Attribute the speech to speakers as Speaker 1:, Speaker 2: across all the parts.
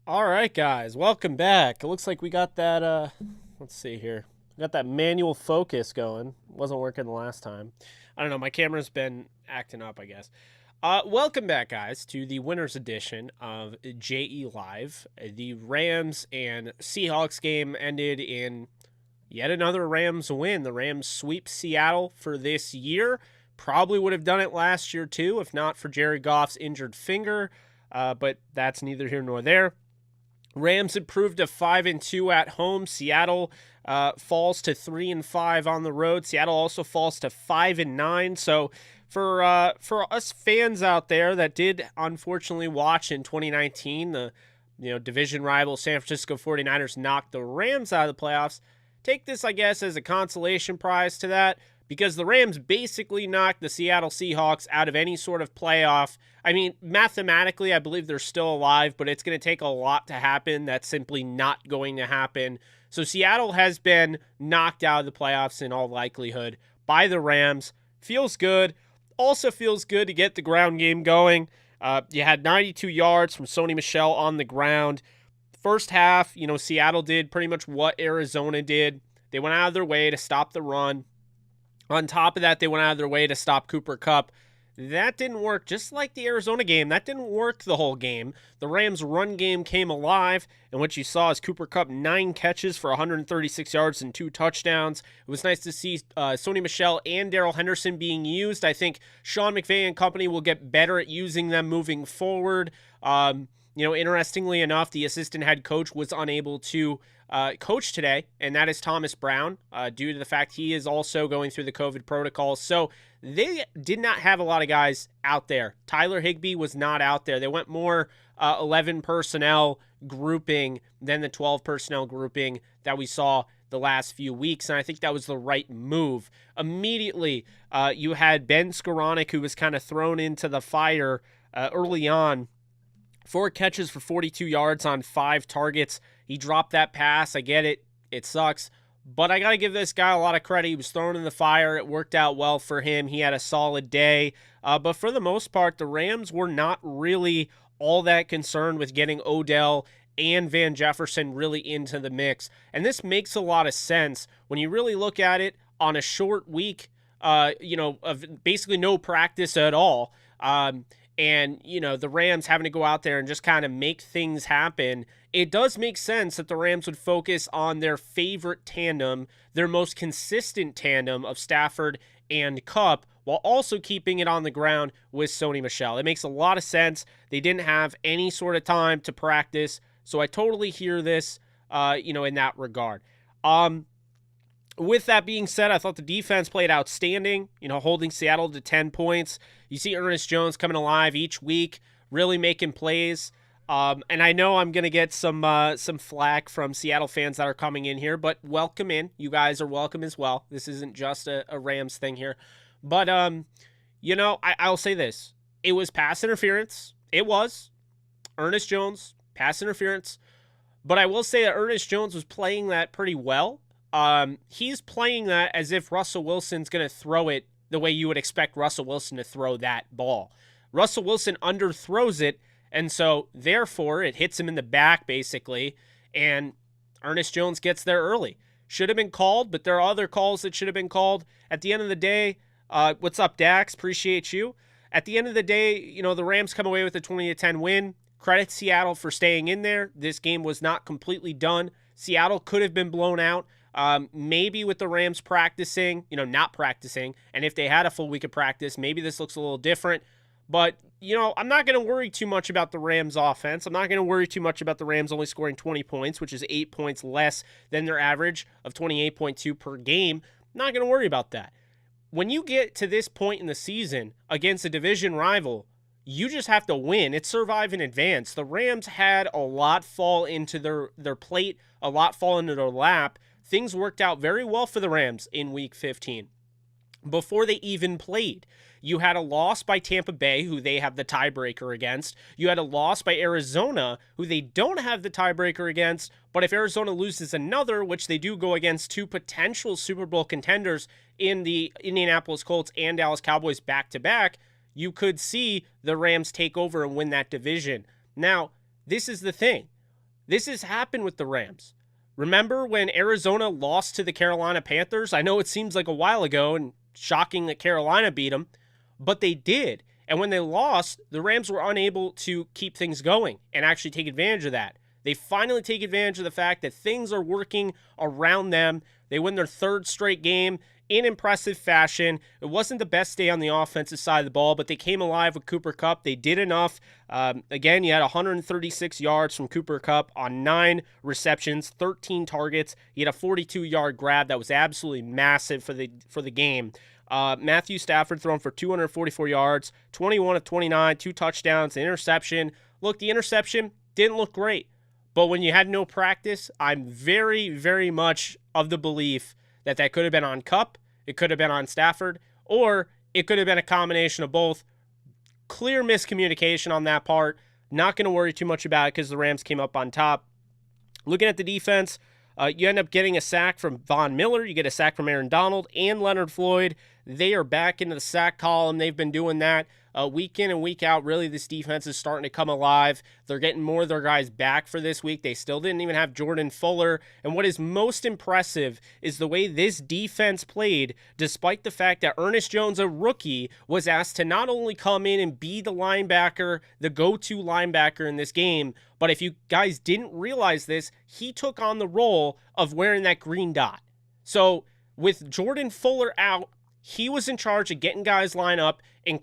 Speaker 1: All right, guys, welcome back. It looks like we got that, let's see here. We got that manual focus going. Wasn't working the last time. I don't know, my camera's been acting up, I guess. Welcome back, guys, to the winner's edition of JE Live. The Rams and Seahawks game ended in yet another Rams win. The Rams sweep Seattle for this year. Probably would have done it last year, too, if not for Jared Goff's injured finger. But that's neither here nor there. Rams improved to 5-2 at home. Seattle falls to 3-5 on the road. Seattle also falls to 5-9. So for us fans out there that did unfortunately watch in 2019, the division rival San Francisco 49ers knocked the Rams out of the playoffs, take this, I guess, as a consolation prize to that, because the Rams basically knocked the Seattle Seahawks out of any sort of playoff. I mean, mathematically, I believe they're still alive, but it's going to take a lot to happen. That's simply not going to happen. So Seattle has been knocked out of the playoffs in all likelihood by the Rams. Feels good. Also feels good to get the ground game going. You had 92 yards from Sony Michel on the ground. First half, Seattle did pretty much what Arizona did. They went out of their way to stop the run. On top of that, they went out of their way to stop Cooper Kupp. That didn't work. Just like the Arizona game, that didn't work the whole game. The Rams' run game came alive, and what you saw is Cooper Kupp, 9 catches for 136 yards and 2 touchdowns. It was nice to see Sony Michel and Darrell Henderson being used. I think Sean McVay and company will get better at using them moving forward. Interestingly enough, the assistant head coach was unable to coach today, and that is Thomas Brown, due to the fact he is also going through the COVID protocols. So they did not have a lot of guys out there. Tyler Higbee was not out there. They went more 11 personnel grouping than the 12 personnel grouping that we saw the last few weeks, and I think that was the right move. Immediately, you had Ben Skoranek, who was kind of thrown into the fire early on. 4 catches for 42 yards on 5 targets. He dropped that pass. I get it. It sucks. But I got to give this guy a lot of credit. He was thrown in the fire. It worked out well for him. He had a solid day. But for the most part, the Rams were not really all that concerned with getting Odell and Van Jefferson really into the mix. And this makes a lot of sense when you really look at it on a short week, of basically no practice at all. And the Rams having to go out there and just kind of make things happen. It does make sense that the Rams would focus on their favorite tandem, their most consistent tandem of Stafford and Kupp, while also keeping it on the ground with Sony Michel. It makes a lot of sense. They didn't have any sort of time to practice, so I totally hear this, in that regard. With that being said, I thought the defense played outstanding, holding Seattle to 10 points. You see Ernest Jones coming alive each week, really making plays. And I know I'm going to get some flack from Seattle fans that are coming in here, but welcome in. You guys are welcome as well. This isn't just a Rams thing here. But, I'll say this. It was pass interference. It was. Ernest Jones, pass interference. But I will say that Ernest Jones was playing that pretty well. He's playing that as if Russell Wilson's going to throw it the way you would expect Russell Wilson to throw that ball. Russell Wilson underthrows it, and so therefore it hits him in the back basically, and Ernest Jones gets there early. Should have been called, but there are other calls that should have been called. At the end of the day, what's up, Dax? Appreciate you. At the end of the day, the Rams come away with a 20-10 win. Credit Seattle for staying in there. This game was not completely done. Seattle could have been blown out. Maybe with the Rams practicing, not practicing, and if they had a full week of practice, maybe this looks a little different. But, I'm not going to worry too much about the Rams offense. I'm not going to worry too much about the Rams only scoring 20 points, which is 8 points less than their average of 28.2 per game. I'm not going to worry about that. When you get to this point in the season against a division rival, you just have to win. It's survive and advance. The Rams had a lot fall into their plate, a lot fall into their lap. Things worked out very well for the Rams in Week 15. Before they even played, you had a loss by Tampa Bay, who they have the tiebreaker against. You had a loss by Arizona, who they don't have the tiebreaker against. But if Arizona loses another, which they do go against 2 potential Super Bowl contenders in the Indianapolis Colts and Dallas Cowboys back-to-back, you could see the Rams take over and win that division. Now, this is the thing. This has happened with the Rams. Remember when Arizona lost to the Carolina Panthers? I know it seems like a while ago and shocking that Carolina beat them, but they did. And when they lost, the Rams were unable to keep things going and actually take advantage of that. They finally take advantage of the fact that things are working around them. They win their third straight game in impressive fashion. It wasn't the best day on the offensive side of the ball, but they came alive with Cooper Kupp. They did enough. Again, you had 136 yards from Cooper Kupp on 9 receptions, 13 targets. He had a 42-yard grab that was absolutely massive for the game. Matthew Stafford thrown for 244 yards, 21 of 29, 2 touchdowns, an interception. Look, the interception didn't look great, but when you had no practice, I'm very, very much of the belief that could have been on Kupp, it could have been on Stafford, or it could have been a combination of both. Clear miscommunication on that part. Not going to worry too much about it because the Rams came up on top. Looking at the defense, you end up getting a sack from Von Miller. You get a sack from Aaron Donald and Leonard Floyd. They are back into the sack column. They've been doing that week in and week out. Really, this defense is starting to come alive. They're getting more of their guys back for this week. They still didn't even have Jordan Fuller. And what is most impressive is the way this defense played, despite the fact that Ernest Jones, a rookie, was asked to not only come in and be the linebacker, the go-to linebacker in this game, but if you guys didn't realize this, he took on the role of wearing that green dot. So with Jordan Fuller out, he was in charge of getting guys lined up and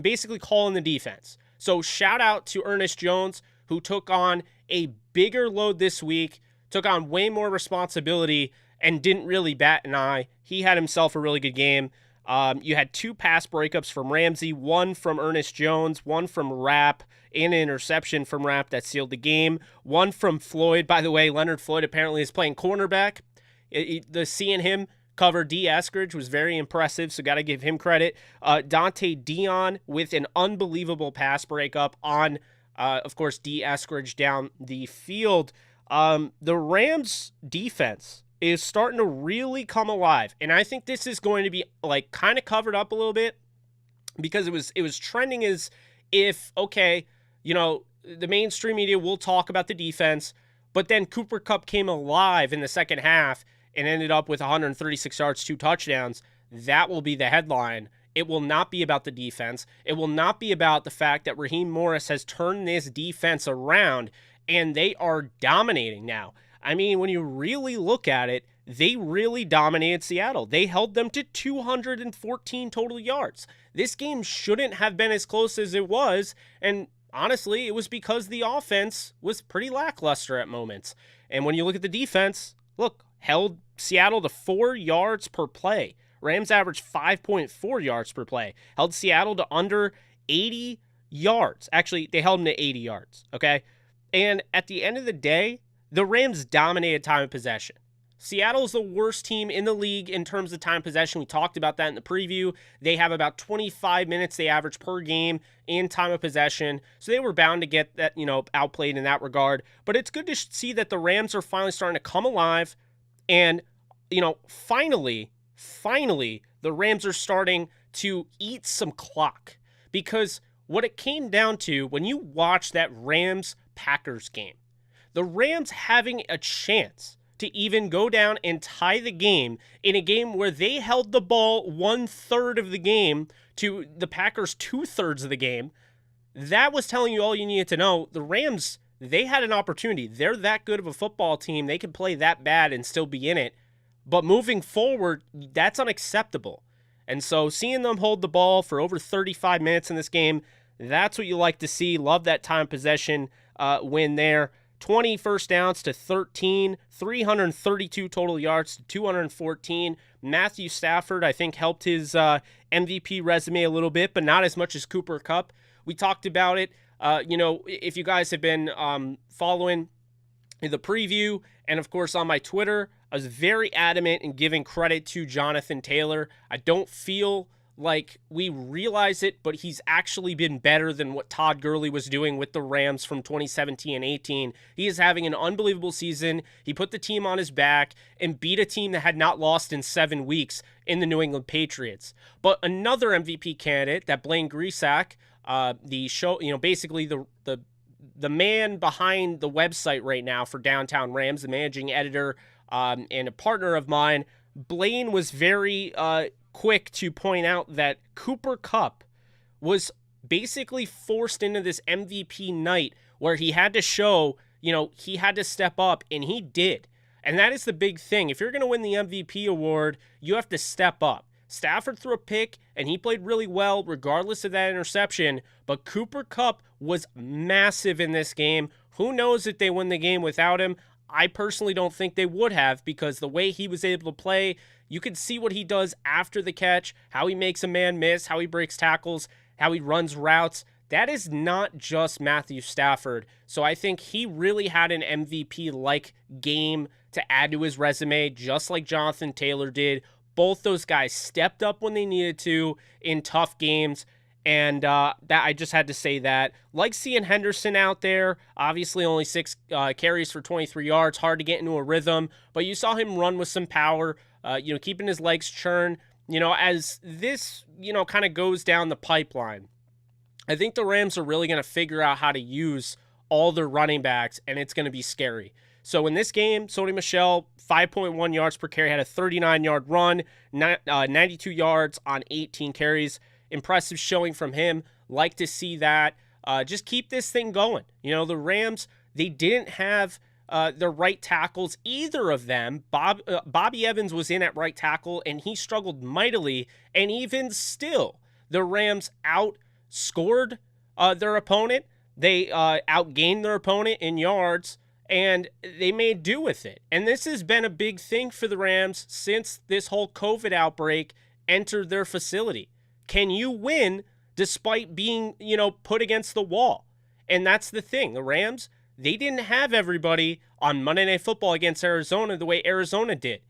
Speaker 1: basically calling the defense. So shout out to Ernest Jones, who took on a bigger load this week, took on way more responsibility, and didn't really bat an eye. He had himself a really good game. You had 2 pass breakups from Ramsey, 1 from Ernest Jones, 1 from Rapp, and an interception from Rapp that sealed the game. 1 from Floyd. By the way, Leonard Floyd apparently is playing cornerback. Seeing him cover D. Eskridge was very impressive, so got to give him credit. Dante Dion with an unbelievable pass breakup on, of course, D. Eskridge down the field. The Rams' defense is starting to really come alive, and I think this is going to be like kind of covered up a little bit because it was trending as if, okay, you know, the mainstream media will talk about the defense, but then Cooper Kupp came alive in the second half and ended up with 136 yards, 2 touchdowns. That will be the headline. It will not be about the defense. It will not be about the fact that Raheem Morris has turned this defense around, and they are dominating now. I mean, when you really look at it, they really dominated Seattle. They held them to 214 total yards. This game shouldn't have been as close as it was, and honestly, it was because the offense was pretty lackluster at moments. And when you look at the defense, look, held Seattle to 4 yards per play. Rams averaged 5.4 yards per play. Held Seattle to under 80 yards. Actually, they held them to 80 yards, okay? And at the end of the day, the Rams dominated time of possession. Seattle's the worst team in the league in terms of time possession. We talked about that in the preview. They have about 25 minutes they average per game in time of possession. So they were bound to get that, outplayed in that regard. But it's good to see that the Rams are finally starting to come alive. And, finally, the Rams are starting to eat some clock. Because what it came down to, when you watch that Rams-Packers game, the Rams having a chance to even go down and tie the game in a game where they held the ball 1/3 of the game to the Packers 2/3 of the game, that was telling you all you needed to know. The Rams, they had an opportunity. They're that good of a football team. They can play that bad and still be in it. But moving forward, that's unacceptable. And so seeing them hold the ball for over 35 minutes in this game, that's what you like to see. Love that time possession win there. 20 first downs to 13, 332 total yards to 214. Matthew Stafford, I think, helped his MVP resume a little bit, but not as much as Cooper Kupp. We talked about it. If you guys have been following the preview and, of course, on my Twitter, I was very adamant in giving credit to Jonathan Taylor. I don't feel like we realize it, but he's actually been better than what Todd Gurley was doing with the Rams from 2017 and 18. He is having an unbelievable season. He put the team on his back and beat a team that had not lost in 7 weeks in the New England Patriots. But another MVP candidate, that Blaine Grisack, basically the the man behind the website right now for Downtown Rams, the managing editor and a partner of mine, Blaine was very quick to point out that Cooper Kupp was basically forced into this MVP night where he had to show, he had to step up, and he did. And that is the big thing. If you're going to win the MVP award, you have to step up. Stafford threw a pick, and he played really well regardless of that interception, but Cooper Kupp was massive in this game. Who knows if they win the game without him? I personally don't think they would have, because the way he was able to play, you could see what he does after the catch, how he makes a man miss, how he breaks tackles, how he runs routes. That is not just Matthew Stafford. So I think he really had an MVP-like game to add to his resume, just like Jonathan Taylor did. Both those guys stepped up when they needed to in tough games, and that I just had to say that. Like seeing Henderson out there, obviously only 6 carries for 23 yards, hard to get into a rhythm, but you saw him run with some power, keeping his legs churn. As this, kind of goes down the pipeline, I think the Rams are really going to figure out how to use all their running backs, and it's going to be scary. So in this game, Sony Michel, 5.1 yards per carry, had a 39-yard run, 92 yards on 18 carries. Impressive showing from him. Like to see that. Just keep this thing going. The Rams, they didn't have their right tackles, either of them. Bobby Evans was in at right tackle, and he struggled mightily. And even still, the Rams outscored their opponent. They outgained their opponent in yards, and they made do with it. And this has been a big thing for the Rams since this whole COVID outbreak entered their facility. Can you win despite being, put against the wall? And that's the thing. The Rams, they didn't have everybody on Monday Night Football against Arizona the way Arizona did.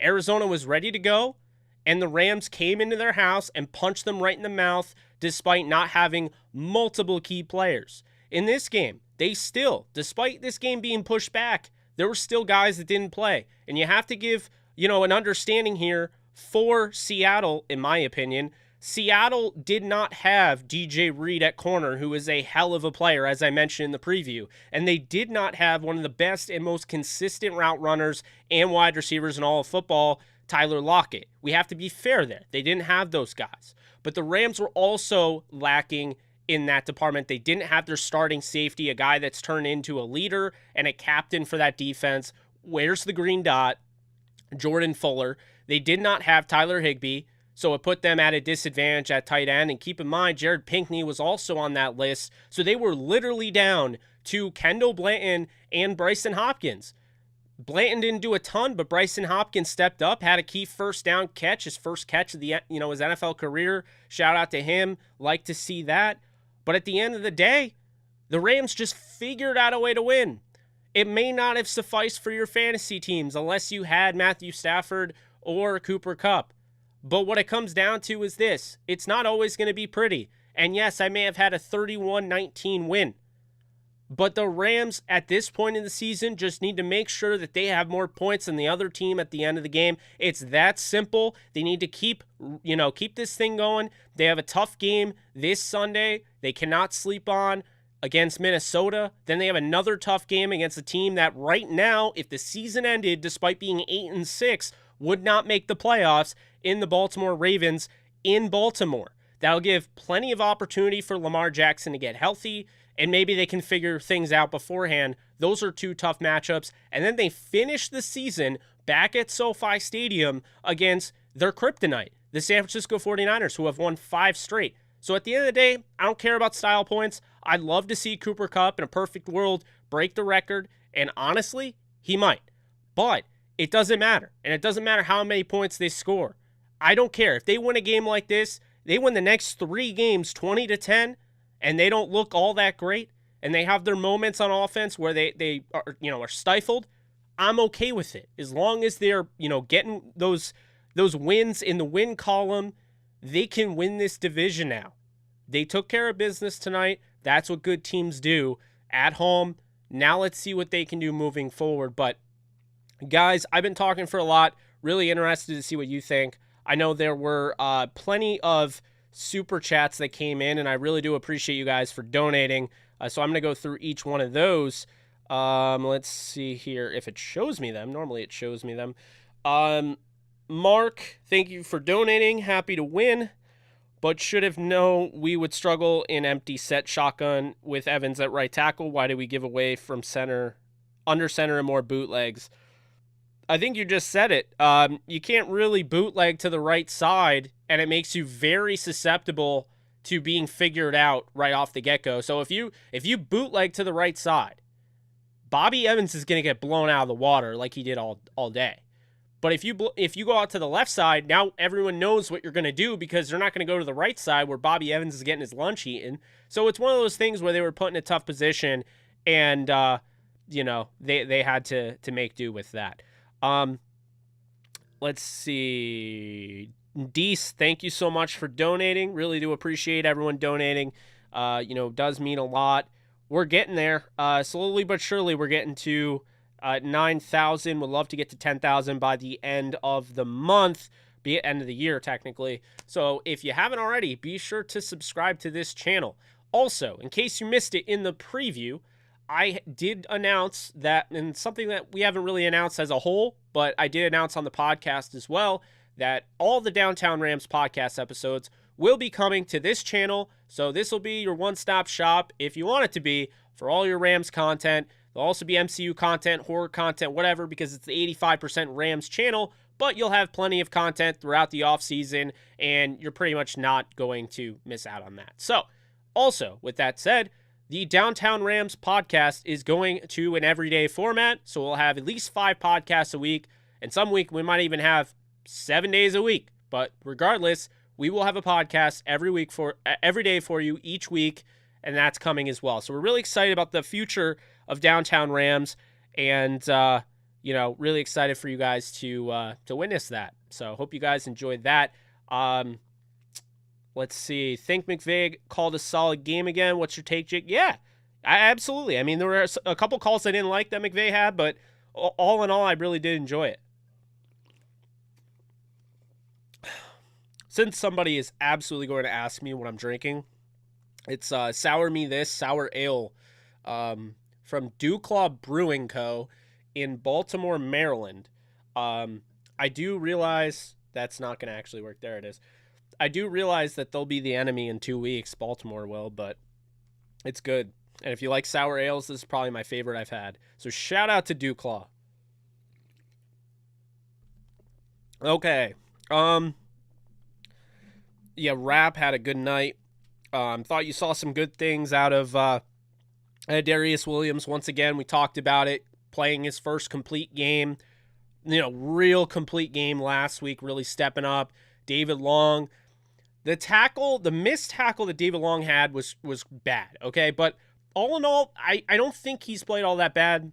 Speaker 1: Arizona was ready to go, and the Rams came into their house and punched them right in the mouth despite not having multiple key players. In this game, they still, despite this game being pushed back, there were still guys that didn't play. And you have to give, an understanding here for Seattle, in my opinion. Seattle did not have DJ Reed at corner, who is a hell of a player, as I mentioned in the preview. And they did not have one of the best and most consistent route runners and wide receivers in all of football, Tyler Lockett. We have to be fair there. They didn't have those guys. But the Rams were also lacking in that department. They didn't have their starting safety, a guy that's turned into a leader and a captain for that defense. Where's the green dot? Jordan Fuller. They did not have Tyler Higbee, so it put them at a disadvantage at tight end. And keep in mind, Jared Pinkney was also on that list, so they were literally down to Kendall Blanton and Bryson Hopkins. Blanton didn't do a ton, but Bryson Hopkins stepped up, had a key first down catch, his first catch of the his NFL career. Shout out to him. Like to see that. But at the end of the day, the Rams just figured out a way to win. It may not have sufficed for your fantasy teams unless you had Matthew Stafford or Cooper Kupp. But what it comes down to is this. It's not always going to be pretty. And yes, I may have had a 31-19 win. But the Rams at this point in the season just need to make sure that they have more points than the other team at the end of the game. It's that simple. They need to keep this thing going. They have a tough game this Sunday. They cannot sleep on against Minnesota. Then they have another tough game against a team that right now, if the season ended, despite being 8-6, would not make the playoffs, in the Baltimore Ravens in Baltimore. That'll give plenty of opportunity for Lamar Jackson to get healthy, and maybe they can figure things out beforehand. Those are two tough matchups. And then they finish the season back at SoFi Stadium against their kryptonite, the San Francisco 49ers, who have won 5 straight. So at the end of the day, I don't care about style points. I'd love to see Cooper Kupp in a perfect world break the record, and honestly, he might. But it doesn't matter, and it doesn't matter how many points they score. I don't care. If they win a game like this, they win the next 3 games 20-10, and they don't look all that great, and they have their moments on offense where they are stifled, I'm okay with it. As long as they're, getting those wins in the win column, they can win this division now. They took care of business tonight. That's what good teams do at home. Now let's see what they can do moving forward. But guys, I've been talking for a lot. Really interested to see what you think. I know there were plenty of super chats that came in, and I really do appreciate you guys for donating. So I'm going to go through each one of those. Let's see here if it shows me them. Normally it shows me them. Mark, thank you for donating. Happy to win, but should have known we would struggle in empty set shotgun with Evans at right tackle. Why did we give away from center, under center, and more bootlegs? I think you just said it. You can't really bootleg to the right side, and it makes you very susceptible to being figured out right off the get-go. So if you bootleg to the right side, Bobby Evans is going to get blown out of the water like he did all day. But if you go out to the left side, now everyone knows what you're going to do because they're not going to go to the right side where Bobby Evans is getting his lunch eaten. So it's one of those things where they were put in a tough position, and they had to make do with that. Let's see. Deese, thank you so much for donating. Really do appreciate everyone donating. Does mean a lot. We're getting there. Slowly but surely, we're getting to 9,000. Would love to get to 10,000 by the end of the month, be it end of the year, technically. So if you haven't already, be sure to subscribe to this channel. Also, in case you missed it in the preview, I did announce that, and something that we haven't really announced as a whole, but I did announce on the podcast as well, that all the Downtown Rams podcast episodes will be coming to this channel. So this will be your one-stop shop, if you want it to be, for all your Rams content. There'll also be MCU content, horror content, whatever, because it's the 85% Rams channel, but you'll have plenty of content throughout the offseason, and you're pretty much not going to miss out on that. So, also, with that said, the Downtown Rams podcast is going to an everyday format, so we'll have at least 5 podcasts a week, and some week we might even have 7 days a week. But regardless, we will have a podcast every day for you each week, and that's coming as well. So we're really excited about the future of Downtown Rams, and really excited for you guys to witness that. So hope you guys enjoyed that. Let's see. Think McVay called a solid game again. What's your take, Jake? Yeah, absolutely. I mean, there were a couple calls I didn't like that McVay had, but all in all, I really did enjoy it. Since somebody is absolutely going to ask me what I'm drinking, it's Sour Me This Sour Ale from Dewclaw Brewing Co. in Baltimore, Maryland. I do realize that's not going to actually work. There it is. I do realize that they'll be the enemy in 2 weeks. Baltimore will, but it's good. And if you like sour ales, this is probably my favorite I've had. So shout out to Dewclaw. Okay. Rap had a good night. Thought you saw some good things out of Darius Williams. Once again, we talked about it. Playing his first complete game. Real complete game last week. Really stepping up. David Long. The missed tackle that David Long had was bad, okay? But all in all, I don't think he's played all that bad.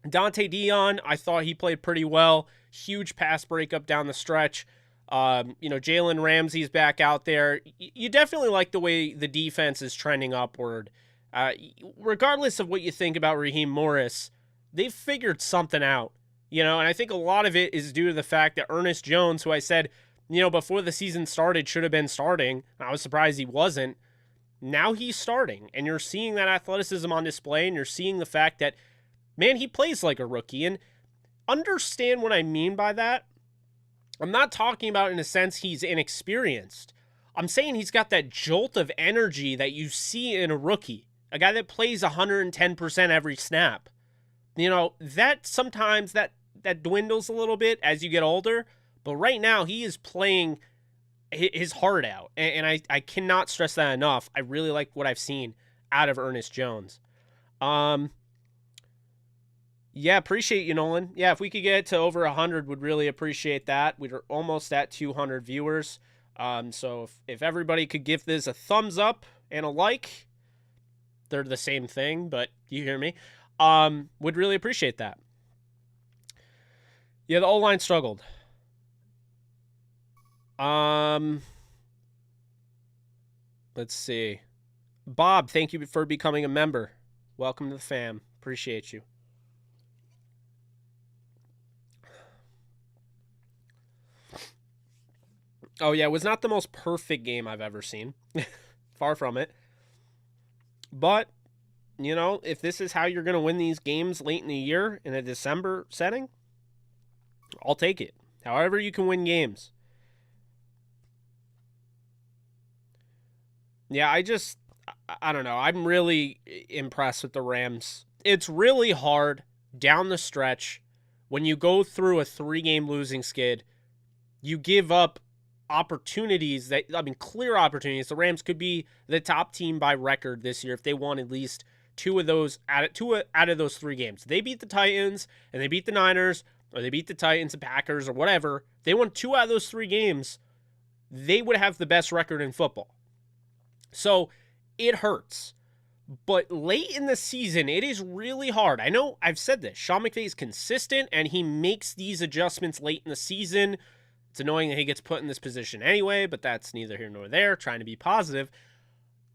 Speaker 1: Dante Dion, I thought he played pretty well. Huge pass breakup down the stretch. Jalen Ramsey's back out there. You definitely like the way the defense is trending upward. Regardless of what you think about Raheem Morris, they've figured something out. And I think a lot of it is due to the fact that Ernest Jones, who I said, before the season started, should have been starting. I was surprised he wasn't. Now he's starting, and you're seeing that athleticism on display, and you're seeing the fact that, man, he plays like a rookie. And understand what I mean by that. I'm not talking about in a sense he's inexperienced. I'm saying he's got that jolt of energy that you see in a rookie, a guy that plays 110% every snap. That sometimes that dwindles a little bit as you get older. But right now, he is playing his heart out. And I cannot stress that enough. I really like what I've seen out of Ernest Jones. Appreciate you, Nolan. Yeah, if we could get to over 100, would really appreciate that. We're almost at 200 viewers. So if everybody could give this a thumbs up and a like, they're the same thing, but you hear me, would really appreciate that. Yeah, the O-line struggled. Let's see. Bob, thank you for becoming a member. Welcome to the fam. Appreciate you. Oh, yeah, it was not the most perfect game I've ever seen. Far from it. But if this is how you're going to win these games late in the year in a December setting, I'll take it. However you can win games. Yeah, I don't know. I'm really impressed with the Rams. It's really hard down the stretch when you go through a 3-game losing skid. You give up opportunities clear opportunities. The Rams could be the top team by record this year if they won at least two out of those 3 games. They beat the Titans and they beat the Niners, or they beat the Titans and Packers or whatever. They won 2 out of those 3 games. They would have the best record in football. So it hurts. But late in the season, it is really hard. I know I've said this. Sean McVay is consistent, and he makes these adjustments late in the season. It's annoying that he gets put in this position anyway, but that's neither here nor there, trying to be positive.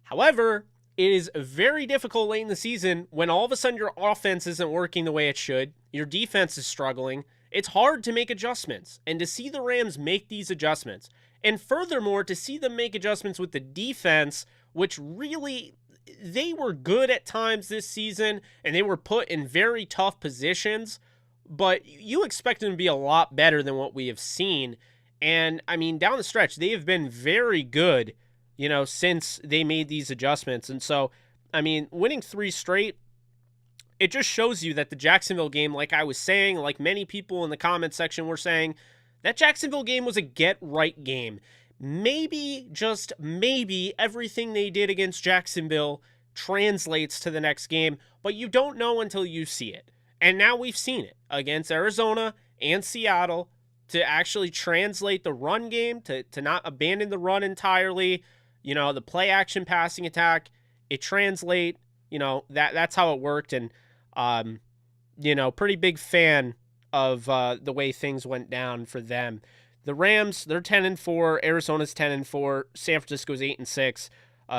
Speaker 1: However, it is very difficult late in the season when all of a sudden your offense isn't working the way it should, your defense is struggling. It's hard to make adjustments, and to see the Rams make these adjustments, and furthermore, to see them make adjustments with the defense, which really, they were good at times this season, and they were put in very tough positions, but you expect them to be a lot better than what we have seen. And, down the stretch, they have been very good, since they made these adjustments. And so, winning 3 straight, it just shows you that the Jacksonville game, like I was saying, like many people in the comment section were saying, that Jacksonville game was a get-right game. Maybe, just maybe, everything they did against Jacksonville translates to the next game, but you don't know until you see it. And now we've seen it against Arizona and Seattle to actually translate the run game, to not abandon the run entirely, the play-action passing attack. It translate, that's how it worked. And, pretty big fan of the way things went down for them. The Rams, they're 10-4. Arizona's 10-4. San Francisco's 8-6.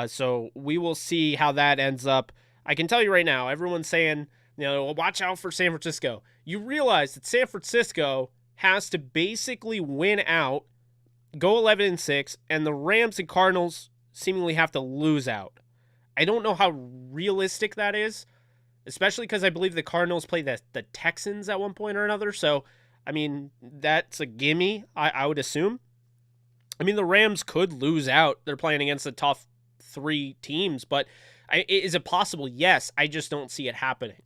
Speaker 1: So we will see how that ends up. I can tell you right now, everyone's saying, watch out for San Francisco. You realize that San Francisco has to basically win out, go 11-6, and the Rams and Cardinals seemingly have to lose out. I don't know how realistic that is, especially because I believe the Cardinals play the Texans at one point or another. So, that's a gimme, I would assume. The Rams could lose out. They're playing against the tough 3 teams, but is it possible? Yes, I just don't see it happening.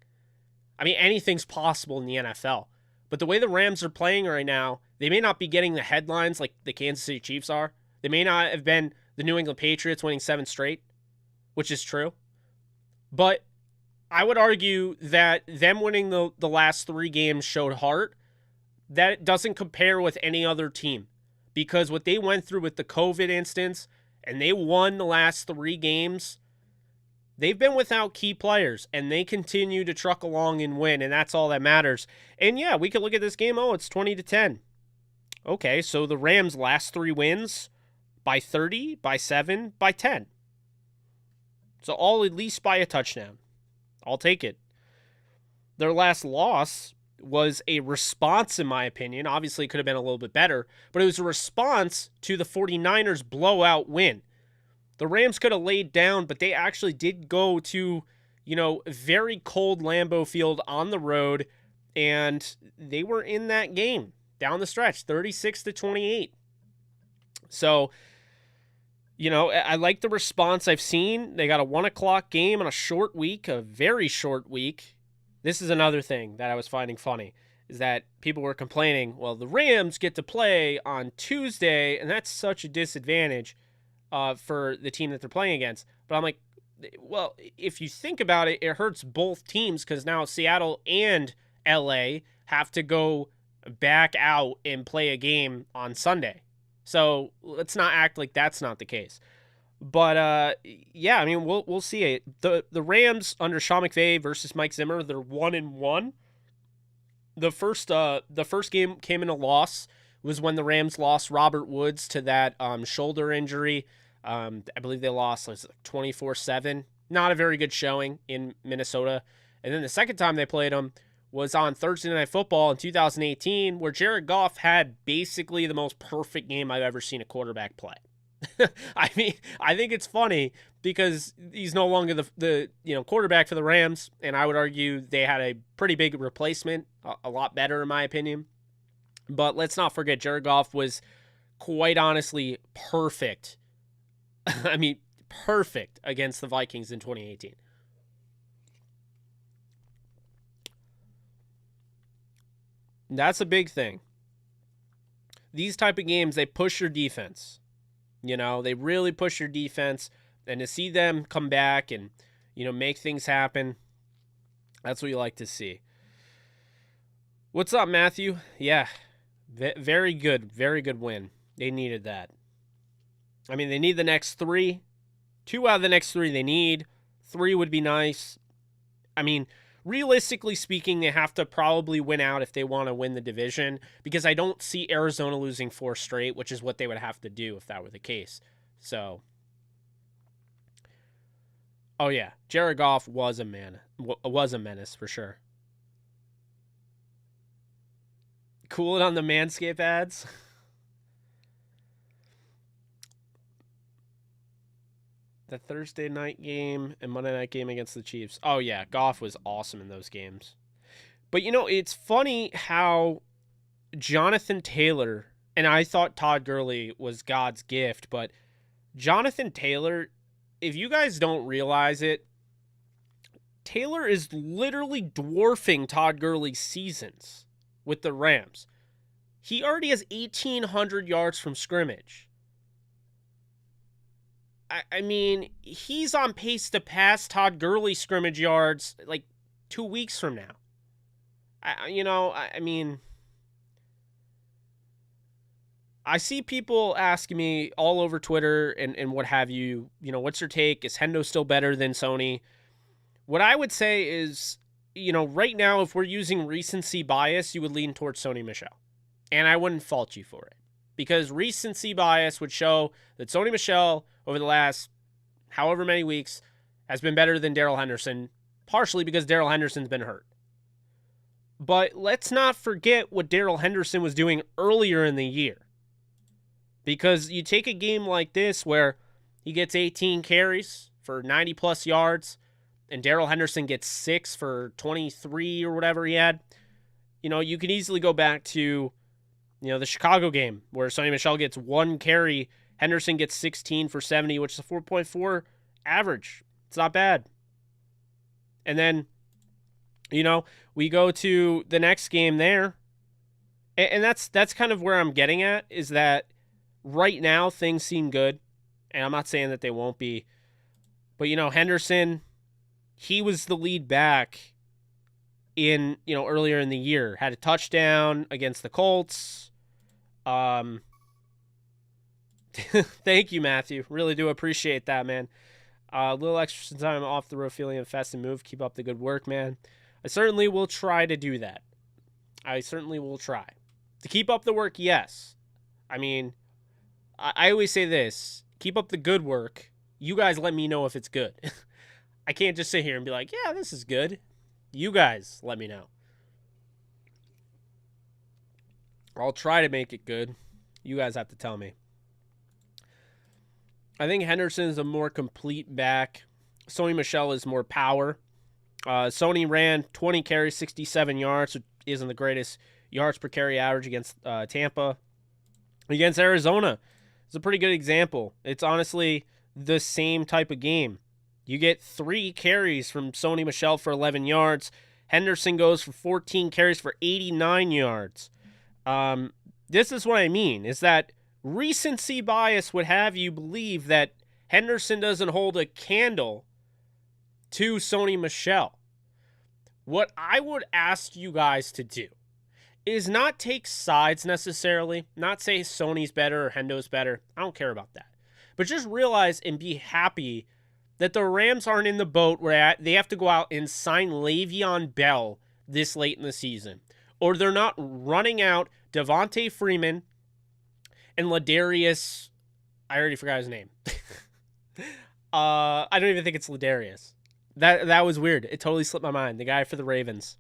Speaker 1: Anything's possible in the NFL. But the way the Rams are playing right now, they may not be getting the headlines like the Kansas City Chiefs are. They may not have been the New England Patriots winning 7 straight, which is true. But I would argue that them winning the last 3 games showed heart. That it doesn't compare with any other team. Because what they went through with the COVID instance, and they won the last 3 games, they've been without key players, and they continue to truck along and win, and that's all that matters. And yeah, we could look at this game, it's 20-10. Okay, so the Rams' last 3 wins by 30, by 7, by 10. So all at least by a touchdown. I'll take it. Their last loss was a response, in my opinion. Obviously, it could have been a little bit better, but it was a response to the 49ers blowout win. The Rams could have laid down, but they actually did go to, very cold Lambeau Field on the road, and they were in that game down the stretch, 36-28. So, I like the response I've seen. They got a 1 o'clock game on a short week, a very short week. This is another thing that I was finding funny, is that people were complaining, well, the Rams get to play on Tuesday, and that's such a disadvantage for the team that they're playing against. But I'm like, well, if you think about it, it hurts both teams because now Seattle and LA have to go back out and play a game on Sunday. So let's not act like that's not the case. But yeah, we'll see it. The Rams under Sean McVay versus Mike Zimmer, they're 1-1. The first game came in a loss. Was when the Rams lost Robert Woods to that shoulder injury. I believe they lost 24-7. Not a very good showing in Minnesota. And then the second time they played them was on Thursday Night Football in 2018, where Jared Goff had basically the most perfect game I've ever seen a quarterback play. I mean, I think it's funny because he's no longer the quarterback for the Rams, and I would argue they had a pretty big replacement, a lot better in my opinion. But let's not forget, Jared Goff was quite honestly perfect. I mean, perfect against the Vikings in 2018. That's a big thing. These type of games, they push your defense. They really push your defense, and to see them come back and, make things happen, that's what you like to see. What's up, Matthew? Yeah, very good win. They needed that. I mean, they need the next 3. 2 out of the next 3 they need. 3 would be nice. I mean, realistically speaking, they have to probably win out if they want to win the division, because I don't see Arizona losing 4 straight, which is what they would have to do if that were the case. So, oh yeah, Jared Goff was a menace for sure. Cool it on the Manscaped ads. The Thursday night game and Monday night game against the Chiefs. Oh, yeah, Goff was awesome in those games. But, it's funny how Jonathan Taylor, and I thought Todd Gurley was God's gift, but Jonathan Taylor, if you guys don't realize it, Taylor is literally dwarfing Todd Gurley's seasons with the Rams. He already has 1,800 yards from scrimmage. I mean, he's on pace to pass Todd Gurley scrimmage yards like 2 weeks from now. I mean, I see people asking me all over Twitter and what have you, what's your take? Is Hendo still better than Sony? What I would say is, right now, if we're using recency bias, you would lean towards Sony Michel. And I wouldn't fault you for it. Because recency bias would show that Sony Michel, over the last however many weeks, has been better than Darrell Henderson, partially because Darrell Henderson's been hurt. But let's not forget what Darrell Henderson was doing earlier in the year. Because you take a game like this where he gets 18 carries for 90-plus yards, and Darrell Henderson gets 6 for 23 or whatever he had, you can easily go back to the Chicago game where Sony Michel gets 1 carry, Henderson gets 16 for 70, which is a 4.4 average. It's not bad. And then, we go to the next game there. And that's kind of where I'm getting at, is that right now things seem good. And I'm not saying that they won't be. But, Henderson, he was the lead back in, earlier in the year. Had a touchdown against the Colts. Thank you, Matthew. Really do appreciate that, man. A little extra time off the road, feeling a fast and move. Keep up the good work, man. I certainly will try to do that. I certainly will try. To keep up the work, yes. I mean, I always say this. Keep up the good work. You guys let me know if it's good. I can't just sit here and be like, yeah, this is good. You guys let me know. I'll try to make it good. You guys have to tell me. I think Henderson is a more complete back. Sony Michel is more power. Sony ran 20 carries, 67 yards, which isn't the greatest yards per carry average against Tampa. Against Arizona, it's a pretty good example. It's honestly the same type of game. You get 3 carries from Sony Michel for 11 yards. Henderson goes for 14 carries for 89 yards. This is what I mean, is that recency bias would have you believe that Henderson doesn't hold a candle to Sony Michel. What I would ask you guys to do is not take sides necessarily, not say Sony's better or Hendo's better. I don't care about that. But just realize and be happy that the Rams aren't in the boat where they have to go out and sign Le'Veon Bell this late in the season. Or they're not running out Devontae Freeman and Ladarius. I already forgot his name. I don't even think it's Ladarius. That was weird. It totally slipped my mind. The guy for the Ravens.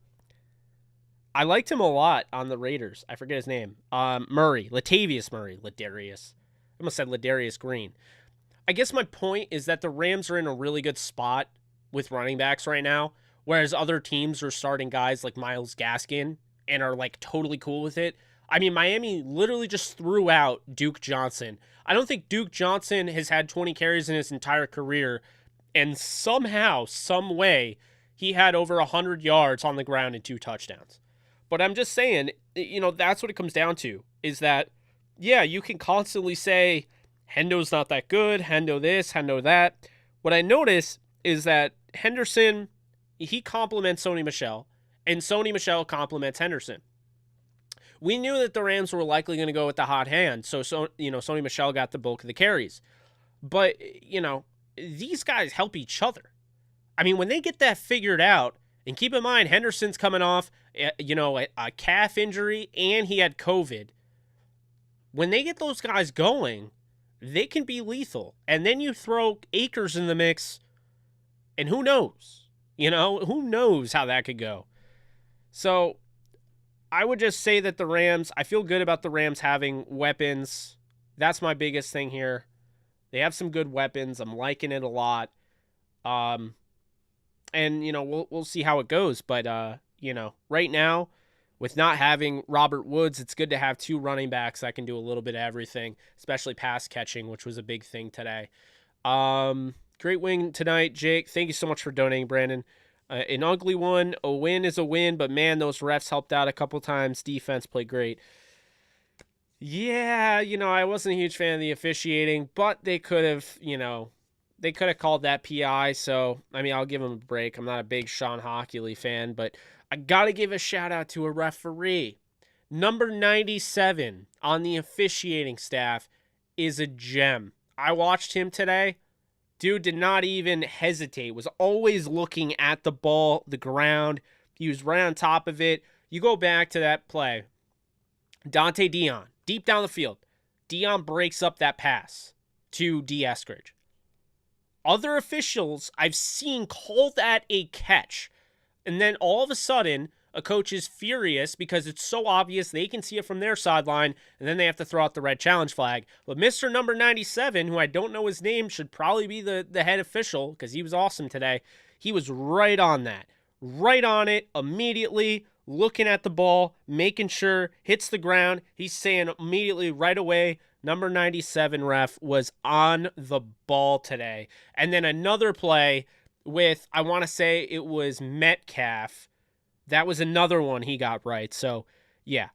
Speaker 1: I liked him a lot on the Raiders. I forget his name. Latavius Murray. Ladarius. almost said Ladarius Green. I guess my point is that the Rams are in a really good spot with running backs right now, whereas other teams are starting guys like Myles Gaskin and are like totally cool with it. I mean, Miami literally just threw out Duke Johnson. I don't think Duke Johnson has had 20 carries in his entire career, and somehow, some way, he had over 100 yards on the ground and 2 touchdowns. But I'm just saying, that's what it comes down to, is that, yeah, you can constantly say, Hendo's not that good, Hendo this, Hendo that. What I notice is that Henderson, he compliments Sony Michel, and Sony Michel compliments Henderson. We knew that the Rams were likely going to go with the hot hand, so Sony Michel got the bulk of the carries. But, these guys help each other. I mean, when they get that figured out, and keep in mind, Henderson's coming off, a calf injury, and he had COVID. When they get those guys going, they can be lethal. And then you throw Akers in the mix, and who knows? Who knows how that could go? So I would just say that the Rams, I feel good about the Rams having weapons. That's my biggest thing here. They have some good weapons. I'm liking it a lot. And, we'll see how it goes. But, right now, with not having Robert Woods, it's good to have 2 running backs that can do a little bit of everything, especially pass catching, which was a big thing today. Great win tonight, Jake. Thank you so much for donating, Brandon. An ugly one. A win is a win, but man, those refs helped out a couple times. Defense played great. Yeah, I wasn't a huge fan of the officiating, but they could have called that PI. So, I'll give them a break. I'm not a big Sean Hockley fan, but I got to give a shout out to a referee. Number 97 on the officiating staff is a gem. I watched him today. Dude did not even hesitate, was always looking at the ball, the ground. He was right on top of it. You go back to that play. Dante Dion, deep down the field. Dion breaks up that pass to D. Eskridge. Other officials I've seen call that a catch. And then all of a sudden, a coach is furious because it's so obvious they can see it from their sideline, and then they have to throw out the red challenge flag. But Mr. Number 97, who I don't know his name, should probably be the head official because he was awesome today. He was right on that. Right on it immediately, looking at the ball, making sure, hits the ground. He's saying immediately right away, number 97 ref was on the ball today. And then another play with, I want to say it was Metcalf. That was another one he got right. So, yeah.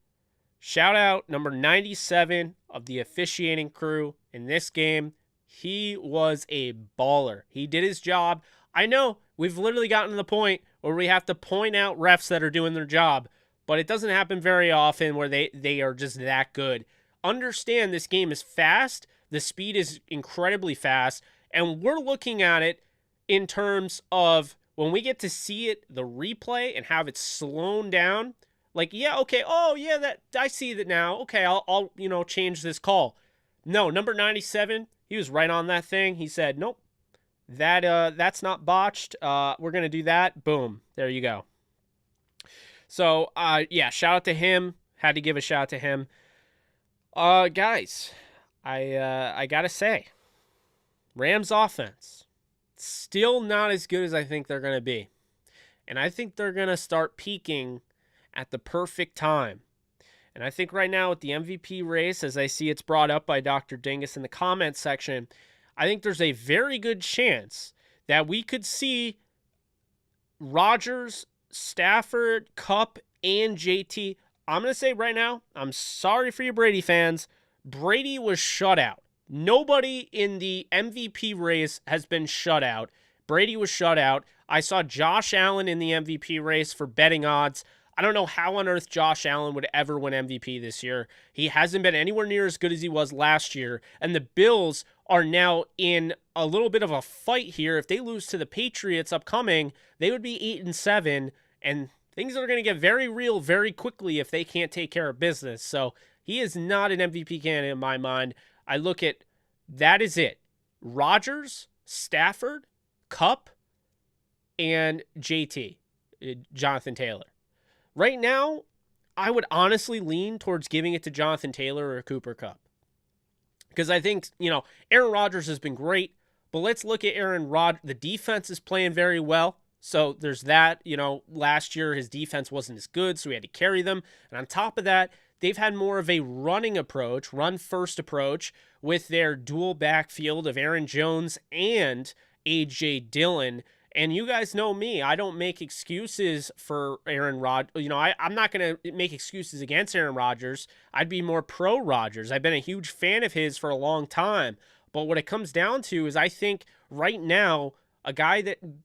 Speaker 1: Shout out number 97 of the officiating crew in this game. He was a baller. He did his job. I know we've literally gotten to the point where we have to point out refs that are doing their job, but it doesn't happen very often where they are just that good. Understand this game is fast. The speed is incredibly fast, and we're looking at it in terms of when we get to see it, the replay, and have it slowed down, like, yeah, okay, oh, yeah, that I see that now. Okay, I'll change this call. No, number 97, he was right on that thing. He said, nope, that's not botched. We're going to do that. Boom. There you go. So, yeah, shout out to him. Had to give a shout out to him. Guys, I got to say, Rams offense, still not as good as I think they're going to be. And I think they're going to start peaking at the perfect time. And I think right now with the MVP race, as I see it's brought up by Dr. Dingus in the comments section, I think there's a very good chance that we could see Rodgers, Stafford, Kupp, and JT. I'm going to say right now, I'm sorry for you Brady fans, Brady was shut out. Nobody in the MVP race has been shut out. Brady was shut out. I saw Josh Allen in the MVP race for betting odds. I don't know how on earth Josh Allen would ever win MVP this year. He hasn't been anywhere near as good as he was last year. And the Bills are now in a little bit of a fight here. If they lose to the Patriots upcoming, they would be 8-7. And things are going to get very real very quickly if they can't take care of business. So he is not an MVP candidate in my mind. I look at, that is it. Rodgers, Stafford, Kupp, and JT, Jonathan Taylor. Right now, I would honestly lean towards giving it to Jonathan Taylor or Cooper Kupp. Because I think, Aaron Rodgers has been great, but let's look at Aaron Rodgers. The defense is playing very well. So there's that. Last year his defense wasn't as good, so we had to carry them. And on top of that, they've had more of a running approach, run-first approach with their dual backfield of Aaron Jones and A.J. Dillon. And you guys know me. I don't make excuses for Aaron Rodgers. I'm not going to make excuses against Aaron Rodgers. I'd be more pro Rodgers. I've been a huge fan of his for a long time. But what it comes down to is I think right now,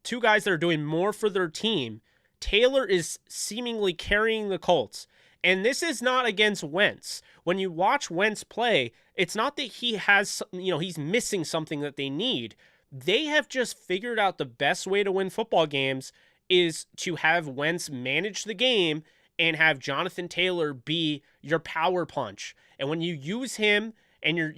Speaker 1: two guys that are doing more for their team, Taylor is seemingly carrying the Colts. And this is not against Wentz. When you watch Wentz play, it's not that he has, he's missing something that they need. They have just figured out the best way to win football games is to have Wentz manage the game and have Jonathan Taylor be your power punch. And when you use him and you're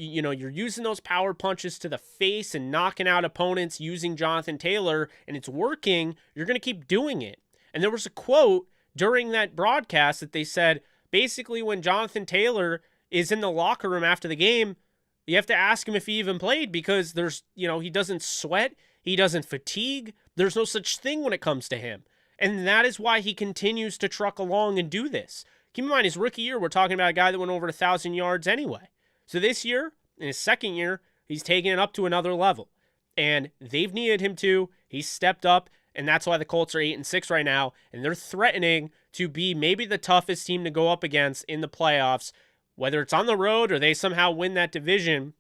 Speaker 1: using those power punches to the face and knocking out opponents using Jonathan Taylor and it's working, you're going to keep doing it. And there was a quote during that broadcast that they said, basically when Jonathan Taylor is in the locker room after the game, you have to ask him if he even played because he doesn't sweat. He doesn't fatigue. There's no such thing when it comes to him. And that is why he continues to truck along and do this. Keep in mind, his rookie year, we're talking about a guy that went over 1,000 yards anyway. So this year, in his second year, he's taking it up to another level. And they've needed him to. He's stepped up, and that's why the Colts are 8-6 right now. And they're threatening to be maybe the toughest team to go up against in the playoffs. Whether it's on the road or they somehow win that division,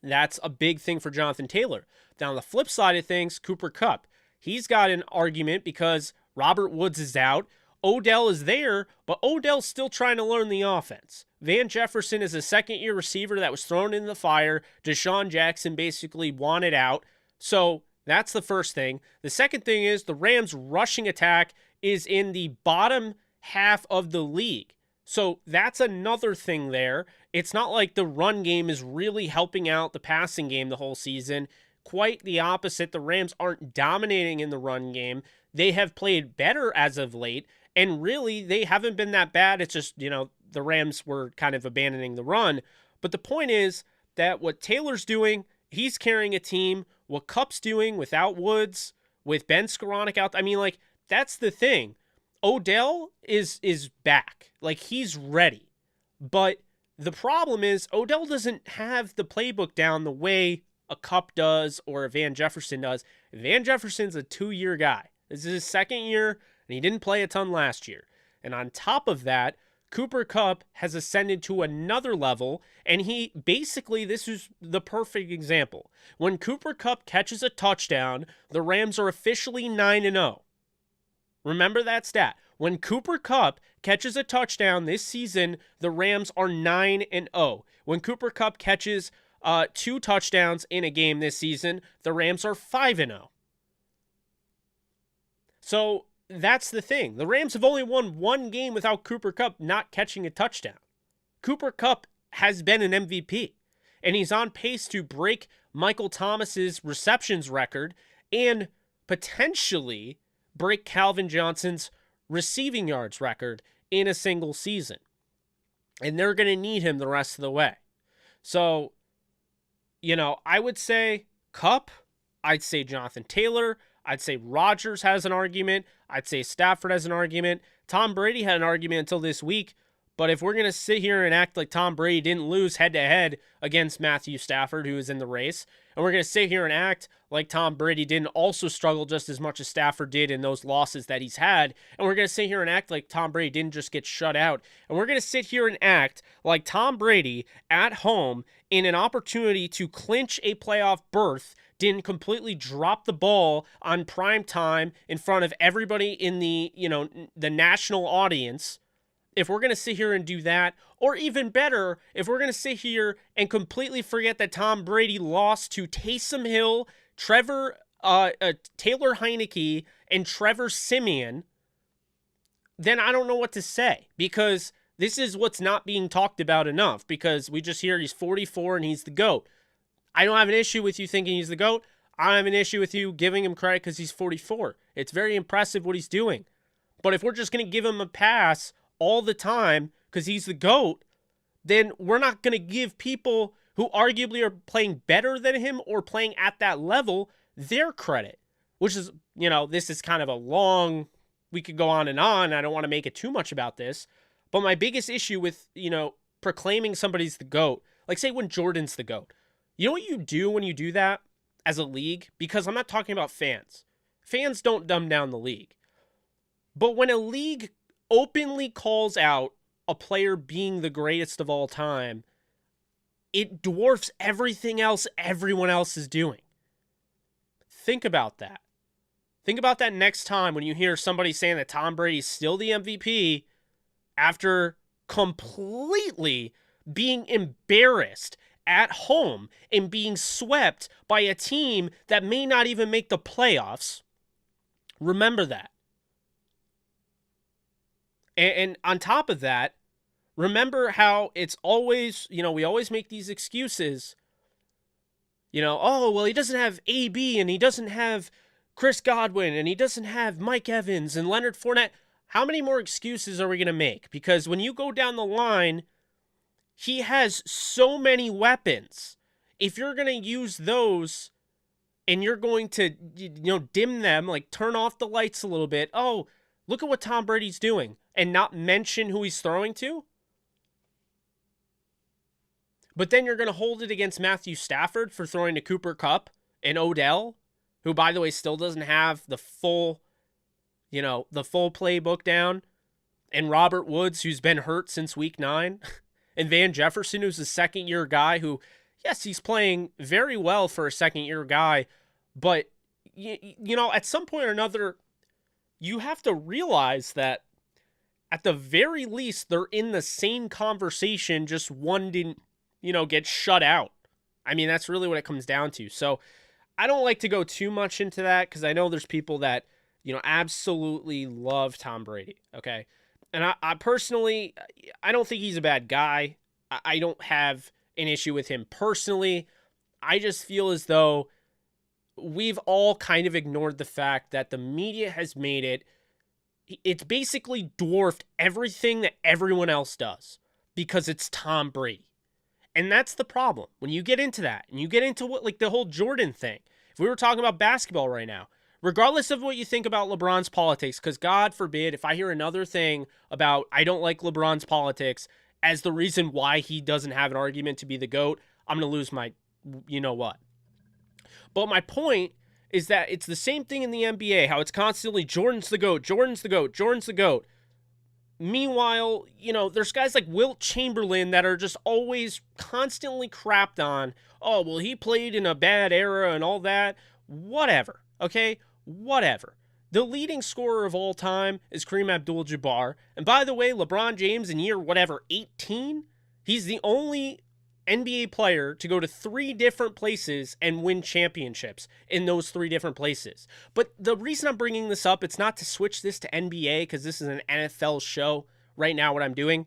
Speaker 1: that's a big thing for Jonathan Taylor. Now, on the flip side of things, Cooper Kupp. He's got an argument because Robert Woods is out. Odell is there, but Odell's still trying to learn the offense. Van Jefferson is a second-year receiver that was thrown in the fire. Deshaun Jackson basically wanted out. So that's the first thing. The second thing is the Rams' rushing attack is in the bottom half of the league. So that's another thing there. It's not like the run game is really helping out the passing game the whole season. Quite the opposite. The Rams aren't dominating in the run game. They have played better as of late, and really they haven't been that bad. It's just, the Rams were kind of abandoning the run. But the point is that what Taylor's doing, he's carrying a team. What Kupp's doing without Woods, with Ben Skoranek out, that's the thing. Odell is back. He's ready. But the problem is Odell doesn't have the playbook down the way a Kupp does or a Van Jefferson does. Van Jefferson's a 2-year guy. This is his second year, and he didn't play a ton last year. And on top of that, Cooper Kupp has ascended to another level, and this is the perfect example. When Cooper Kupp catches a touchdown, the Rams are officially 9-0. Remember that stat. When Cooper Kupp catches a touchdown this season, the Rams are 9-0. When Cooper Kupp catches 2 touchdowns in a game this season, the Rams are 5-0. So that's the thing. The Rams have only won 1 game without Cooper Kupp not catching a touchdown. Cooper Kupp has been an MVP, and he's on pace to break Michael Thomas's receptions record and potentially break Calvin Johnson's receiving yards record in a single season. And they're going to need him the rest of the way. So, I would say Kupp, I'd say Jonathan Taylor, I'd say Rodgers has an argument, I'd say Stafford has an argument. Tom Brady had an argument until this week, but if we're going to sit here and act like Tom Brady didn't lose head-to-head against Matthew Stafford, who was in the race, and we're going to sit here and act like Tom Brady didn't also struggle just as much as Stafford did in those losses that he's had, and we're going to sit here and act like Tom Brady didn't just get shut out, and we're going to sit here and act like Tom Brady at home in an opportunity to clinch a playoff berth didn't completely drop the ball on prime time in front of everybody in the, the national audience. If we're going to sit here and do that, or even better, if we're going to sit here and completely forget that Tom Brady lost to Taysom Hill, Taylor Heineke, and Trevor Siemian, then I don't know what to say, because this is what's not being talked about enough, because we just hear he's 44 and he's the GOAT. I don't have an issue with you thinking he's the GOAT. I don't have an issue with you giving him credit because he's 44. It's very impressive what he's doing. But if we're just going to give him a pass all the time because he's the GOAT, then we're not going to give people who arguably are playing better than him or playing at that level, their credit. Which is, this is kind of a long, we could go on and on. I don't want to make it too much about this. But my biggest issue with, proclaiming somebody's the GOAT, like say when Jordan's the GOAT, you know what you do when you do that as a league? Because I'm not talking about fans. Fans don't dumb down the league. But when a league openly calls out a player being the greatest of all time, it dwarfs everything else everyone else is doing. Think about that. Think about that next time when you hear somebody saying that Tom Brady's still the MVP after completely being embarrassed at home and being swept by a team that may not even make the playoffs. Remember that. And on top of that, remember how it's always, we always make these excuses. Oh, well, he doesn't have AB and he doesn't have Chris Godwin and he doesn't have Mike Evans and Leonard Fournette. How many more excuses are we going to make? Because when you go down the line, he has so many weapons. If you're going to use those and you're going to, dim them, like turn off the lights a little bit. Oh, look at what Tom Brady's doing and not mention who he's throwing to. But then you're going to hold it against Matthew Stafford for throwing to Cooper Kupp and Odell, who, by the way, still doesn't have the full playbook down, and Robert Woods, who's been hurt since week 9, and Van Jefferson, who's a second-year guy who, yes, he's playing very well for a second-year guy, but, at some point or another, you have to realize that at the very least, they're in the same conversation, just one didn't, get shut out. I mean, that's really what it comes down to. So I don't like to go too much into that because I know there's people that, absolutely love Tom Brady, okay? And I personally, I don't think he's a bad guy. I don't have an issue with him personally. I just feel as though we've all kind of ignored the fact that the media has made it's basically dwarfed everything that everyone else does because it's Tom Brady. And that's the problem. When you get into that, and you get into what, like the whole Jordan thing, if we were talking about basketball right now, regardless of what you think about LeBron's politics, because God forbid, if I hear another thing about I don't like LeBron's politics as the reason why he doesn't have an argument to be the GOAT, I'm going to lose my what. But my point is that it's the same thing in the NBA, how it's constantly Jordan's the GOAT, Jordan's the GOAT, Jordan's the GOAT. Meanwhile, there's guys like Wilt Chamberlain that are just always constantly crapped on. Oh, well, he played in a bad era and all that. Whatever, okay? Whatever. The leading scorer of all time is Kareem Abdul-Jabbar. And by the way, LeBron James in year 18, he's the only NBA player to go to 3 different places and win championships in those 3 different places. But the reason I'm bringing this up, it's not to switch this to NBA because this is an NFL show right now, what I'm doing.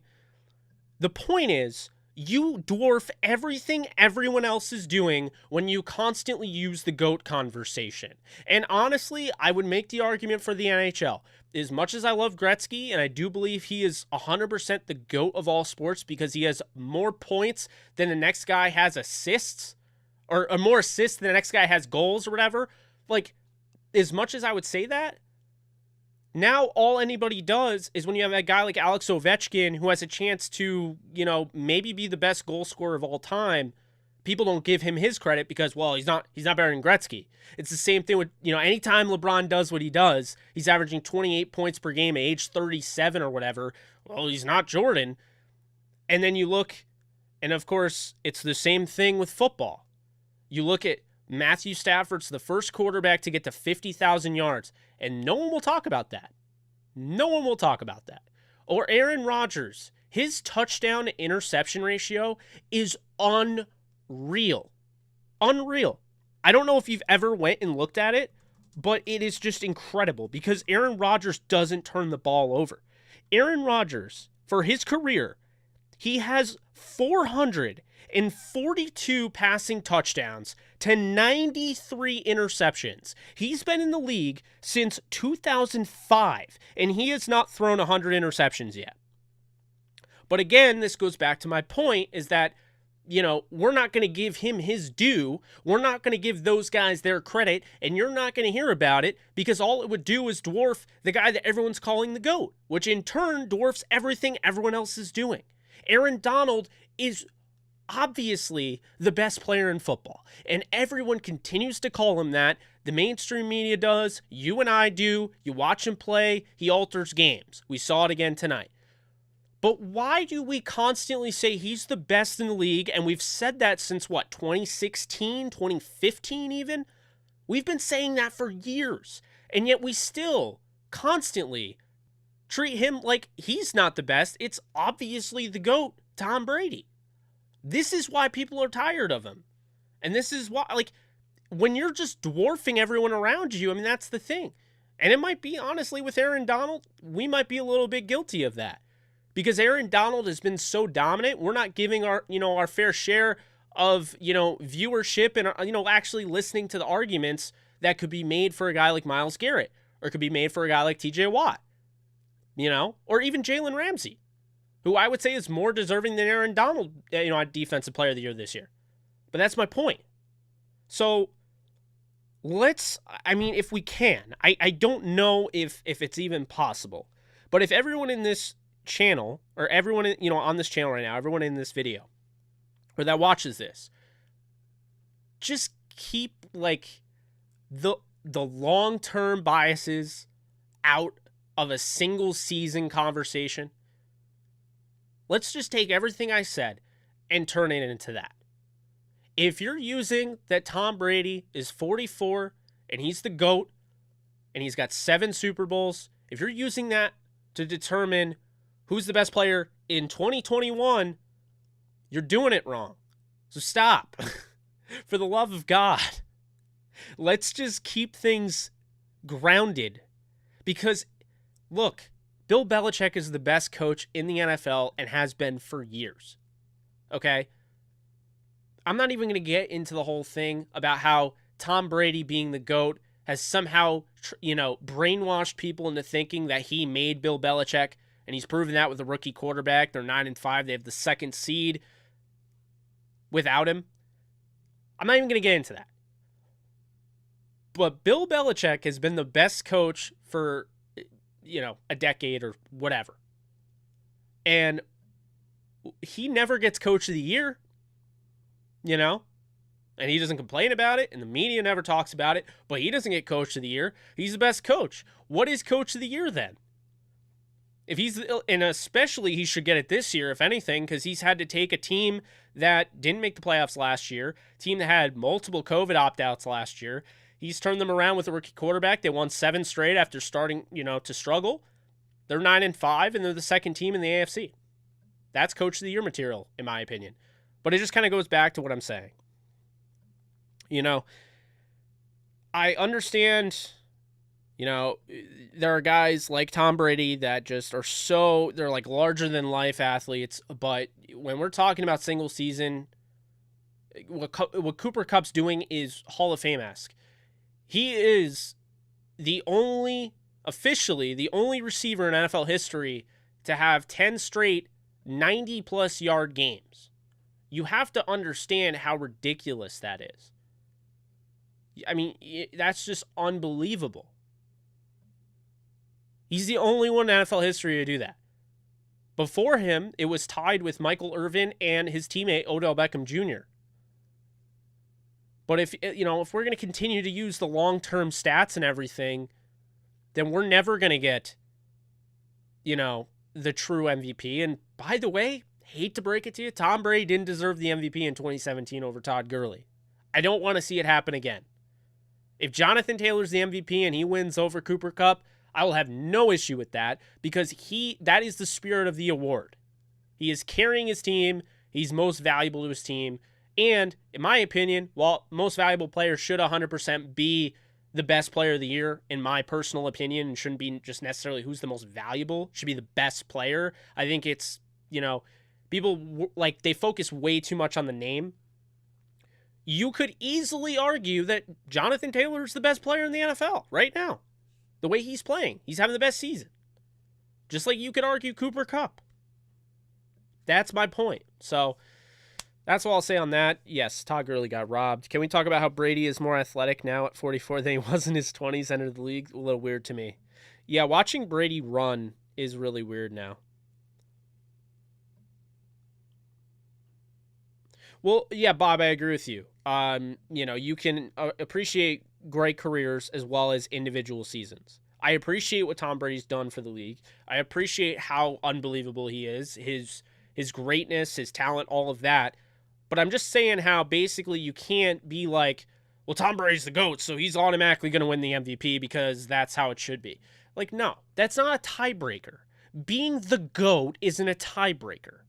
Speaker 1: The point is, you dwarf everything everyone else is doing when you constantly use the GOAT conversation. And honestly, I would make the argument for the NHL. As much as I love Gretzky, and I do believe he is 100% the GOAT of all sports because he has more points than the next guy has assists, or more assists than the next guy has goals or whatever. Like, as much as I would say that, now all anybody does is when you have a guy like Alex Ovechkin who has a chance to, maybe be the best goal scorer of all time, people don't give him his credit because, well, he's not better than Gretzky. It's the same thing with, anytime LeBron does what he does, he's averaging 28 points per game at age 37 or whatever. Well, he's not Jordan. And then you look, and of course, it's the same thing with football. You look at Matthew Stafford's the first quarterback to get to 50,000 yards, and no one will talk about that. No one will talk about that. Or Aaron Rodgers, his touchdown to interception ratio is unreal. Unreal. I don't know if you've ever went and looked at it, but it is just incredible because Aaron Rodgers doesn't turn the ball over. Aaron Rodgers, for his career, he has 442 passing touchdowns to 93 interceptions. He's been in the league since 2005, and he has not thrown 100 interceptions yet. But again, this goes back to my point, is that we're not going to give him his due. We're not going to give those guys their credit, and you're not going to hear about it because all it would do is dwarf the guy that everyone's calling the GOAT, which in turn dwarfs everything everyone else is doing. Aaron Donald is obviously the best player in football, and everyone continues to call him that. The mainstream media does. You and I do. You watch him play. He alters games. We saw it again tonight. But why do we constantly say he's the best in the league? And we've said that since, 2016, 2015 even? We've been saying that for years. And yet we still constantly treat him like he's not the best. It's obviously the GOAT, Tom Brady. This is why people are tired of him. And this is why, when you're just dwarfing everyone around you, that's the thing. And it might be, honestly, with Aaron Donald, we might be a little bit guilty of that. Because Aaron Donald has been so dominant, we're not giving our fair share of, viewership and, actually listening to the arguments that could be made for a guy like Myles Garrett, or could be made for a guy like TJ Watt, or even Jalen Ramsey, who I would say is more deserving than Aaron Donald, Defensive Player of the Year this year. But that's my point. So if we can, I don't know if it's even possible, but if everyone in this channel, or everyone on this channel right now, everyone in this video or that watches this, just keep the long-term biases out of a single season conversation. Let's just take everything I said and turn it into that. If you're using that Tom Brady is 44 and he's the GOAT and he's got 7 Super Bowls, if you're using that to determine who's the best player in 2021, you're doing it wrong. So stop. For the love of God. Let's just keep things grounded. Because, look, Bill Belichick is the best coach in the NFL and has been for years. Okay? I'm not even going to get into the whole thing about how Tom Brady being the GOAT has somehow, brainwashed people into thinking that he made Bill Belichick. And he's proven that with a rookie quarterback. They're 9-5. They have the 2nd seed without him. I'm not even going to get into that. But Bill Belichick has been the best coach for, a decade or whatever. And he never gets Coach of the Year, and he doesn't complain about it, and the media never talks about it, but he doesn't get Coach of the Year. He's the best coach. What is Coach of the Year then? And especially he should get it this year, if anything, because he's had to take a team that didn't make the playoffs last year, team that had multiple COVID opt-outs last year. He's turned them around with a rookie quarterback. They won 7 straight after starting, to struggle. They're 9-5, and they're the 2nd team in the AFC. That's Coach of the Year material, in my opinion. But it just kind of goes back to what I'm saying. I understand... there are guys like Tom Brady that just are they're larger than life athletes. But when we're talking about single season, what Cooper Kupp's doing is Hall of Fame-esque. He is officially the only receiver in NFL history to have 10 straight 90-plus yard games. You have to understand how ridiculous that is. That's just unbelievable. He's the only one in NFL history to do that. Before him, it was tied with Michael Irvin and his teammate Odell Beckham Jr. But if we're going to continue to use the long-term stats and everything, then we're never going to get, the true MVP. And by the way, hate to break it to you, Tom Brady didn't deserve the MVP in 2017 over Todd Gurley. I don't want to see it happen again. If Jonathan Taylor's the MVP and he wins over Cooper Kupp, I will have no issue with that because that is the spirit of the award. He is carrying his team. He's most valuable to his team. And in my opinion, while most valuable players should 100% be the best player of the year, in my personal opinion, and shouldn't be just necessarily who's the most valuable, should be the best player. I think it's, people they focus way too much on the name. You could easily argue that Jonathan Taylor is the best player in the NFL right now. The way he's playing, he's having the best season. Just like you could argue Cooper Kupp. That's my point. So, That's all I'll say on that. Yes, Todd Gurley got robbed. Can we talk about how Brady is more athletic now at 44 than he was in his 20s, entered the league? A little weird to me. Yeah, watching Brady run is really weird now. Well, yeah, Bob, I agree with you. You can appreciate great careers as well as individual seasons. I appreciate what Tom Brady's done for the league. I appreciate how unbelievable he is, his greatness, his talent, all of that. But I'm just saying how basically you can't be like, well, Tom Brady's the GOAT, so he's automatically going to win the MVP because that's how it should be. Like, no, that's not a tiebreaker. Being the GOAT isn't a tiebreaker.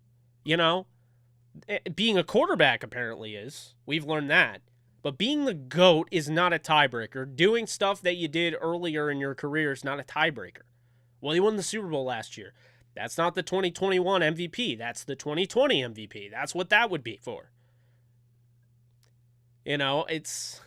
Speaker 1: You know? Being a quarterback apparently is. We've learned that. But being the GOAT is not a tiebreaker. Doing stuff that you did earlier in your career is not a tiebreaker. Well, he won the Super Bowl last year. That's not the 2021 MVP. That's the 2020 MVP. That's what that would be for. It's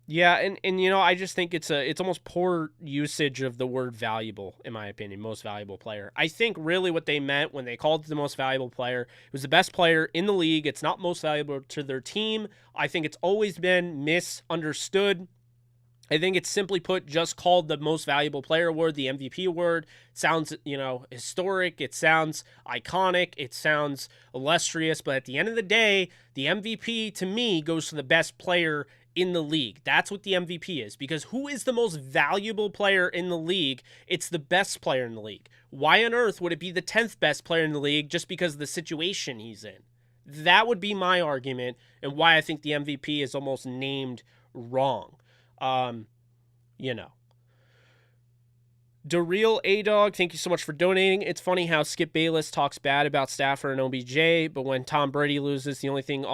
Speaker 1: yeah, and I just think it's almost poor usage of the word valuable, in my opinion, most valuable player. I think really what they meant when they called it the most valuable player, it was the best player in the league. It's not most valuable to their team. I think it's always been misunderstood. I think it's simply put just called the most valuable player award, the MVP award. It sounds, historic. It sounds iconic. It sounds illustrious. But at the end of the day, the MVP to me goes to the best player in the league. That's what the MVP is. Because who is the most valuable player in the league? It's the best player in the league. Why on earth would it be the 10th best player in the league just because of the situation he's in? That would be my argument and why I think the MVP is almost named wrong. Um, you know. DeReal A-Dog, thank you so much for donating. It's funny how Skip Bayless talks bad about Stafford and OBJ, but when Tom Brady loses, the only thing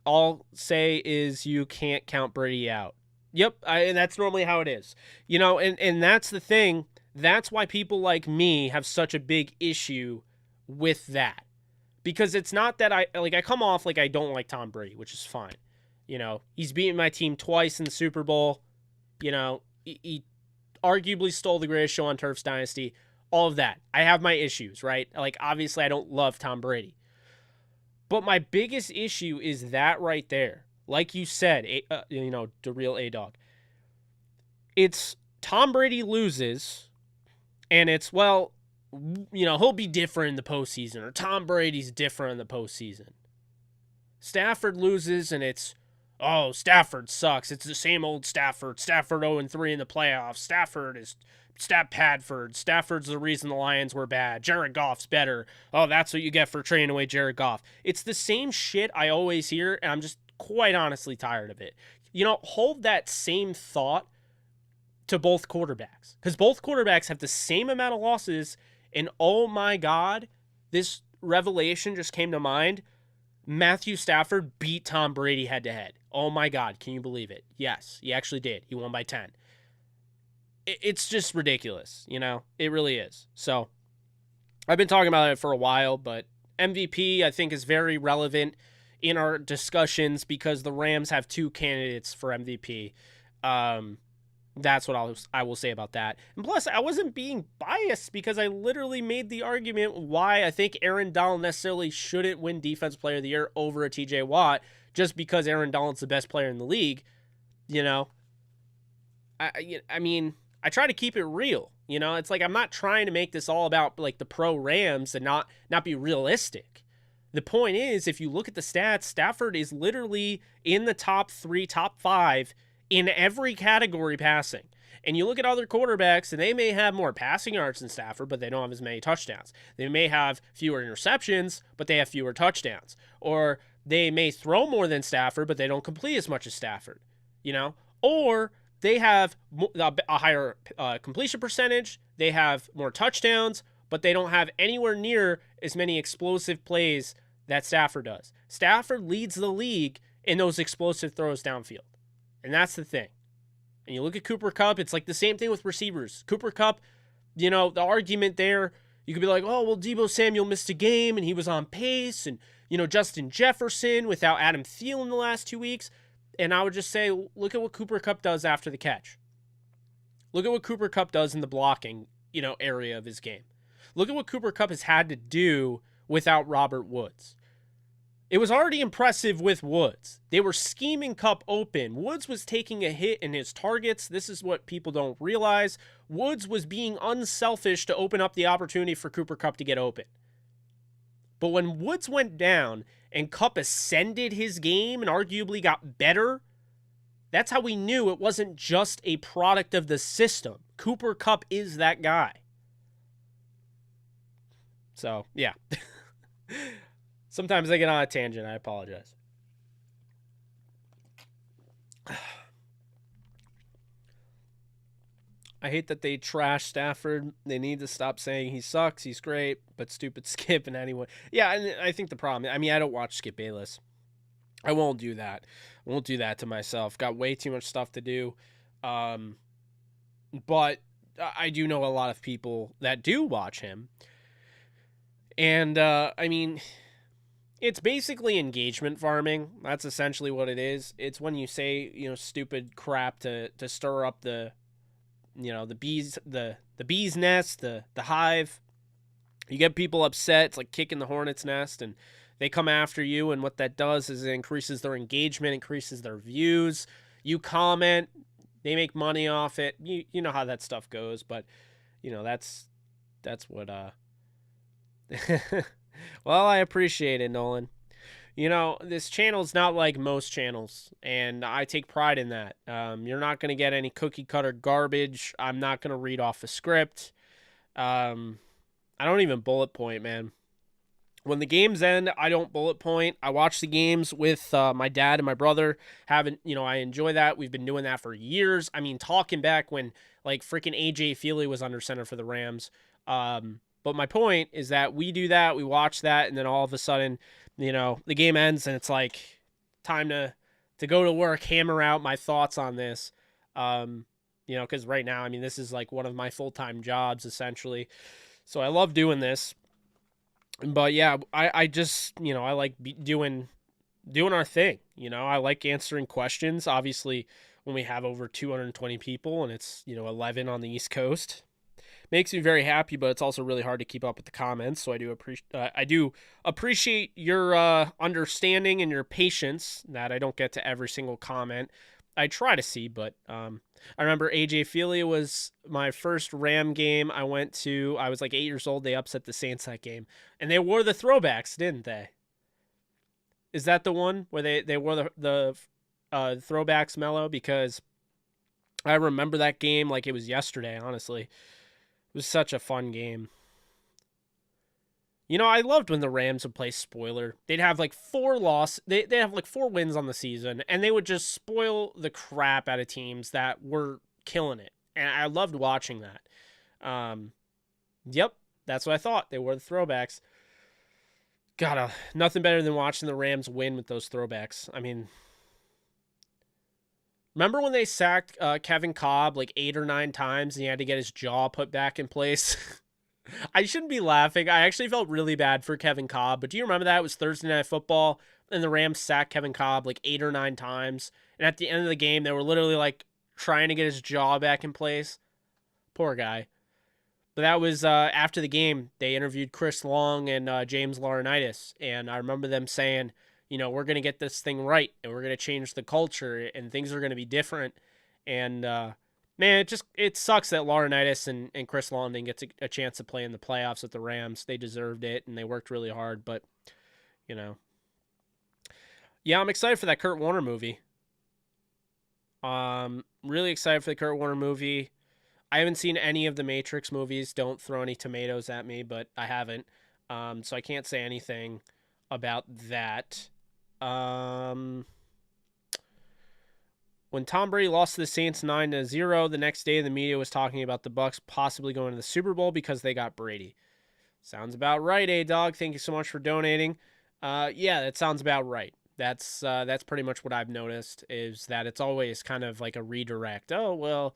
Speaker 1: I'll say is you can't count Brady out. Yep, and that's normally how it is. And that's the thing. That's why people like me have such a big issue with that. Because it's not that I come off like I don't like Tom Brady, which is fine. He's beaten my team twice in the Super Bowl. He arguably stole the greatest show on Turf's dynasty. All of that. I have my issues, right? Like, obviously, I don't love Tom Brady. But my biggest issue is that right there. Like you said, DeReal A-Dog. It's Tom Brady loses, and it's, well, he'll be different in the postseason, or Tom Brady's different in the postseason. Stafford loses, and it's, oh, Stafford sucks. It's the same old Stafford. Stafford 0-3 in the playoffs. Stafford is Padford. Stafford's the reason the Lions were bad. Jared Goff's better. Oh, that's what you get for trading away Jared Goff. It's the same shit I always hear, and I'm just quite honestly tired of it. Hold that same thought to both quarterbacks. Because both quarterbacks have the same amount of losses, and oh my God, this revelation just came to mind. Matthew Stafford beat Tom Brady head-to-head. Oh my God, can you believe it? Yes, he actually did. He won by 10. It's just ridiculous, It really is. So, I've been talking about it for a while, but MVP, I think, is very relevant in our discussions because the Rams have two candidates for MVP. That's what I will say about that. And plus, I wasn't being biased because I literally made the argument why I think Aaron Donald necessarily shouldn't win Defensive Player of the Year over a TJ Watt just because Aaron Donald's the best player in the league. I mean, I try to keep it real. It's like I'm not trying to make this all about like the pro Rams and not be realistic. The point is, if you look at the stats, Stafford is literally in the top 3, top 5 in every category passing. And you look at other quarterbacks, and they may have more passing yards than Stafford, but they don't have as many touchdowns. They may have fewer interceptions, but they have fewer touchdowns. Or they may throw more than Stafford, but they don't complete as much as Stafford. Or they have a higher completion percentage. They have more touchdowns, but they don't have anywhere near as many explosive plays that Stafford does. Stafford leads the league in those explosive throws downfield. And that's the thing. And you look at Cooper Kupp, it's like the same thing with receivers. Cooper Kupp, the argument there, you could be like, oh, well, Deebo Samuel missed a game and he was on pace. And, Justin Jefferson without Adam Thielen the last 2 weeks. And I would just say, look at what Cooper Kupp does after the catch. Look at what Cooper Kupp does in the blocking, area of his game. Look at what Cooper Kupp has had to do without Robert Woods. It was already impressive with Woods. They were scheming Kupp open. Woods was taking a hit in his targets. This is what people don't realize. Woods was being unselfish to open up the opportunity for Cooper Kupp to get open. But when Woods went down and Kupp ascended his game and arguably got better, that's how we knew it wasn't just a product of the system. Cooper Kupp is that guy. So, yeah. Sometimes I get on a tangent. I apologize. I hate that they trash Stafford. They need to stop saying he sucks, he's great, but stupid Skip and anyone. Yeah, and I think the problem, I mean, I don't watch Skip Bayless. I won't do that. I won't do that to myself. Got way too much stuff to do. But I do know a lot of people that do watch him. And, I mean, it's basically engagement farming. That's essentially what it is. It's when you say, stupid crap to stir up the bees nest, the hive. You get people upset. It's like kicking the hornet's nest, and they come after you, and what that does is it increases their engagement, increases their views. You comment, they make money off it. You know how that stuff goes, but that's what well, I appreciate it, Nolan. This channel's not like most channels, and I take pride in that. You're not going to get any cookie-cutter garbage. I'm not going to read off a script. I don't even bullet point, man. When the games end, I don't bullet point. I watch the games with my dad and my brother. I enjoy that. We've been doing that for years. I mean, talking back when, like, freaking A.J. Feely was under center for the Rams. But my point is that we do that, we watch that, and then all of a sudden, the game ends, and it's like time to go to work, hammer out my thoughts on this. Because right now, I mean, this is like one of my full-time jobs, essentially. So I love doing this. But yeah, I just, I like doing our thing. I like answering questions. Obviously, when we have over 220 people and it's, 11 on the East Coast, makes me very happy, but it's also really hard to keep up with the comments. So I do appreciate your understanding and your patience that I don't get to every single comment. I try to see, but I remember AJ Feely was my first Ram game I went to. I was like 8 years old. They upset the Saints that game, and they wore the throwbacks, didn't they? Is that the one where they wore the throwbacks, Mellow? Because I remember that game like it was yesterday, honestly. It was such a fun game. I loved when the Rams would play spoiler. They'd have like they'd have like 4 wins on the season, and they would just spoil the crap out of teams that were killing it. And I loved watching that. Yep, that's what I thought. They were the throwbacks. God, nothing better than watching the Rams win with those throwbacks. I mean, remember when they sacked Kevin Kolb like 8 or 9 times and he had to get his jaw put back in place? I shouldn't be laughing. I actually felt really bad for Kevin Kolb, but do you remember that? It was Thursday Night Football, and the Rams sacked Kevin Kolb like 8 or 9 times, and at the end of the game, they were literally like trying to get his jaw back in place. Poor guy. But that was after the game, they interviewed Chris Long and James Laurinaitis, and I remember them saying, we're going to get this thing right, and we're going to change the culture, and things are going to be different. And, man, it sucks that Laurinaitis and Chris Long didn't get a chance to play in the playoffs with the Rams. They deserved it, and they worked really hard, but, Yeah, I'm excited for that Kurt Warner movie. Really excited for the Kurt Warner movie. I haven't seen any of the Matrix movies. Don't throw any tomatoes at me, but I haven't. So I can't say anything about that. When Tom Brady lost to the Saints 9-0, the next day the media was talking about the Bucs possibly going to the Super Bowl because they got Brady. Sounds about right, A-Dog. Thank you so much for donating. Yeah, that sounds about right. That's pretty much what I've noticed, is that it's always kind of like a redirect. Oh, well,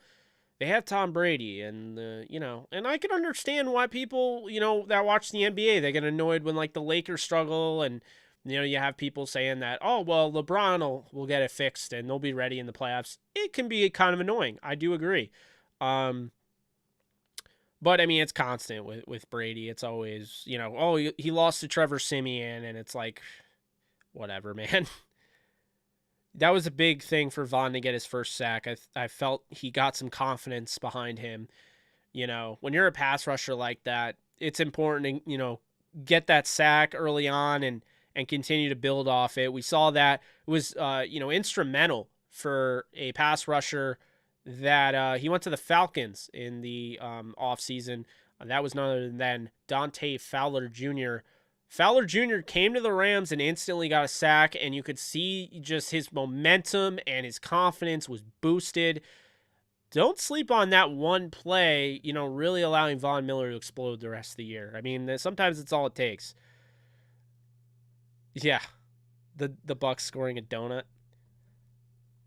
Speaker 1: they have Tom Brady, and, and I can understand why people, that watch the NBA, they get annoyed when, like, the Lakers struggle, and, you have people saying that, oh, well, LeBron will get it fixed, and they'll be ready in the playoffs. It can be kind of annoying. I do agree. But But I mean, it's constant with Brady. It's always, oh, he lost to Trevor Siemian, and it's like, whatever, man. That was a big thing for Vaughn to get his first sack. I felt he got some confidence behind him. When you're a pass rusher like that, it's important to, get that sack early on and continue to build off it. We saw that it was, instrumental for a pass rusher that he went to the Falcons in the offseason. That was none other than Dante Fowler Jr. Fowler Jr. came to the Rams and instantly got a sack, and you could see just his momentum and his confidence was boosted. Don't sleep on that one play, really allowing Von Miller to explode the rest of the year. I mean, sometimes it's all it takes. Yeah, the Bucks scoring a donut.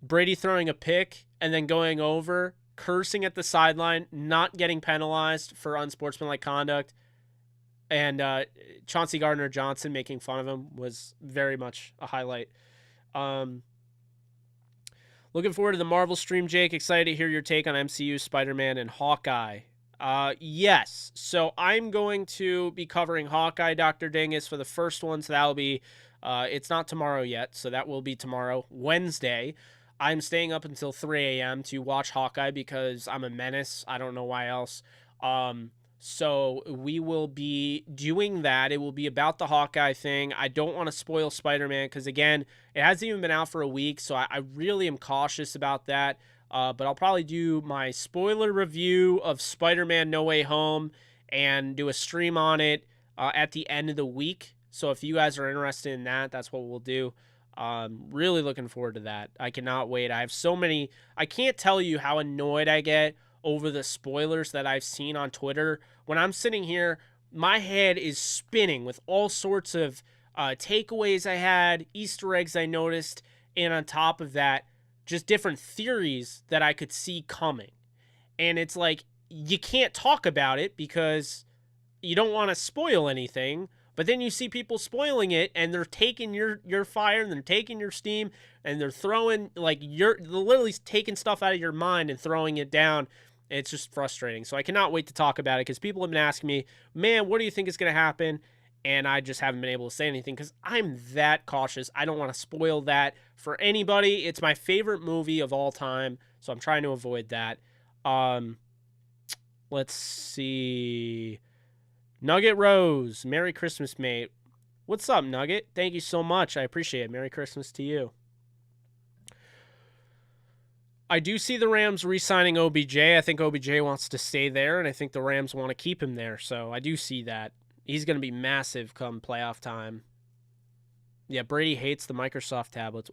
Speaker 1: Brady throwing a pick and then going over, cursing at the sideline, not getting penalized for unsportsmanlike conduct, and Chauncey Gardner-Johnson making fun of him was very much a highlight. Looking forward to the Marvel stream, Jake. Excited to hear your take on MCU, Spider-Man, and Hawkeye. Yes. So I'm going to be covering Hawkeye, Dr. Dingus, for the first one. So that'll be, it's not tomorrow yet. So that will be tomorrow, Wednesday. I'm staying up until 3 a.m. to watch Hawkeye because I'm a menace. I don't know why else. So we will be doing that. It will be about the Hawkeye thing. I don't want to spoil Spider-Man because, again, it hasn't even been out for a week, so I really am cautious about that. But I'll probably do my spoiler review of Spider-Man No Way Home and do a stream on it at the end of the week. So if you guys are interested in that, that's what we'll do. Really looking forward to that. I cannot wait. I have so many. I can't tell you how annoyed I get over the spoilers that I've seen on Twitter. When I'm sitting here, my head is spinning with all sorts of takeaways I had, Easter eggs I noticed, and on top of that, just different theories that I could see coming. And it's like, you can't talk about it because you don't want to spoil anything, but then you see people spoiling it, and they're taking your fire, and they're taking your steam, and they're throwing, they're literally taking stuff out of your mind and throwing it down. It's just frustrating. So I cannot wait to talk about it because people have been asking me, man, what do you think is going to happen? And I just haven't been able to say anything because I'm that cautious. I don't want to spoil that for anybody. It's my favorite movie of all time, so I'm trying to avoid that. Let's see. Nugget Rose, Merry Christmas, mate. What's up, Nugget? Thank you so much. I appreciate it. Merry Christmas to you. I do see the Rams re-signing OBJ. I think OBJ wants to stay there, and I think the Rams want to keep him there. So I do see that. He's going to be massive come playoff time. Yeah, Brady hates the Microsoft tablets.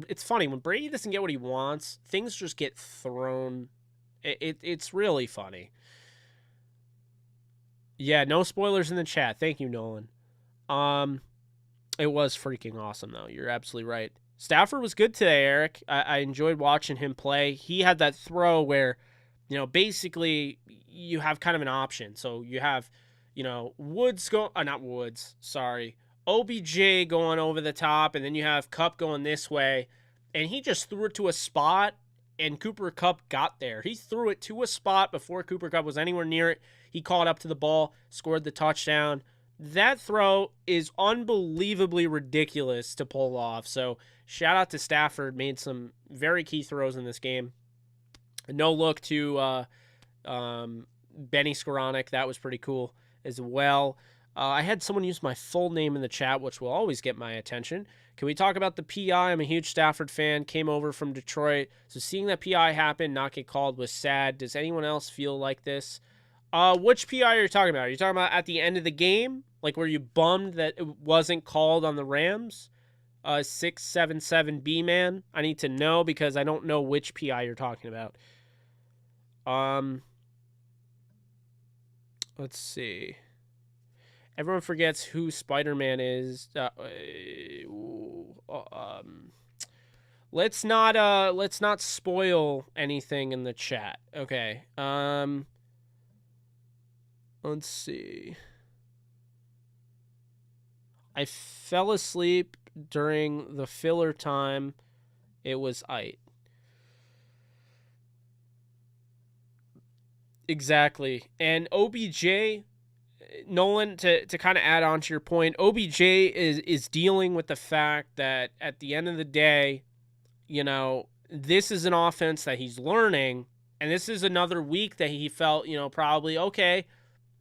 Speaker 1: It's funny, when Brady doesn't get what he wants, things just get thrown. It's really funny. Yeah, no spoilers in the chat. Thank you, Nolan. It was freaking awesome, though. You're absolutely right. Stafford was good today, Eric. I enjoyed watching him play. He had that throw where, basically you have kind of an option. So you have, Woods not Woods, sorry. OBJ going over the top, and then you have Kupp going this way. And he just threw it to a spot, and Cooper Kupp got there. He threw it to a spot before Cooper Kupp was anywhere near it. He caught up to the ball, scored the touchdown. That throw is unbelievably ridiculous to pull off. So shout out to Stafford, made some very key throws in this game. No look to Benny Skoranek. That was pretty cool as well. I had someone use my full name in the chat, which will always get my attention. Can we talk about the PI? I'm a huge Stafford fan, came over from Detroit. So seeing that PI happen, not get called, was sad. Does anyone else feel like this? Which PI are you talking about? Are you talking about at the end of the game? Like, were you bummed that it wasn't called on the Rams? 677B man. I need to know because I don't know which PI you're talking about. Let's see. Everyone forgets who Spider-Man is. Let's not spoil anything in the chat. Okay. Let's see. I fell asleep during the filler time. It was Exactly. And OBJ, Nolan, to kind of add on to your point, OBJ is dealing with the fact that at the end of the day, this is an offense that he's learning, and this is another week that he felt, probably, okay,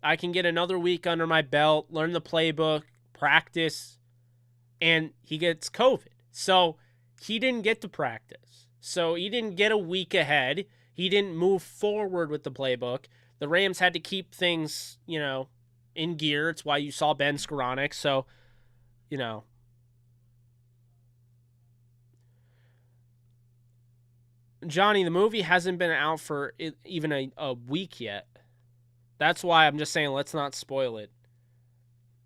Speaker 1: I can get another week under my belt, learn the playbook, practice, and he gets COVID. So he didn't get to practice. So he didn't get a week ahead. He didn't move forward with the playbook. The Rams had to keep things, in gear. It's why you saw Ben Skoranek. So, Johnny, the movie hasn't been out for even a week yet. That's why I'm just saying let's not spoil it.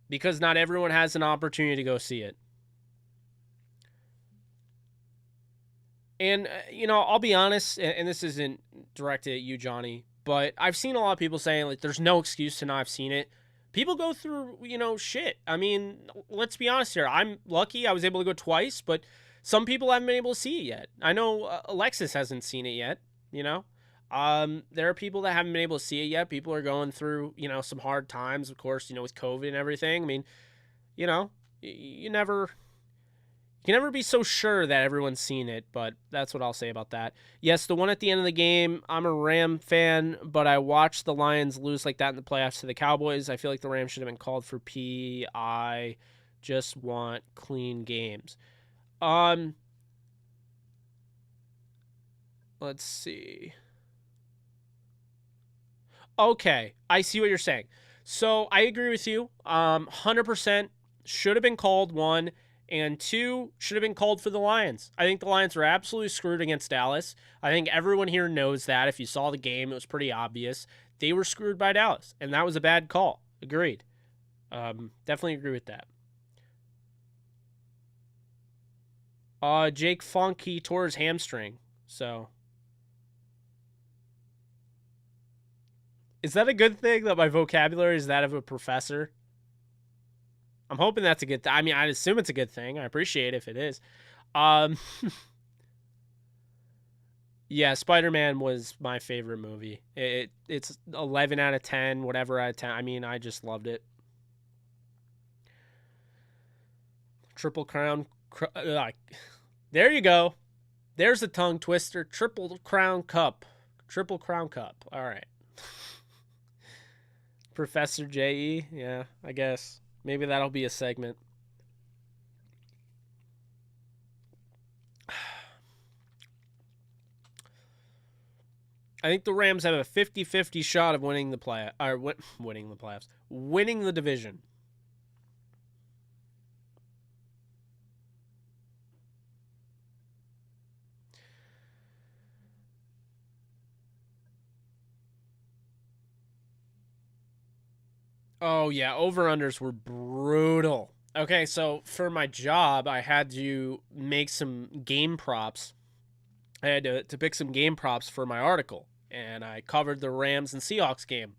Speaker 1: Because not everyone has an opportunity to go see it. And, I'll be honest, and this isn't directed at you, Johnny, but I've seen a lot of people saying, like, there's no excuse to not have seen it. People go through, shit. I mean, let's be honest here. I'm lucky I was able to go twice, but some people haven't been able to see it yet. I know Alexis hasn't seen it yet, There are people that haven't been able to see it yet. People are going through, some hard times, of course, with COVID and everything. I mean, you never can never be so sure that everyone's seen it, but that's what I'll say about that. Yes, the one at the end of the game, I'm a Ram fan, but I watched the Lions lose like that in the playoffs to the Cowboys. I feel like the Rams should have been called for P. I just want clean games. Let's see. Okay, I see what you're saying. So I agree with you. 100% should have been called, one. And two, should have been called for the Lions. I think the Lions were absolutely screwed against Dallas. I think everyone here knows that. If you saw the game, it was pretty obvious. They were screwed by Dallas, and that was a bad call. Agreed. Definitely agree with that. Jake Funk, he tore his hamstring. So, is that a good thing that my vocabulary is that of a professor? I'm hoping that's a good thing. I mean, I'd assume it's a good thing. I appreciate it if it is. Um, yeah, Spider-Man was my favorite movie. It's 11 out of 10, whatever out of 10. I mean, I just loved it. Triple Crown. There you go. There's a tongue twister. Triple Crown Cup. Triple Crown Cup. All right. Professor J.E. Yeah, I guess. Maybe that'll be a segment. I think the Rams have a 50-50 shot of winning the winning the playoffs, winning the division. Oh yeah, over-unders were brutal. Okay, so for my job, I had to make some game props. I had to pick some game props for my article, and I covered the Rams and Seahawks game.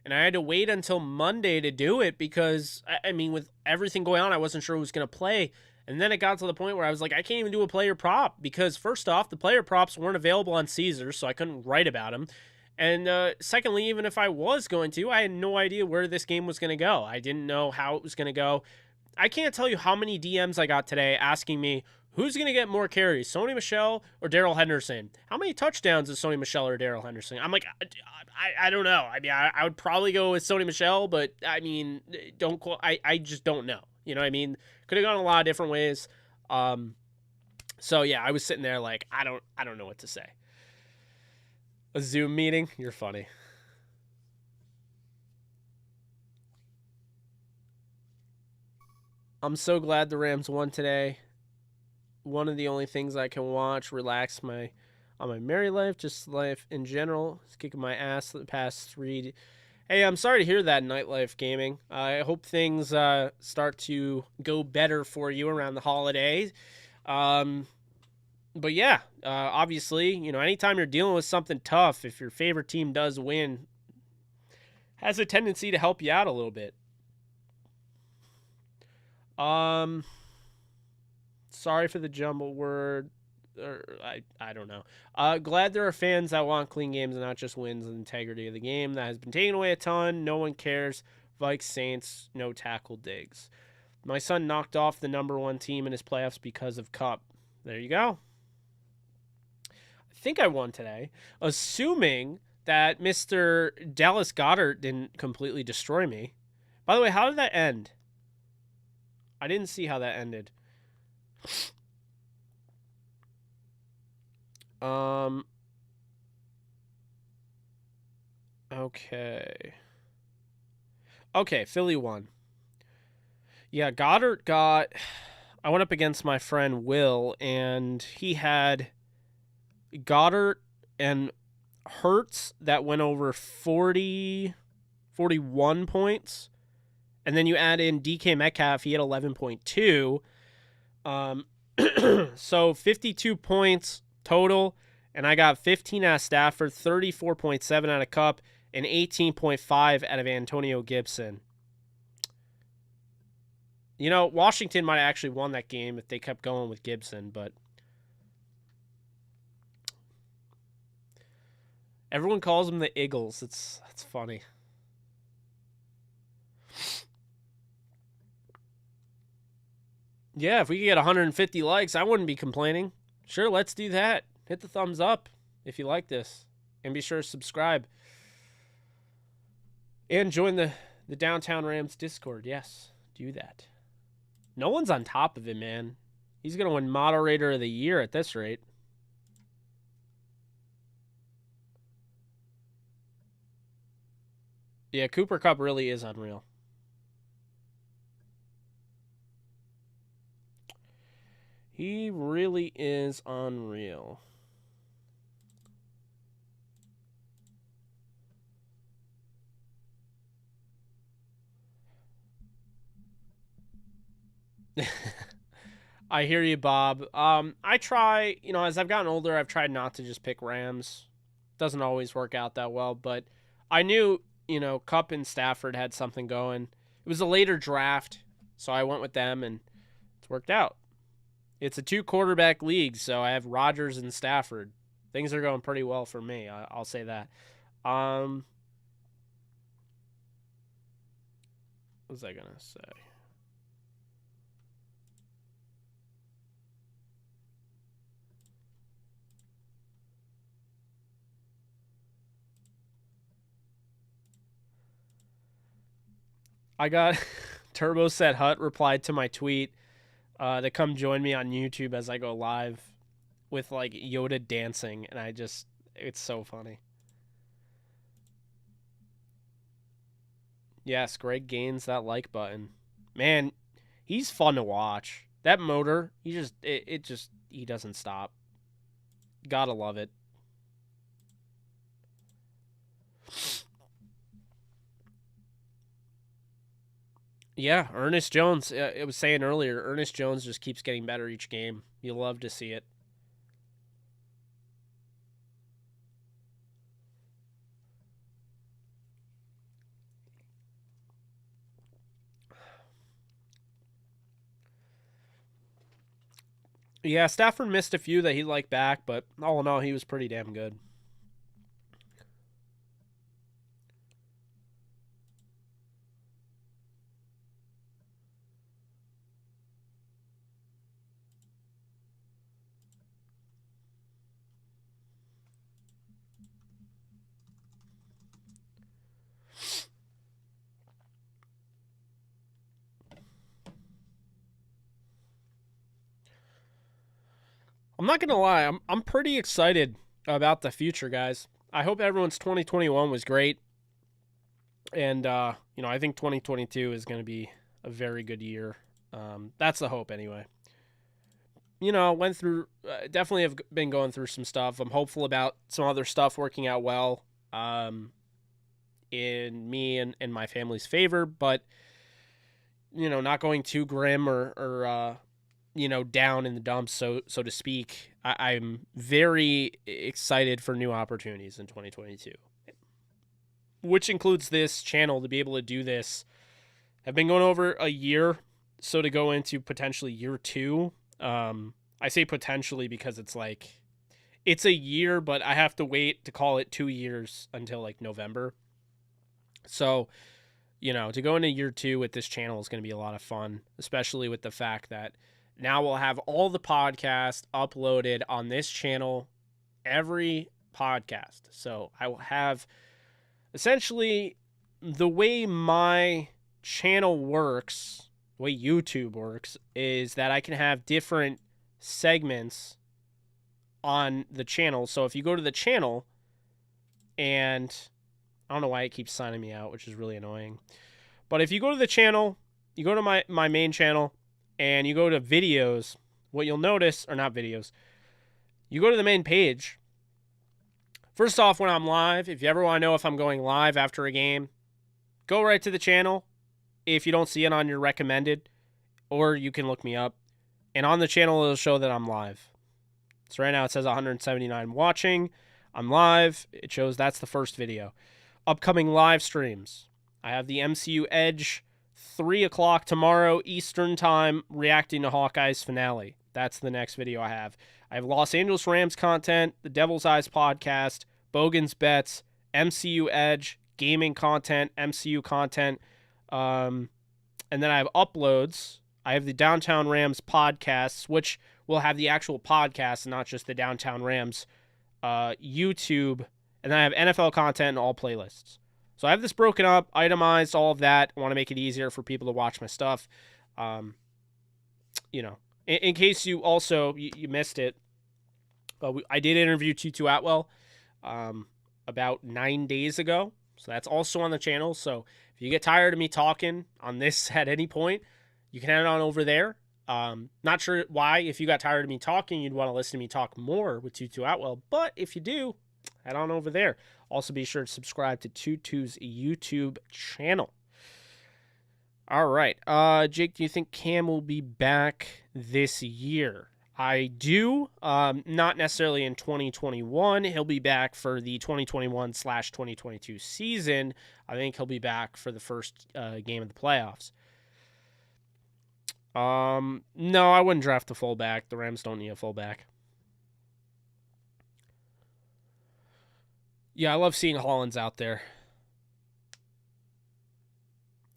Speaker 1: And I had to wait until Monday to do it because, I mean, with everything going on, I wasn't sure who was going to play. And then it got to the point where I was like, I can't even do a player prop because, first off, the player props weren't available on Caesars, so I couldn't write about them. And secondly, even if I was going to, I had no idea where this game was going to go. I didn't know how it was going to go. I can't tell you how many DMs I got today asking me, who's going to get more carries, Sony Michel or Darrell Henderson? How many touchdowns is Sony Michel or Darrell Henderson? I'm like, I don't know. I mean, I would probably go with Sony Michel, but I mean, I just don't know. You know what I mean? Could have gone a lot of different ways. So yeah, I was sitting there like, I don't know what to say. A Zoom meeting? You're funny. I'm so glad the Rams won today. One of the only things I can watch, relax on my married life, just life in general. It's kicking my ass the past 3. Hey, I'm sorry to hear that, Nightlife Gaming. I hope things start to go better for you around the holidays. But yeah, obviously, anytime you're dealing with something tough, if your favorite team does win, has a tendency to help you out a little bit. Sorry for the jumble word. or I don't know. Glad there are fans that want clean games and not just wins and integrity of the game. That has been taken away a ton. No one cares. Vikes, Saints, no tackle digs. My son knocked off the number one team in his playoffs because of Cup. There you go. I think I won today, assuming that Mr. Dallas Goedert didn't completely destroy me. By the way, how did that end? I didn't see how that ended. Okay. Okay, Philly won. Yeah, Goddard got... I went up against my friend Will, and he had Goddard and Hurts that went over 41 points. And then you add in DK Metcalf, he had 11.2. So 52 points total, and I got 15 out of Stafford, 34.7 out of Kupp, and 18.5 out of Antonio Gibson. You know, Washington might have actually won that game if they kept going with Gibson, but everyone calls them the Eagles. That's funny. Yeah, if we could get 150 likes, I wouldn't be complaining. Sure, let's do that. Hit the thumbs up if you like this. And be sure to subscribe. And join the Downtown Rams Discord. Yes, do that. No one's on top of him, man. He's going to win Moderator of the Year at this rate. Yeah, Cooper Kupp really is unreal. He really is unreal. I hear you, Bob. I try, as I've gotten older, I've tried not to just pick Rams. Doesn't always work out that well, but I knew, Kupp and Stafford had something going. It was a later draft, so I went with them, and it's worked out. It's a 2-quarterback league, so I have Rodgers and Stafford. Things are going pretty well for me. I'll say that. What was I going to say? I got Turbo Set Hut replied to my tweet to come join me on YouTube as I go live with like Yoda dancing, and it's so funny. Yes, Greg gains that like button. Man, he's fun to watch. That motor, he doesn't stop. Gotta love it. Yeah, Ernest Jones. I was saying earlier, Ernest Jones just keeps getting better each game. You love to see it. Yeah, Stafford missed a few that he liked back, but all in all, he was pretty damn good. I'm not gonna lie, I'm pretty excited about the future, guys. I hope everyone's 2021 was great, and I think 2022 is gonna be a very good year. That's the hope, anyway. Went through, definitely have been going through some stuff. I'm hopeful about some other stuff working out well, in me and my family's favor, but not going too grim or down in the dumps, so to speak. I'm very excited for new opportunities in 2022, which includes this channel to be able to do this. I've been going over a year, so to go into potentially year 2, I say potentially because it's like, it's a year, but I have to wait to call it 2 years until like November. So, to go into year 2 with this channel is going to be a lot of fun, especially with the fact that now we'll have all the podcasts uploaded on this channel, every podcast. So I will have essentially the way my channel works, the way YouTube works, is that I can have different segments on the channel. So if you go to the channel, and I don't know why it keeps signing me out, which is really annoying. But if you go to the channel, you go to my main channel, and you go to videos, what you'll notice, or not videos, you go to the main page. First off, when I'm live, if you ever want to know if I'm going live after a game, go right to the channel if you don't see it on your recommended, or you can look me up. And on the channel, it'll show that I'm live. So right now it says 179 watching. I'm live. It shows that's the first video. Upcoming live streams. I have the MCU Edge, 3 o'clock tomorrow Eastern time, reacting to Hawkeye's finale. That's the next video I have. I have Los Angeles Rams content, the Devil's Eyes podcast, Bogan's Bets, MCU Edge, gaming content, MCU content, and then I have uploads. I have the Downtown Rams podcasts, which will have the actual podcast and not just the Downtown Rams YouTube, and then I have NFL content and all playlists. So I have this broken up, itemized, all of that. I want to make it easier for people to watch my stuff. In case you also you missed it, I did interview Tutu Atwell about 9 days ago. So that's also on the channel. So if you get tired of me talking on this at any point, you can head on over there. Not sure why, if you got tired of me talking, you'd want to listen to me talk more with Tutu Atwell. But if you do, head on over there. Also, be sure to subscribe to Tutu's YouTube channel. All right. Jake, do you think Cam will be back this year? I do. Not necessarily in 2021. He'll be back for the 2021/2022 season. I think he'll be back for the first game of the playoffs. No, I wouldn't draft a fullback. The Rams don't need a fullback. Yeah, I love seeing Hollins out there.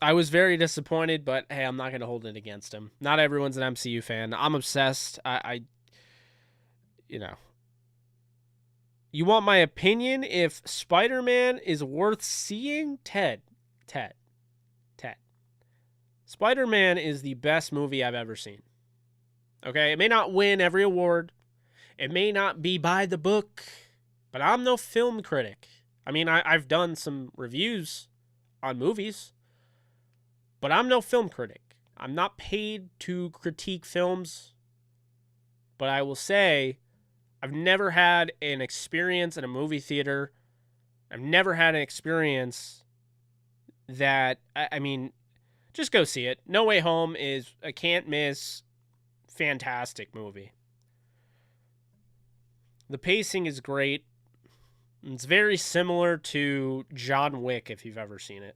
Speaker 1: I was very disappointed, but hey, I'm not going to hold it against him. Not everyone's an MCU fan. I'm obsessed. You want my opinion if Spider-Man is worth seeing? Ted. Spider-Man is the best movie I've ever seen. Okay, it may not win every award. It may not be by the book, but I'm no film critic. I mean, I've done some reviews on movies, but I'm no film critic. I'm not paid to critique films, but I will say I've never had an experience in a movie theater. I've never had an experience that, I mean, just go see it. No Way Home is a can't-miss, fantastic movie. The pacing is great. It's very similar to John Wick, if you've ever seen it.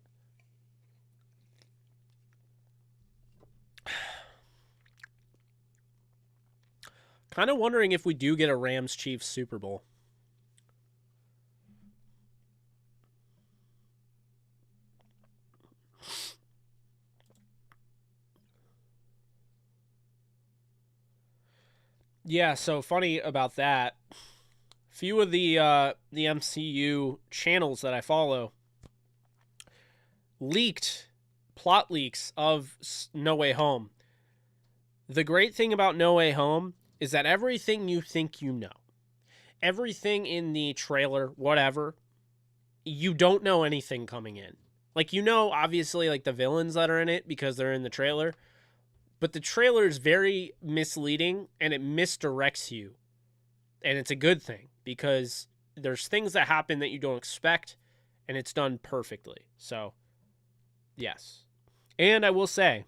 Speaker 1: Kind of wondering if we do get a Rams-Chiefs Super Bowl. Yeah, so funny about that. Few of the MCU channels that I follow leaked plot leaks of No Way Home. The great thing about No Way Home is that everything you think you know, everything in the trailer, whatever, you don't know anything coming in. Like, obviously, like the villains that are in it because they're in the trailer. But the trailer is very misleading, and it misdirects you. And it's a good thing, because there's things that happen that you don't expect, and it's done perfectly. So, yes. And I will say,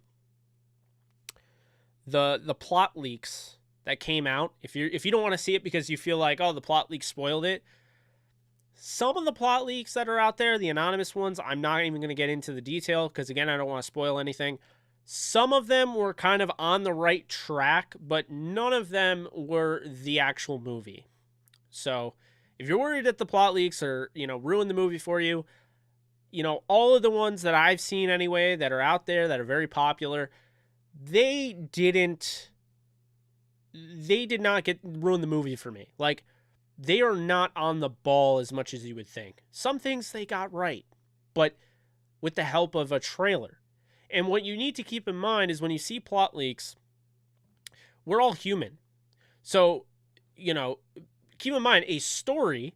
Speaker 1: the plot leaks that came out, if you don't want to see it because you feel like, oh, the plot leak spoiled it, some of the plot leaks that are out there, the anonymous ones, I'm not even going to get into the detail, because, again, I don't want to spoil anything. Some of them were kind of on the right track, but none of them were the actual movie. So if you're worried that the plot leaks are, ruin the movie for you, all of the ones that I've seen anyway that are out there that are very popular, they did not get ruin the movie for me. Like, they are not on the ball as much as you would think. Some things they got right, but with the help of a trailer. And what you need to keep in mind is when you see plot leaks, we're all human. So, keep in mind, a story,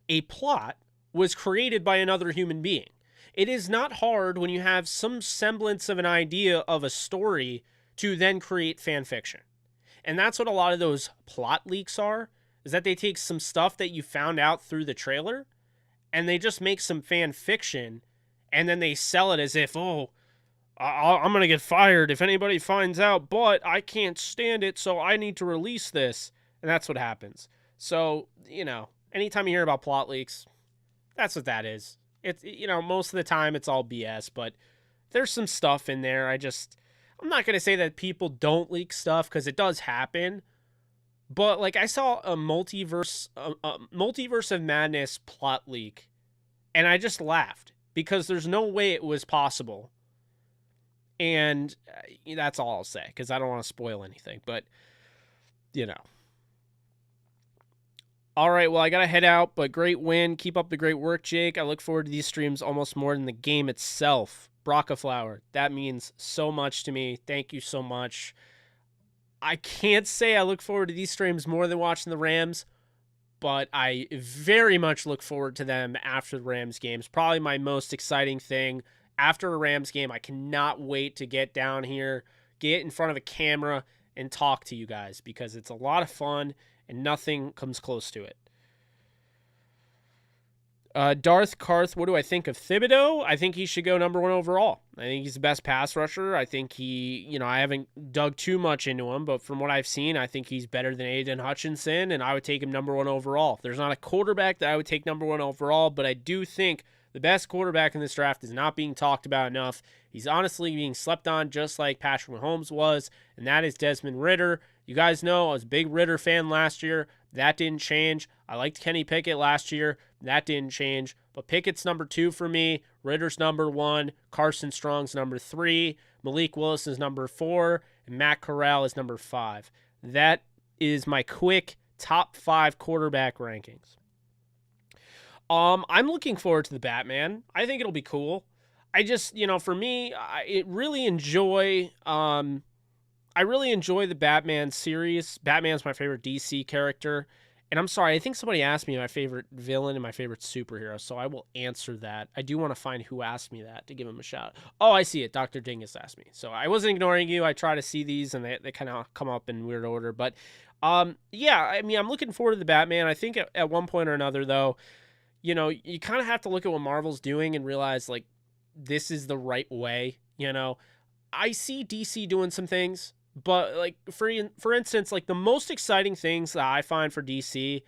Speaker 1: a plot, was created by another human being. It is not hard when you have some semblance of an idea of a story to then create fan fiction. And that's what a lot of those plot leaks are, is that they take some stuff that you found out through the trailer, and they just make some fan fiction, and then they sell it as if, I'm going to get fired if anybody finds out, but I can't stand it, so I need to release this. And that's what happens. So, anytime you hear about plot leaks, that's what that is. It's, most of the time it's all BS, but there's some stuff in there. I'm not going to say that people don't leak stuff, because it does happen. But, like, I saw a multiverse of Madness plot leak, and I just laughed, because there's no way it was possible. And that's all I'll say, because I don't want to spoil anything. But, All right, well, I got to head out, but great win. Keep up the great work, Jake. I look forward to these streams almost more than the game itself. Brockaflower, that means so much to me. Thank you so much. I can't say I look forward to these streams more than watching the Rams, but I very much look forward to them after the Rams games. Probably my most exciting thing. After a Rams game, I cannot wait to get down here, get in front of a camera, and talk to you guys, because it's a lot of fun and nothing comes close to it. Darth Karth, what do I think of Thibodeau? I think he should go number 1 overall. I think he's the best pass rusher. I think he, I haven't dug too much into him, but from what I've seen, I think he's better than Aiden Hutchinson, and I would take him number 1 overall. There's not a quarterback that I would take number 1 overall, but I do think the best quarterback in this draft is not being talked about enough. He's honestly being slept on, just like Patrick Mahomes was, and that is Desmond Ridder. You guys know I was a big Ridder fan last year. That didn't change. I liked Kenny Pickett last year. That didn't change. But Pickett's number 2 for me. Ridder's number 1. Carson Strong's number 3. Malik Willis is number 4. And Matt Corral is number 5. That is my quick top 5 quarterback rankings. I'm looking forward to the Batman. I think it'll be cool. I just, for me, I really enjoy the Batman series. Batman's my favorite DC character. And I'm sorry, I think somebody asked me my favorite villain and my favorite superhero, so I will answer that. I do want to find who asked me that to give him a shout. Oh, I see it. Dr. Dingus asked me. So I wasn't ignoring you. I try to see these, and they kind of come up in weird order. But, yeah, I mean, I'm looking forward to the Batman. I think at one point or another, though, you kind of have to look at what Marvel's doing and realize, like, this is the right way. I see DC doing some things. But, like, for instance, like, the most exciting things that I find for DC,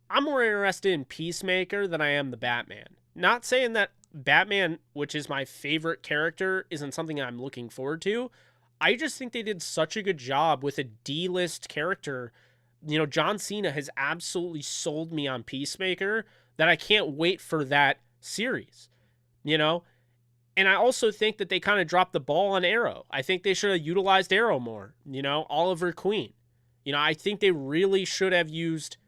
Speaker 1: I'm more interested in Peacemaker than I am the Batman. Not saying that Batman, which is my favorite character, isn't something I'm looking forward to. I just think they did such a good job with a D-list character. John Cena has absolutely sold me on Peacemaker that I can't wait for that series. And I also think that they kind of dropped the ball on Arrow. I think they should have utilized Arrow more. Oliver Queen. I think they really should have used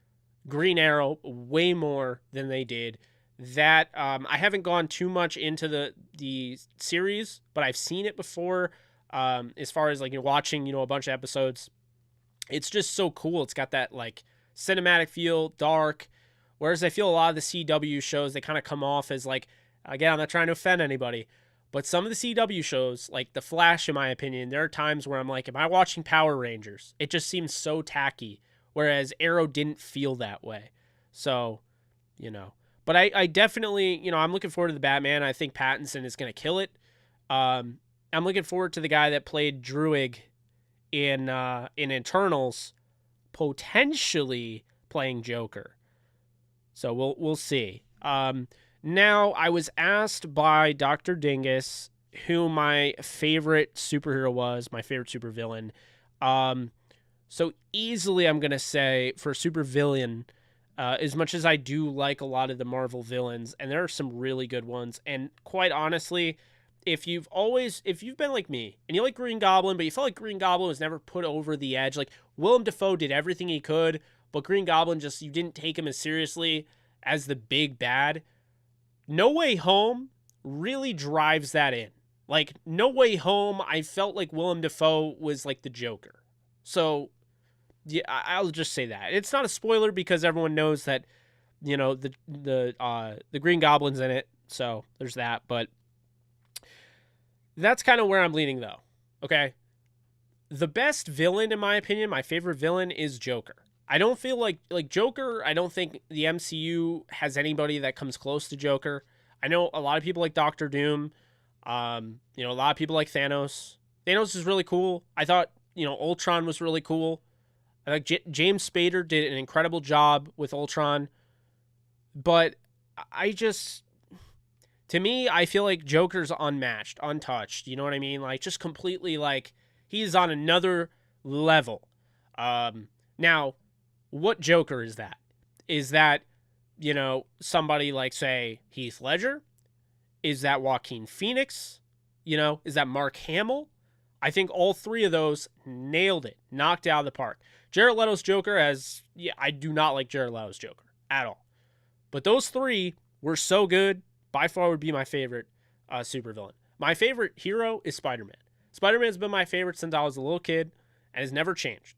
Speaker 1: Green Arrow way more than they did. That I haven't gone too much into the series, but I've seen it before. As far as like watching a bunch of episodes, it's just so cool. It's got that like cinematic feel, dark. Whereas I feel a lot of the CW shows, they kind of come off as like, again, I'm not trying to offend anybody, but some of the CW shows, like The Flash, in my opinion, there are times where I'm like, am I watching Power Rangers? It just seems so tacky, whereas Arrow didn't feel that way. So, But I definitely, I'm looking forward to the Batman. I think Pattinson is going to kill it. I'm looking forward to the guy that played Druig in Eternals, potentially playing Joker. So we'll see. Now, I was asked by Dr. Dingus who my favorite superhero was, my favorite supervillain. So easily I'm going to say for supervillain, as much as I do like a lot of the Marvel villains, and there are some really good ones, and quite honestly, if you've been like me and you like Green Goblin, but you felt like Green Goblin was never put over the edge, like Willem Dafoe did everything he could, but Green Goblin you didn't take him as seriously as the big bad. No Way Home really drives that in. Like, No Way Home, I felt like Willem Dafoe was like the Joker. So, yeah, I'll just say that. It's not a spoiler because everyone knows that, the Green Goblin's in it. So, there's that. But that's kind of where I'm leaning, though. Okay? The best villain, in my opinion, my favorite villain is Joker. I don't feel like Joker, I don't think the MCU has anybody that comes close to Joker. I know a lot of people like Doctor Doom. A lot of people like Thanos. Thanos is really cool. I thought, Ultron was really cool. I think James Spader did an incredible job with Ultron. But to me, I feel like Joker's unmatched, untouched. You know what I mean? Like, just completely, like, he's on another level. Now, what Joker is that? Is that, somebody like, say, Heath Ledger? Is that Joaquin Phoenix? Is that Mark Hamill? I think all three of those nailed it, knocked it out of the park. Jared Leto's Joker I do not like Jared Leto's Joker at all. But those three were so good, by far would be my favorite supervillain. My favorite hero is Spider-Man. Spider-Man's been my favorite since I was a little kid and has never changed.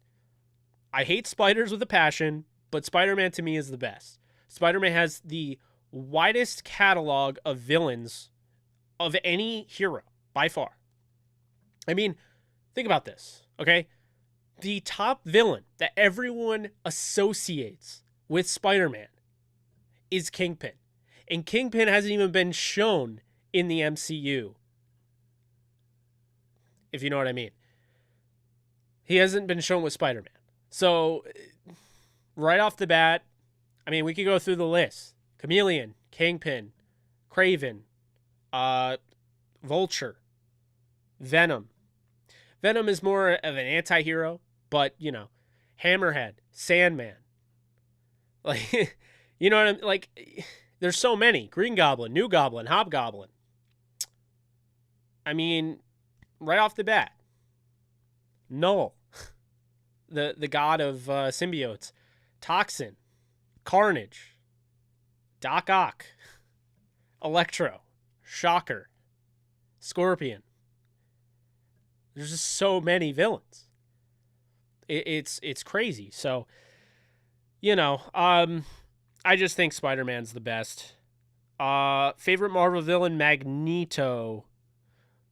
Speaker 1: I hate spiders with a passion, but Spider-Man to me is the best. Spider-Man has the widest catalog of villains of any hero, by far. I mean, think about this, okay? The top villain that everyone associates with Spider-Man is Kingpin. And Kingpin hasn't even been shown in the MCU, if you know what I mean. He hasn't been shown with Spider-Man. So, right off the bat, I mean, we could go through the list. Chameleon, Kingpin, Kraven, Vulture, Venom. Venom is more of an anti-hero, but, Hammerhead, Sandman. Like, you know what I'm, like, there's so many. Green Goblin, New Goblin, Hobgoblin. I mean, right off the bat, Null. The god of symbiotes, Toxin, Carnage, Doc Ock, Electro, Shocker, Scorpion. There's just so many villains. It's crazy. So, I just think Spider-Man's the best. Favorite Marvel villain, Magneto.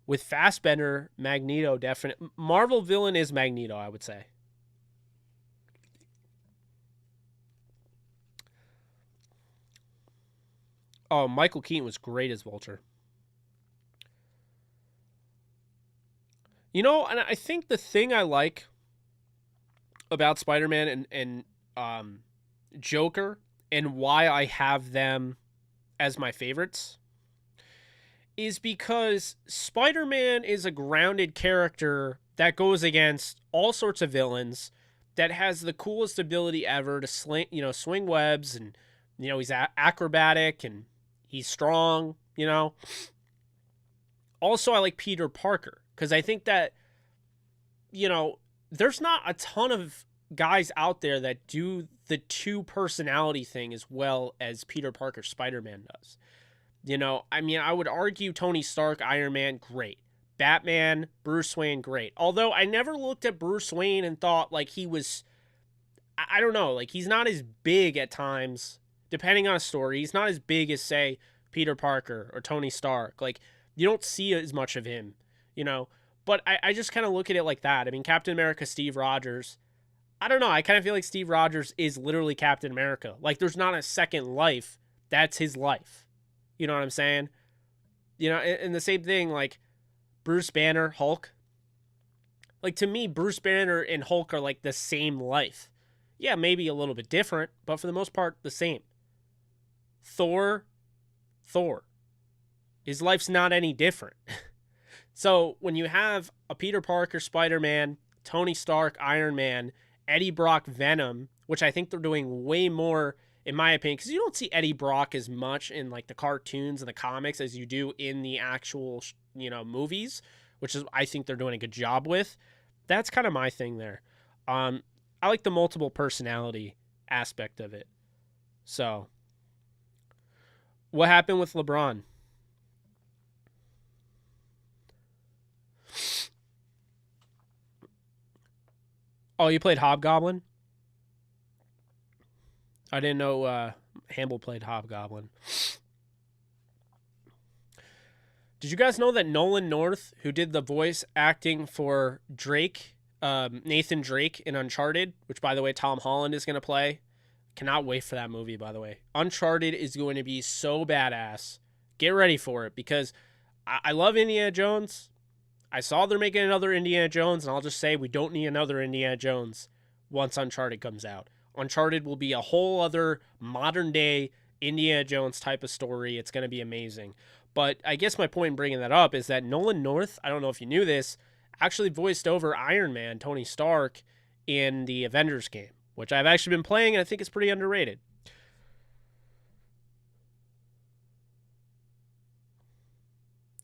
Speaker 1: With Fassbender, Magneto definitely. Marvel villain is Magneto, I would say. Oh, Michael Keaton was great as Vulture. And I think the thing I like about Spider-Man and Joker and why I have them as my favorites is because Spider-Man is a grounded character that goes against all sorts of villains, that has the coolest ability ever to swing webs, and he's acrobatic and he's strong. Also, I like Peter Parker because I think that there's not a ton of guys out there that do the two personality thing as well as Peter Parker Spider-Man does. I would argue Tony Stark, Iron Man, great. Batman, Bruce Wayne, great. Although I never looked at Bruce Wayne and thought like he was, I don't know, like he's not as big at times, depending on a story. He's not as big as, say, Peter Parker or Tony Stark. Like, you don't see as much of him, But I just kind of look at it like that. I mean, Captain America, Steve Rogers. I don't know. I kind of feel like Steve Rogers is literally Captain America. Like, there's not a second life. That's his life. You know what I'm saying? And the same thing, like, Bruce Banner, Hulk. Like, to me, Bruce Banner and Hulk are, like, the same life. Yeah, maybe a little bit different, but for the most part, the same. Thor. His life's not any different. So when you have a Peter Parker Spider-Man, Tony Stark Iron Man, Eddie Brock Venom, which I think they're doing way more, in my opinion, because you don't see Eddie Brock as much in like the cartoons and the comics as you do in the actual movies, which is I think they're doing a good job with. That's kind of my thing there. I like the multiple personality aspect of it. So, what happened with LeBron? Oh, you played Hobgoblin? I didn't know Hamble played Hobgoblin. Did you guys know that Nolan North, who did the voice acting for Drake, Nathan Drake in Uncharted, which by the way Tom Holland is going to play, cannot wait for that movie, by the way. Uncharted is going to be so badass. Get ready for it, because I love Indiana Jones. I saw they're making another Indiana Jones, and I'll just say we don't need another Indiana Jones once Uncharted comes out. Uncharted will be a whole other modern day Indiana Jones type of story. It's going to be amazing. But I guess my point in bringing that up is that Nolan North, I don't know if you knew this, actually voiced over Iron Man, Tony Stark, in the Avengers game, which I've actually been playing, and I think it's pretty underrated.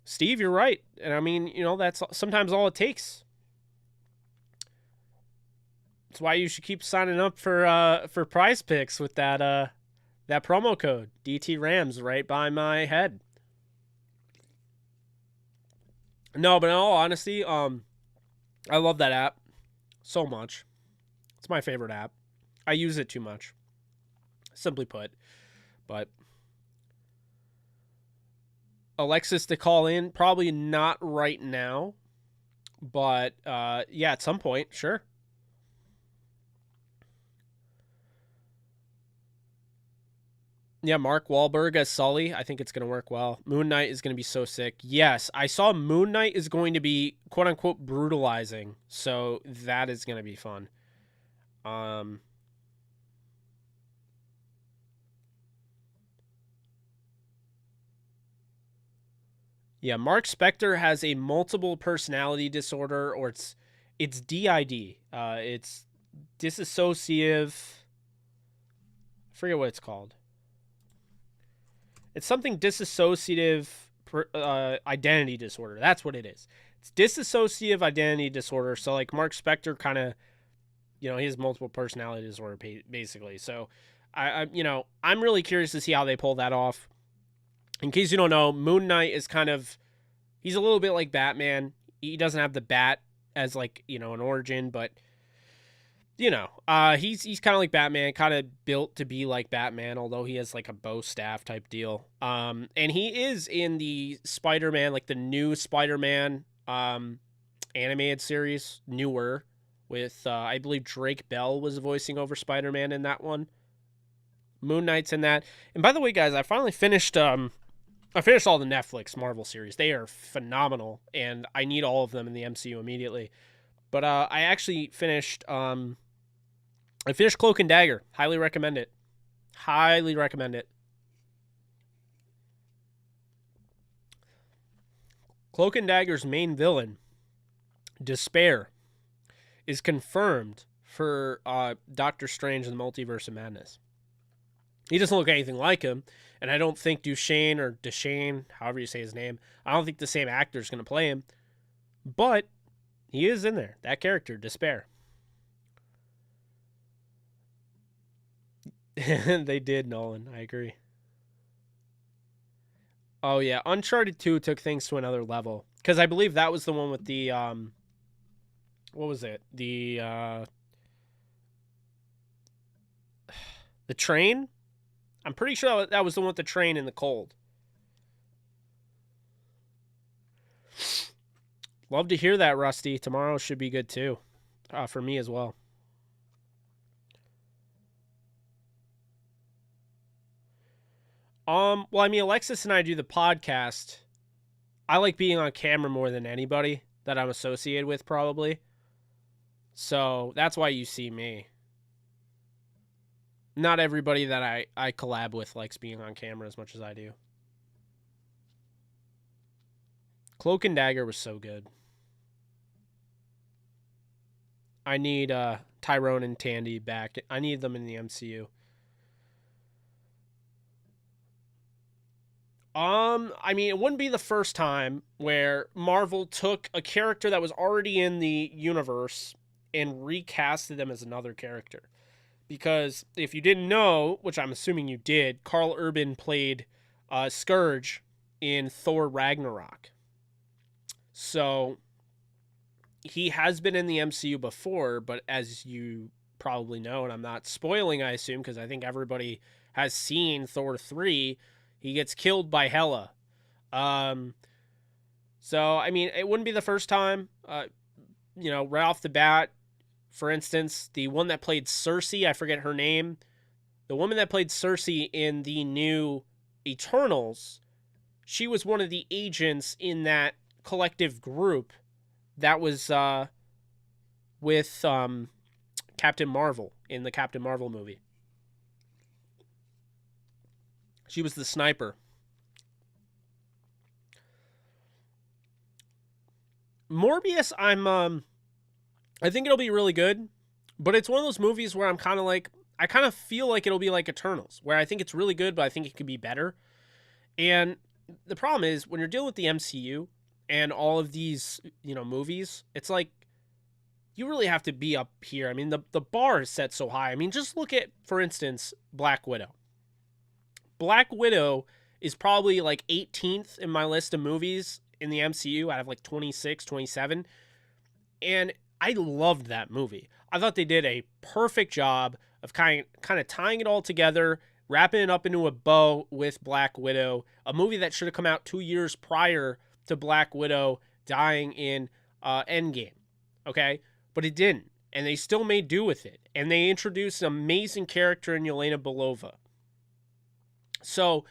Speaker 1: Steve, you're right. And I mean, that's sometimes all it takes. That's why you should keep signing up for Prize Picks with that promo code DT Rams right by my head. No, but in all honesty, I love that app so much. It's my favorite app. I use it too much, simply put. But Alexis to call in, probably not right now, but yeah, at some point, sure. Yeah, Mark Wahlberg as Sully. I think it's going to work well. Moon Knight is going to be so sick. Yes, I saw Moon Knight is going to be quote unquote brutalizing. So that is going to be fun. Um, yeah, Mark Spector has a multiple personality disorder, or it's DID. It's dissociative. I forget what it's called. It's something dissociative identity disorder. That's what it is. It's dissociative identity disorder. So like Mark Spector kind of, he has multiple personality disorder basically. So I'm really curious to see how they pull that off. In case you don't know, Moon Knight is he's a little bit like Batman. He doesn't have the bat as like, an origin, but he's kind of like Batman, kind of built to be like Batman, although he has like a bow staff type deal. And he is in the Spider-Man, like the new Spider-Man animated series, newer, with I believe Drake Bell was voicing over Spider-Man in that one. Moon Knight's in that. And by the way, guys, I finally finished I finished all the Netflix Marvel series. They are phenomenal, and I need all of them in the MCU immediately. But I actually finished Cloak and Dagger. Highly recommend it. Highly recommend it. Cloak and Dagger's main villain, Despair, is confirmed for Doctor Strange and the Multiverse of Madness. He doesn't look anything like him, and I don't think Duchesne or Deshane, however you say his name, I don't think the same actor is going to play him. But he is in there. That character, Despair. They did, Nolan. I agree. Oh yeah, Uncharted 2 took things to another level, because I believe that was the one with the what was it? The train? I'm pretty sure that was the one with the train in the cold. Love to hear that, Rusty. Tomorrow should be good too, for me as well. Well, I mean, Alexis and I do the podcast. I like being on camera more than anybody that I'm associated with, probably. So that's why you see me. Not everybody that I collab with likes being on camera as much as I do. Cloak and Dagger was so good. I need Tyrone and Tandy back. I need them in the MCU. I mean, it wouldn't be the first time where Marvel took a character that was already in the universe and recasted them as another character. Because if you didn't know, which I'm assuming you did, Karl Urban played Scourge in Thor Ragnarok. So he has been in the MCU before, but as you probably know, and I'm not spoiling, I assume, because I think everybody has seen Thor 3, he gets killed by Hela. So, I mean, it wouldn't be the first time. Right off the bat, for instance, the one that played Cersei, I forget her name, the woman that played Cersei in the new Eternals, she was one of the agents in that collective group that was with Captain Marvel in the Captain Marvel movie. She was the sniper. Morbius, I think it'll be really good, but it's one of those movies where I'm kind of like, I kind of feel like it'll be like Eternals, where I think it's really good, but I think it could be better. And the problem is when you're dealing with the MCU and all of these, movies, it's like you really have to be up here. I mean, the bar is set so high. I mean, just look at, for instance, Black Widow. Black Widow is probably like 18th in my list of movies in the MCU out of like 26, 27. And I loved that movie. I thought they did a perfect job of kind of tying it all together, wrapping it up into a bow with Black Widow, a movie that should have come out 2 years prior to Black Widow dying in Endgame. Okay? But it didn't. And they still made do with it. And they introduced an amazing character in Yelena Belova. So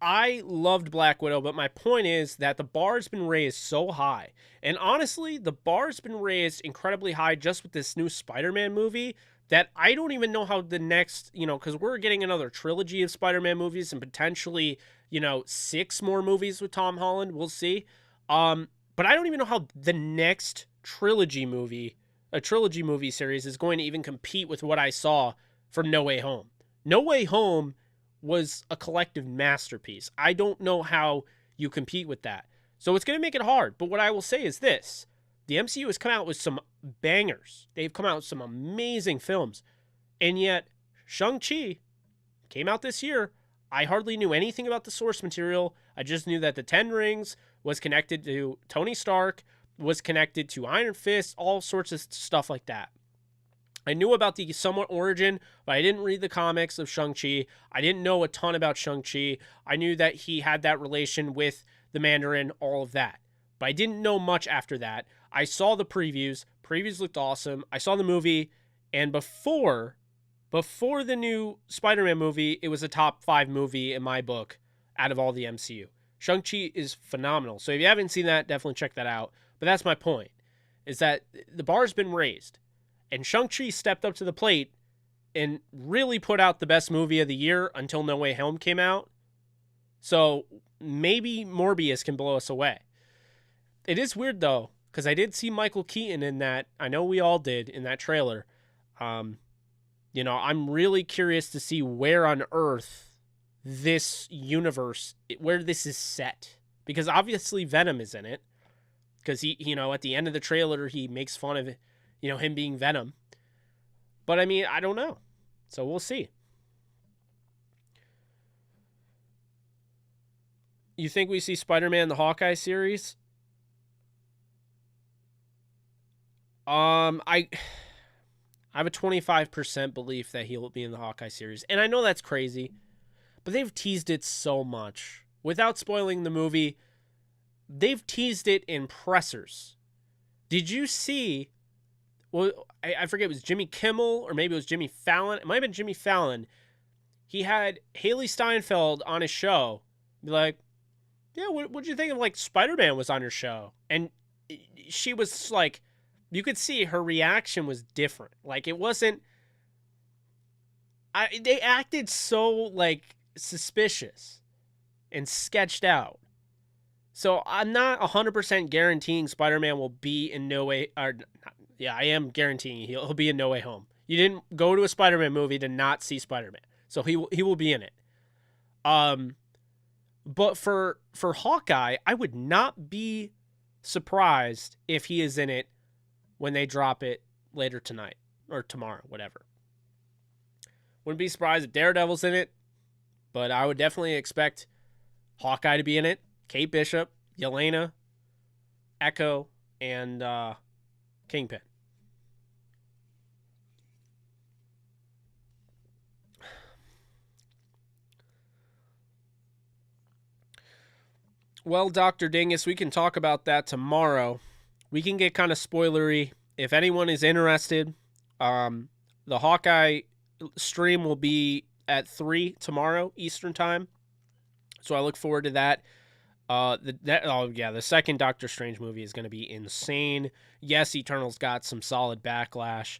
Speaker 1: I loved Black Widow, but my point is that the bar's been raised so high. And honestly, the bar's been raised incredibly high just with this new Spider-Man movie that I don't even know how the next, because we're getting another trilogy of Spider-Man movies and potentially, 6 more movies with Tom Holland. We'll see. But I don't even know how the next trilogy movie series is going to even compete with what I saw from No Way Home. No Way Home was a collective masterpiece. I don't know how you compete with that. So it's going to make it hard. But what I will say is this. The MCU has come out with some bangers. They've come out with some amazing films. And yet, Shang-Chi came out this year. I hardly knew anything about the source material. I just knew that the Ten Rings was connected to Tony Stark, was connected to Iron Fist, all sorts of stuff like that. I knew about the somewhat origin, but I didn't read the comics of Shang-Chi. I didn't know a ton about Shang-Chi. I knew that he had that relation with the Mandarin, all of that. But I didn't know much after that. I saw the previews. Previews looked awesome. I saw the movie, and before the new Spider-Man movie, it was a top 5 movie in my book out of all the MCU. Shang-Chi is phenomenal. So if you haven't seen that, definitely check that out. But that's my point, is that the bar's been raised. And Shang-Chi stepped up to the plate and really put out the best movie of the year until No Way Home came out. So maybe Morbius can blow us away. It is weird, though, because I did see Michael Keaton in that. I know we all did in that trailer. I'm really curious to see where on Earth this universe, where this is set. Because obviously Venom is in it. Because he, at the end of the trailer, he makes fun of it. Him being Venom. But I mean, I don't know. So we'll see. You think we see Spider-Man the Hawkeye series? I have a 25% belief that he'll be in the Hawkeye series. And I know that's crazy, but they've teased it so much. Without spoiling the movie, they've teased it in pressers. Did you see... Well, I forget, it was Jimmy Kimmel or maybe it was Jimmy Fallon. It might have been Jimmy Fallon. He had Haley Steinfeld on his show. Be like, yeah, what'd you think of, like, Spider-Man was on your show? And she was like, you could see her reaction was different. Like, it wasn't... They acted so, like, suspicious and sketched out. So I'm not 100% guaranteeing Spider-Man will be in No Way. Or yeah, I am guaranteeing he'll be in No Way Home. You didn't go to a Spider-Man movie to not see Spider-Man, so he will be in it. Um, but for Hawkeye, I would not be surprised if he is in it when they drop it later tonight or tomorrow, whatever. Wouldn't be surprised if Daredevil's in it, but I would definitely expect Hawkeye to be in it. Kate Bishop, Yelena, Echo, and Kingpin. Well, Dr. Dingus, we can talk about that tomorrow. We can get kind of spoilery. If anyone is interested, the Hawkeye stream will be at 3 tomorrow Eastern time. So I look forward to that. The second Doctor Strange movie is going to be insane. Yes, Eternals got some solid backlash.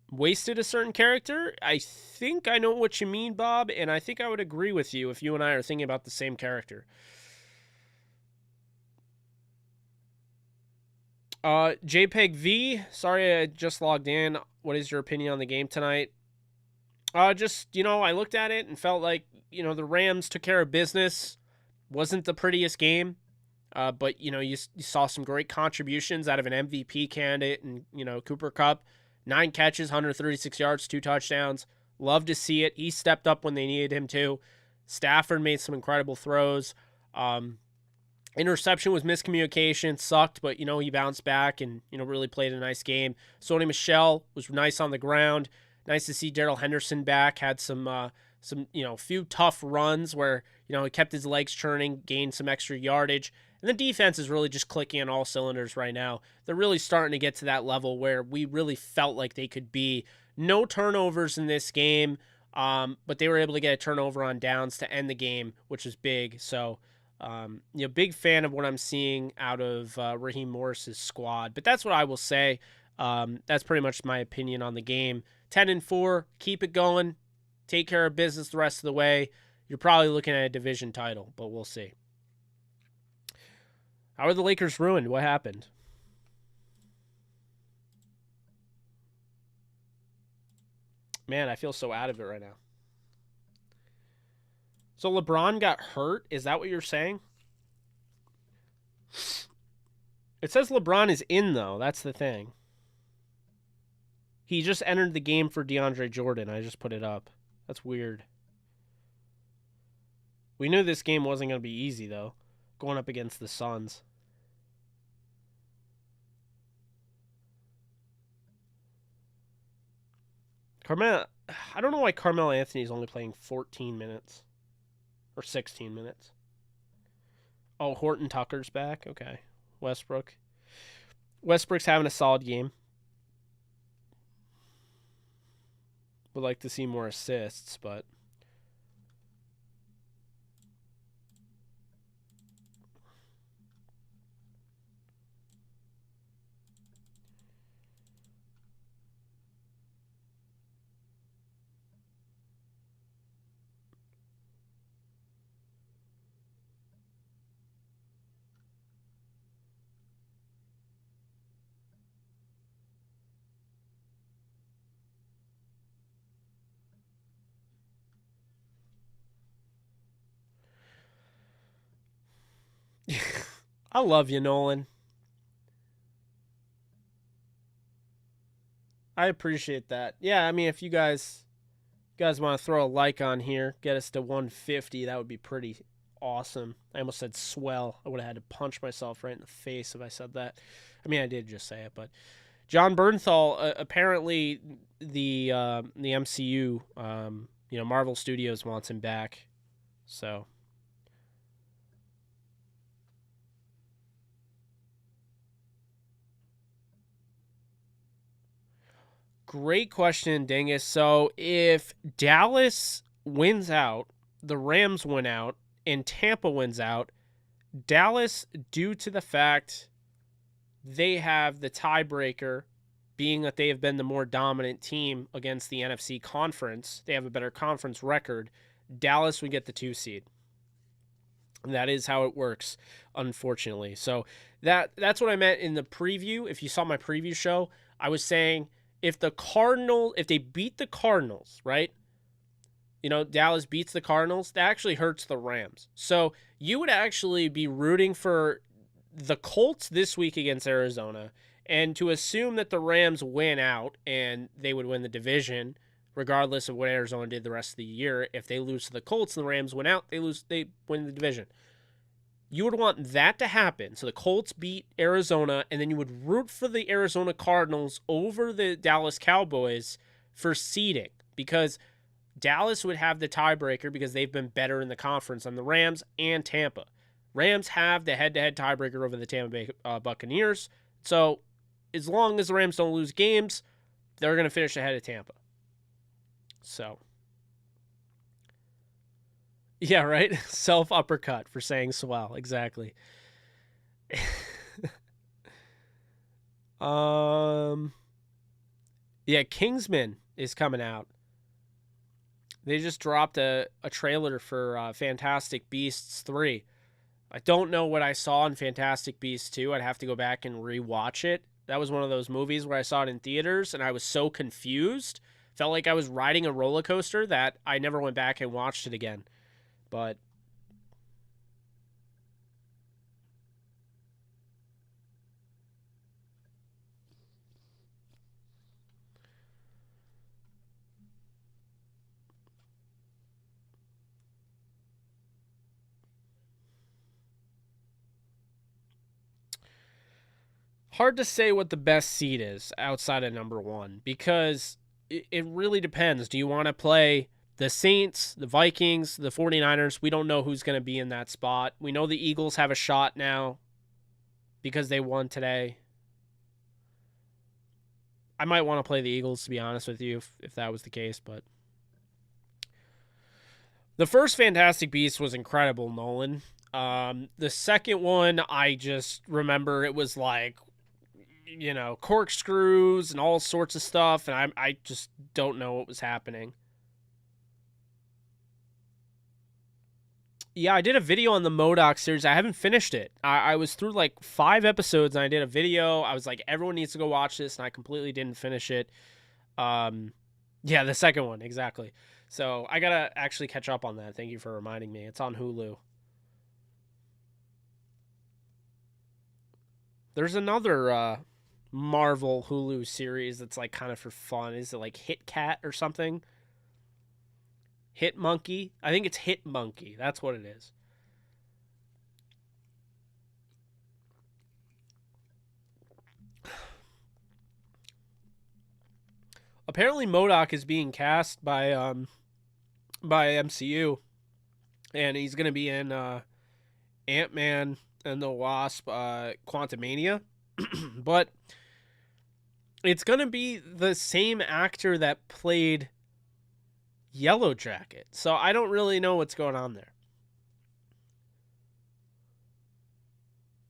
Speaker 1: Wasted a certain character? I think I know what you mean, Bob, and I think I would agree with you if you and I are thinking about the same character. JPEG V, sorry I just logged in. What is your opinion on the game tonight? I looked at it and felt like, the Rams took care of business. Wasn't the prettiest game, but, you saw some great contributions out of an MVP candidate and, Cooper Kupp. 9 catches, 136 yards, 2 touchdowns. Love to see it. He stepped up when they needed him to. Stafford made some incredible throws. Interception was miscommunication, sucked, but, he bounced back and, really played a nice game. Sony Michel was nice on the ground. Nice to see Darrell Henderson back. Had some few tough runs where, he kept his legs churning, gained some extra yardage. And the defense is really just clicking on all cylinders right now. They're really starting to get to that level where we really felt like they could be. No turnovers in this game, but they were able to get a turnover on downs to end the game, which is big. So, big fan of what I'm seeing out of Raheem Morris's squad. But that's what I will say. That's pretty much my opinion on the game. 10-4, keep it going. Take care of business the rest of the way. You're probably looking at a division title, but we'll see. How are the Lakers ruined? What happened? Man, I feel so out of it right now. So LeBron got hurt? Is that what you're saying? It says LeBron is in, though. That's the thing. He just entered the game for DeAndre Jordan. I just put it up. That's weird. We knew this game wasn't going to be easy, though, going up against the Suns. I don't know why Carmelo Anthony is only playing 14 minutes. Or 16 minutes. Oh, Horton Tucker's back? Okay. Westbrook's having a solid game. Would like to see more assists, but... I love you, Nolan. I appreciate that. Yeah, I mean, if you guys want to throw a like on here, get us to 150, that would be pretty awesome. I almost said swell. I would have had to punch myself right in the face if I said that. I mean, I did just say it, but John Bernthal, apparently the MCU, Marvel Studios wants him back. So... Great question, Dingus. So if Dallas wins out, the Rams win out, and Tampa wins out, Dallas, due to the fact they have the tiebreaker, being that they have been the more dominant team against the NFC conference, they have a better conference record. Dallas would get the 2 seed. And that is how it works, unfortunately. So that's what I meant in the preview. If you saw my preview show, I was saying if they beat the Cardinals, right? Dallas beats the Cardinals, that actually hurts the Rams. So you would actually be rooting for the Colts this week against Arizona, and to assume that the Rams win out and they would win the division, regardless of what Arizona did the rest of the year. If they lose to the Colts and the Rams win out, they win the division. You would want that to happen. So the Colts beat Arizona, and then you would root for the Arizona Cardinals over the Dallas Cowboys for seeding, because Dallas would have the tiebreaker because they've been better in the conference than the Rams and Tampa. Rams have the head-to-head tiebreaker over the Tampa Bay Buccaneers. So as long as the Rams don't lose games, they're going to finish ahead of Tampa. So, yeah, right? Self-uppercut for saying swell. Exactly. Yeah, Kingsman is coming out. They just dropped a trailer for Fantastic Beasts 3. I don't know what I saw in Fantastic Beasts 2. I'd have to go back and rewatch it. That was one of those movies where I saw it in theaters and I was so confused. Felt like I was riding a roller coaster that I never went back and watched it again. But hard to say what the best seed is outside of number 1, because it really depends. Do you want to play the Saints, the Vikings, the 49ers? We don't know who's going to be in that spot. We know the Eagles have a shot now because they won today. I might want to play the Eagles, to be honest with you, if that was the case. But the first Fantastic Beast was incredible, Nolan. The second one, I just remember it was like, corkscrews and all sorts of stuff, and I just don't know what was happening. Yeah, I did a video on the MODOK series. I haven't finished it. I was through like 5 episodes, and I did a video. I was like, everyone needs to go watch this, and I completely didn't finish it. Yeah, the second one, exactly. So I gotta actually catch up on that. Thank you for reminding me. It's on Hulu. There's another Marvel Hulu series that's like kind of for fun. Is it like Hit Cat or something? Hit Monkey? I think it's Hit Monkey. That's what it is. Apparently MODOK is being cast by MCU, and he's going to be in Ant-Man and the Wasp Quantumania. But it's going to be the same actor that played Yellow Jacket. So I don't really know what's going on there.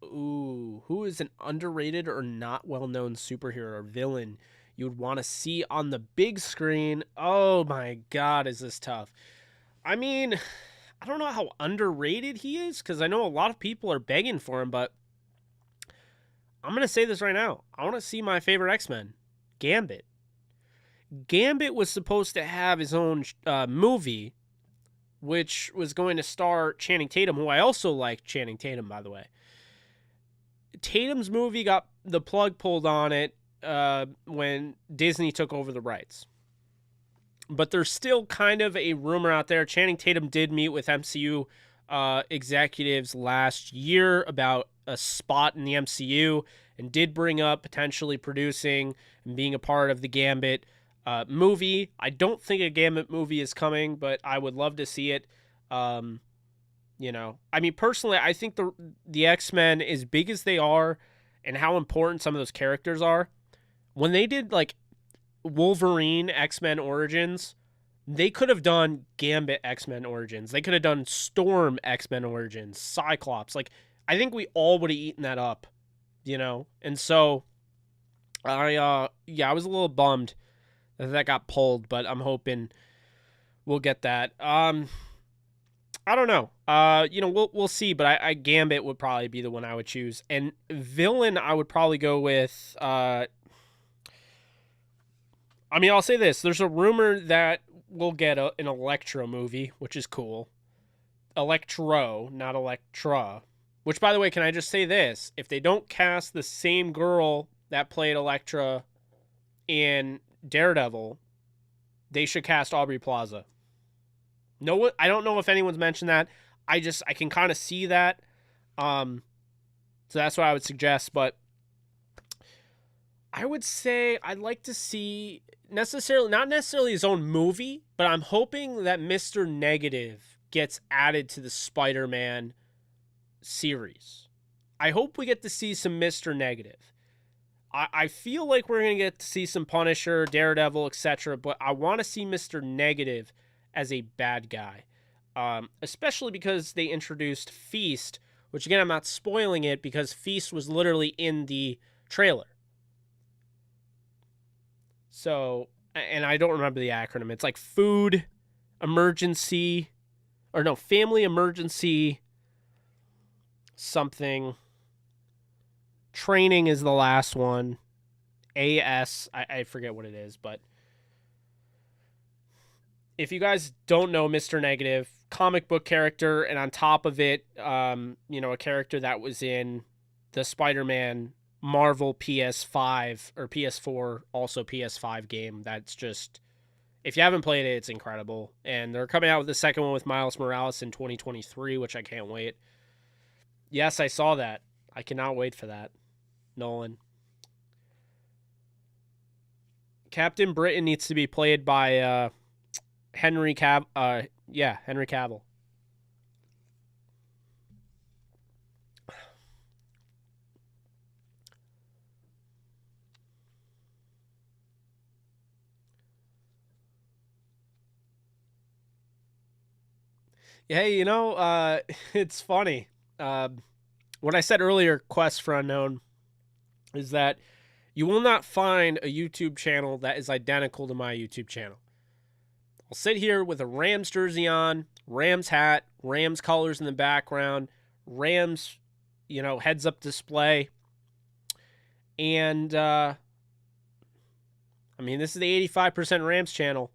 Speaker 1: Ooh, who is an underrated or not well-known superhero or villain you would want to see on the big screen? Oh my God, is this tough? I mean, I don't know how underrated he is, because I know a lot of people are begging for him, but I'm going to say this right now. I want to see my favorite X-Men, Gambit. Gambit was supposed to have his own movie, which was going to star Channing Tatum, who I also like Channing Tatum, by the way. Tatum's movie got the plug pulled on it when Disney took over the rights. But there's still kind of a rumor out there. Channing Tatum did meet with MCU executives last year about a spot in the MCU, and did bring up potentially producing and being a part of the Gambit movie. I don't think a Gambit movie is coming, but I would love to see it. I mean, personally, I think the X-Men, as big as they are and how important some of those characters are, when they did like Wolverine X-Men Origins, they could have done Gambit X-Men Origins. They could have done Storm X-Men Origins, Cyclops. Like, I think we all would have eaten that up, And so I was a little bummed that got pulled, but I'm hoping we'll get that. I don't know. We'll see, but I Gambit would probably be the one I would choose. And villain, I would probably go with I'll say this. There's a rumor that we'll get an Electro movie, which is cool. Electro, not Electra. Which, by the way, can I just say this? If they don't cast the same girl that played Electra in Daredevil, they should cast Aubrey Plaza. No, I don't know if anyone's mentioned that. I can kind of see that. So that's what I would suggest. But I would say I'd like to see not necessarily his own movie, but I'm hoping that Mr. Negative gets added to the Spider-Man series. I hope we get to see some Mr. Negative. I feel like we're going to get to see some Punisher, Daredevil, etc., but I want to see Mr. Negative as a bad guy. Especially because they introduced Feast, which again, I'm not spoiling it because Feast was literally in the trailer. So, and I don't remember the acronym. It's like Food Emergency, or no, Family Emergency something. Training is the last one. AS, I forget what it is, but if you guys don't know Mr. Negative, comic book character, and on top of it, a character that was in the Spider-Man Marvel PS5 or PS4, also PS5 game. That's just, if you haven't played it, it's incredible. And they're coming out with the second one with Miles Morales in 2023, which I can't wait. Yes, I saw that. I cannot wait for that. Nolan. Captain Britain needs to be played by Henry Cavill. Henry Cavill. Hey, it's funny. What I said earlier, Quest for Unknown, is that you will not find a YouTube channel that is identical to my YouTube channel. I'll sit here with a Rams jersey on, Rams hat, Rams colors in the background, Rams, heads up display. And, this is the 85% Rams channel,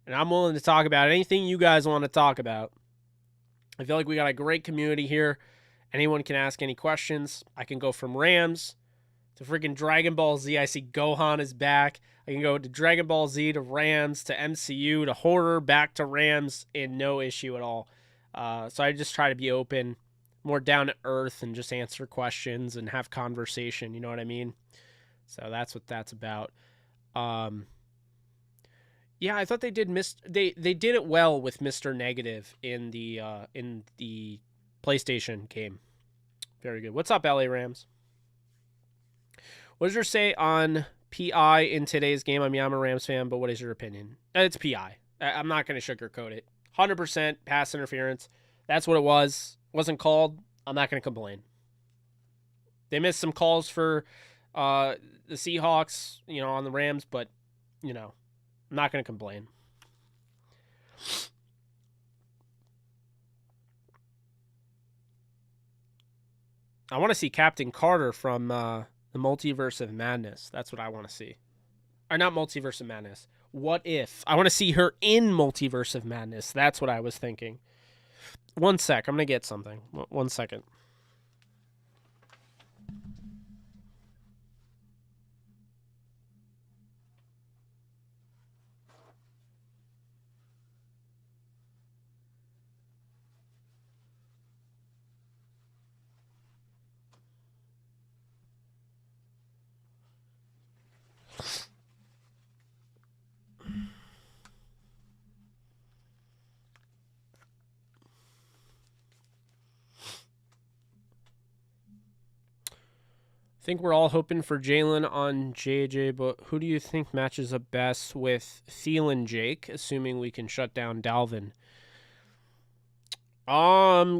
Speaker 1: and I'm willing to talk about anything you guys want to talk about. I feel like we got a great community here. Anyone can ask any questions. I can go from Rams to freaking Dragon Ball Z. I see Gohan is back. I can go to Dragon Ball Z to Rams to MCU to horror back to Rams in no issue at all. So I just try to be open, more down to earth, and just answer questions and have conversation. You know what I mean? So that's what that's about. I thought they did they did it well with Mr. Negative in the PlayStation game. Very good. What's up, LA Rams? What does your say on PI in today's game? I'm a Rams fan, but what is your opinion? It's PI. I'm not going to sugarcoat it. 100% pass interference. That's what it was. Wasn't called. I'm not going to complain. They missed some calls for the Seahawks, on the Rams, but, I'm not going to complain. I want to see Captain Carter from the Multiverse of Madness. That's what I want to see. Or not Multiverse of Madness. What if? I want to see her in Multiverse of Madness. That's what I was thinking. One sec. I'm going to get something. 1 second. I think we're all hoping for Jalen on JJ, but who do you think matches up best with Thielen Jake, assuming we can shut down Dalvin?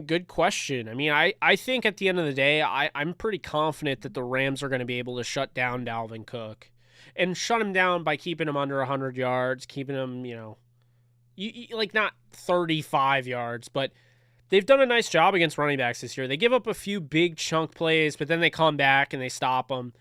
Speaker 1: Good question. I think at the end of the day, I'm pretty confident that the Rams are going to be able to shut down Dalvin Cook. And shut him down by keeping him under 100 yards, keeping him, not 35 yards, but they've done a nice job against running backs this year. They give up a few big chunk plays, but then they come back and they stop them.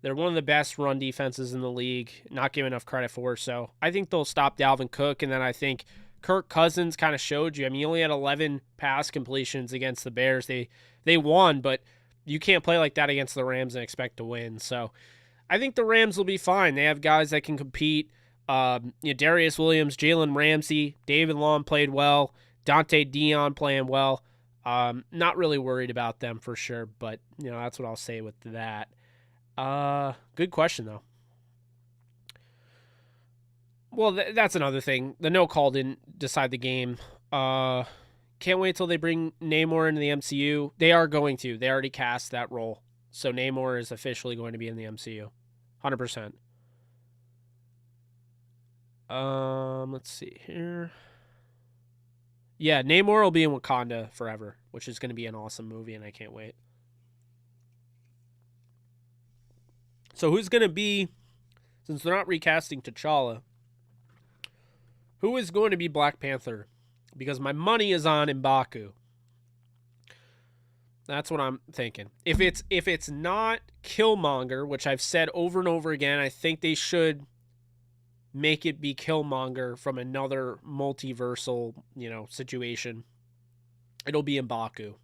Speaker 1: They're one of the best run defenses in the league, not given enough credit for. So I think they'll stop Dalvin Cook, and then I think Kirk Cousins kind of showed you. I mean, he only had 11 pass completions against the Bears. They won, but you can't play like that against the Rams and expect to win. So I think the Rams will be fine. They have guys that can compete. Darius Williams, Jalen Ramsey, David Long played well. Dante Dion playing well. Not really worried about them for sure, but that's what I'll say with that. Good question though. Well, that's another thing. The no call didn't decide the game. Can't wait till they bring Namor into the MCU. They are going to. They already cast that role. So Namor is officially going to be in the MCU. 100%. Let's see here. Yeah, Namor will be in Wakanda forever, which is going to be an awesome movie, and I can't wait. So who's going to be, since they're not recasting T'Challa, who is going to be Black Panther? Because my money is on M'Baku. That's what I'm thinking. If it's not Killmonger, which I've said over and over again, I think they should make it be Killmonger from another multiversal, situation. It'll be M'Baku.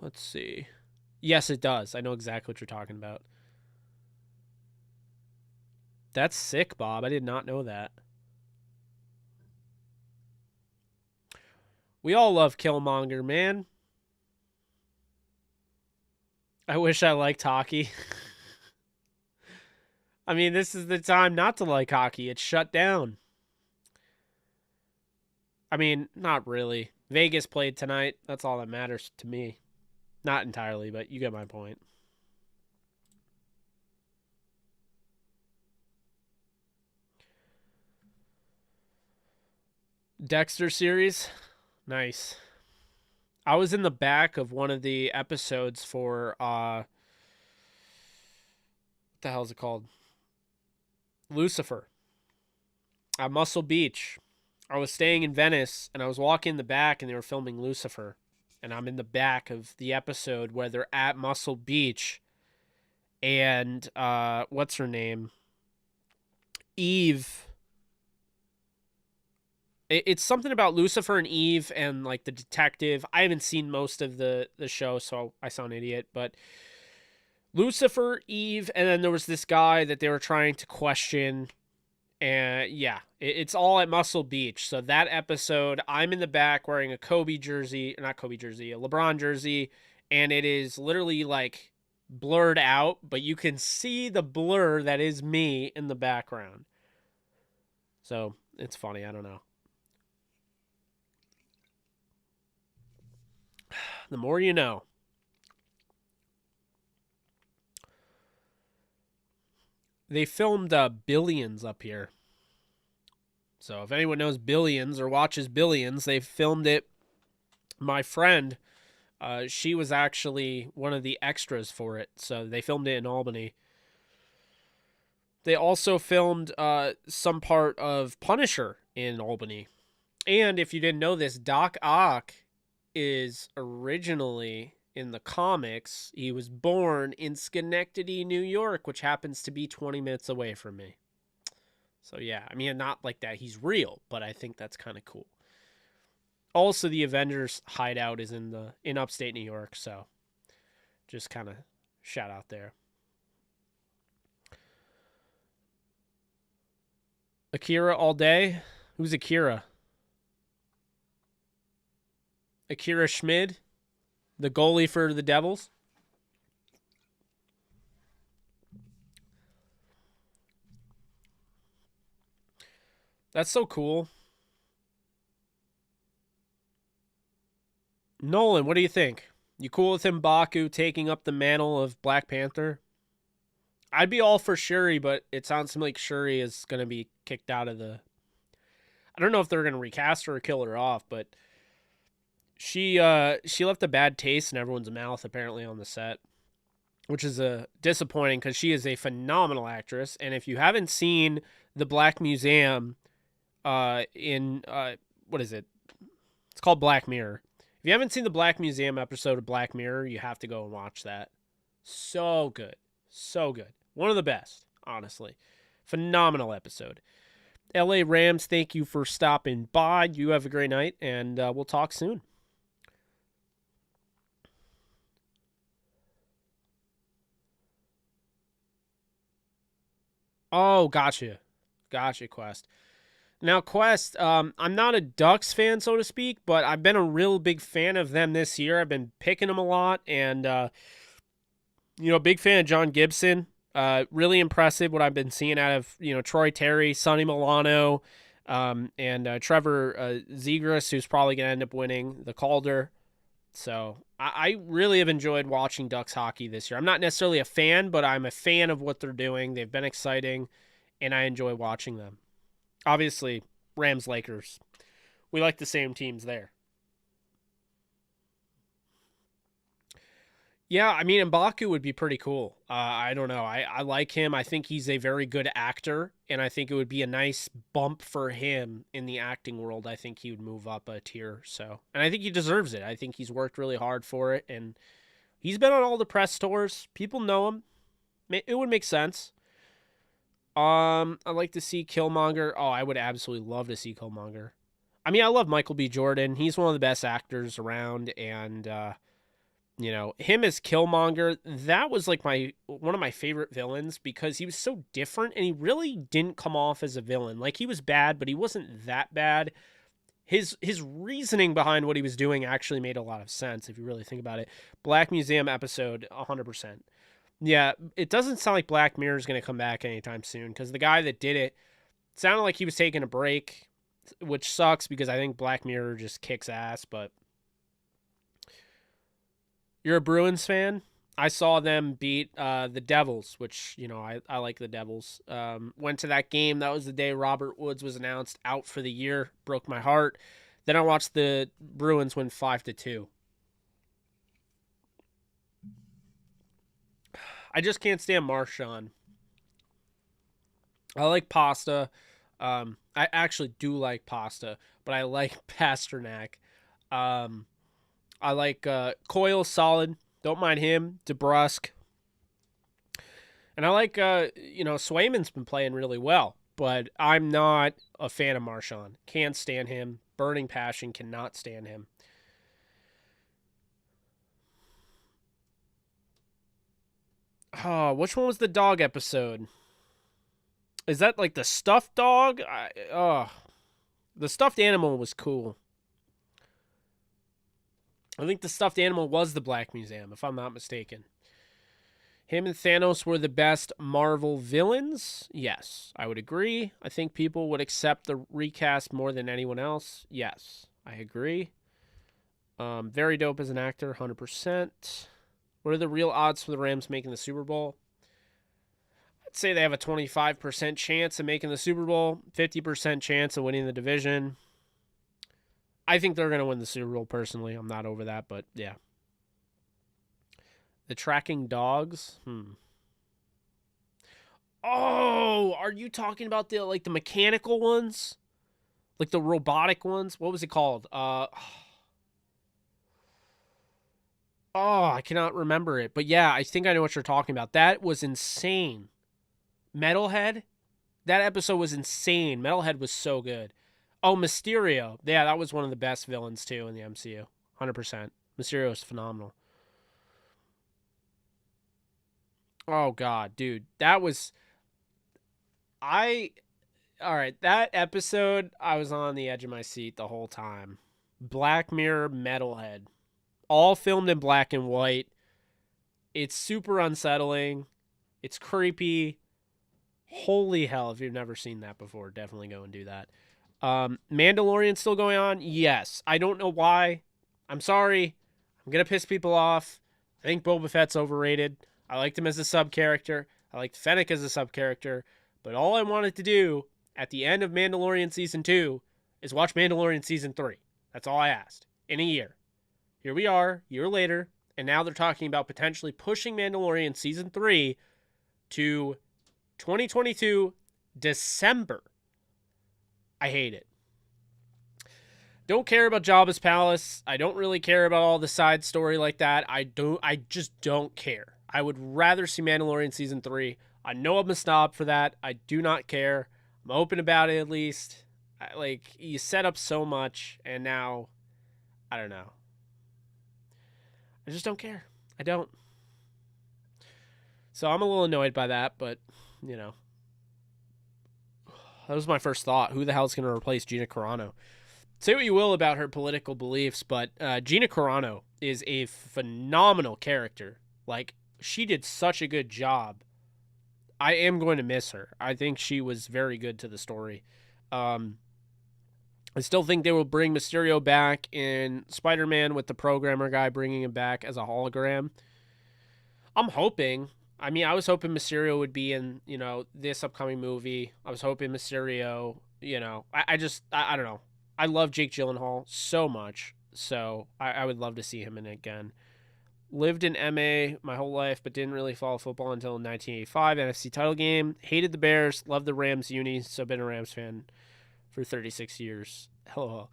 Speaker 1: Let's see. Yes, it does. I know exactly what you're talking about. That's sick, Bob. I did not know that. We all love Killmonger, man. I wish I liked hockey. I mean, this is the time not to like hockey. It's shut down. I mean, not really. Vegas played tonight. That's all that matters to me. Not entirely, but you get my point. Dexter series. Nice. I was in the back of one of the episodes for what the hell is it called? Lucifer. At Muscle Beach. I was staying in Venice and I was walking in the back and they were filming Lucifer. And I'm in the back of the episode where they're at Muscle Beach and what's her name? Eve. It's something about Lucifer and Eve and like the detective. I haven't seen most of the show, so I sound an idiot, but Lucifer, Eve, and then there was this guy that they were trying to question. And yeah, it's all at Muscle Beach. So that episode, I'm in the back wearing a Kobe jersey, not Kobe jersey, a LeBron jersey, and it is literally like blurred out, but you can see the blur that is me in the background. So it's funny. I don't know. The more you know. They filmed Billions up here. So if anyone knows Billions or watches Billions, they filmed it. My friend, she was actually one of the extras for it. So they filmed it in Albany. They also filmed some part of Punisher in Albany. And if you didn't know this, Doc Ock is originally in the comics. He was born in Schenectady, New York, which happens to be 20 minutes away from me. So yeah, I mean, not like that he's real, but I think that's kind of cool. Also, the Avengers hideout is in upstate New York, so just kind of shout out there. Akira all day? Who's Akira? Akira Schmid, the goalie for the Devils. That's so cool. Nolan, what do you think? You cool with M'Baku taking up the mantle of Black Panther? I'd be all for Shuri, but it sounds to me like Shuri is going to be kicked out of the... I don't know if they're going to recast her or kill her off, but she left a bad taste in everyone's mouth apparently on the set, which is disappointing because she is a phenomenal actress. And if you haven't seen The Black Museum, what is it? It's called Black Mirror. If you haven't seen the Black Museum episode of Black Mirror, you have to go and watch that. So good. So good. One of the best, honestly. Phenomenal episode. LA Rams, thank you for stopping by. You have a great night, and we'll talk soon. Oh, gotcha. Gotcha, Quest. Now, Quest, I'm not a Ducks fan, so to speak, but I've been a real big fan of them this year. I've been picking them a lot, and, big fan of John Gibson. Really impressive what I've been seeing out of, Troy Terry, Sonny Milano, and Trevor Zegras, who's probably going to end up winning the Calder. So I really have enjoyed watching Ducks hockey this year. I'm not necessarily a fan, but I'm a fan of what they're doing. They've been exciting, and I enjoy watching them. Obviously, Rams, Lakers. We like the same teams there. Yeah, I mean, M'Baku would be pretty cool. I don't know. I like him. I think he's a very good actor, and I think it would be a nice bump for him in the acting world. I think he would move up a tier. So, and I think he deserves it. I think he's worked really hard for it, and he's been on all the press tours. People know him. It would make sense. I'd like to see Killmonger. Oh, I would absolutely love to see Killmonger. I mean, I love Michael B. Jordan. He's one of the best actors around, and him as Killmonger, that was like one of my favorite villains because he was so different and he really didn't come off as a villain. Like, he was bad, but he wasn't that bad. His reasoning behind what he was doing actually made a lot of sense if you really think about it. Black Museum episode, 100%. Yeah, it doesn't sound like Black Mirror is going to come back anytime soon because the guy that did it sounded like he was taking a break, which sucks because I think Black Mirror just kicks ass, but you're a Bruins fan? I saw them beat the Devils, which, I like the Devils. Went to that game. That was the day Robert Woods was announced out for the year. Broke my heart. Then I watched the Bruins win 5-2. I just can't stand Marchand. I like pasta. I actually do like pasta, but I like Pasternak. I like Coyle, solid. Don't mind him. DeBrusque. And I like, Swayman's been playing really well, but I'm not a fan of Marchand. Can't stand him. Burning passion, cannot stand him. Oh, which one was the dog episode? Is that like the stuffed dog? The stuffed animal was cool. I think the stuffed animal was the Black Museum, if I'm not mistaken. Him and Thanos were the best Marvel villains? Yes, I would agree. I think people would accept the recast more than anyone else. Yes, I agree. Very dope as an actor, 100%. What are the real odds for the Rams making the Super Bowl? I'd say they have a 25% chance of making the Super Bowl, 50% chance of winning the division. I think they're going to win the Super Bowl personally. I'm not over that, but yeah. The tracking dogs? Oh, are you talking about the mechanical ones? Like the robotic ones? What was it called? I cannot remember it. But yeah, I think I know what you're talking about. That was insane. Metalhead? That episode was insane. Metalhead was so good. Oh, Mysterio. Yeah, that was one of the best villains, too, in the MCU. 100%. Mysterio is phenomenal. Oh, God, dude. That was... Alright, that episode, I was on the edge of my seat the whole time. Black Mirror Metalhead. All filmed in black and white. It's super unsettling. It's creepy. Holy hell, if you've never seen that before, definitely go and do that. Mandalorian still going on? Yes. I don't know why. I'm sorry. I'm going to piss people off. I think Boba Fett's overrated. I liked him as a sub-character. I liked Fennec as a sub-character. But all I wanted to do at the end of Mandalorian Season 2 is watch Mandalorian Season 3. That's all I asked. In a year. Here we are, a year later, and now they're talking about potentially pushing Mandalorian Season 3 to 2022 December. I hate it. Don't care about Jabba's palace. I don't really care about all the side story like that. I just don't care. I would rather see Mandalorian season 3. I know I'm a snob for that. I do not care. I'm open about it at least. Like, you set up so much, and now, I don't know. I just don't care. I don't. So I'm a little annoyed by that, but, you know. That was my first thought. Who the hell's going to replace Gina Carano? Say what you will about her political beliefs, but Gina Carano is a phenomenal character. Like, she did such a good job. I am going to miss her. I think she was very good to the story. I still think they will bring Mysterio back in Spider-Man with the programmer guy bringing him back as a hologram. I'm hoping. I mean, I was hoping Mysterio would be in, this upcoming movie. I was hoping Mysterio, I don't know. I love Jake Gyllenhaal so much, so I would love to see him in it again. Lived in MA my whole life, but didn't really follow football until 1985 NFC title game. Hated the Bears, loved the Rams uni, so been a Rams fan for 36 years. Hello.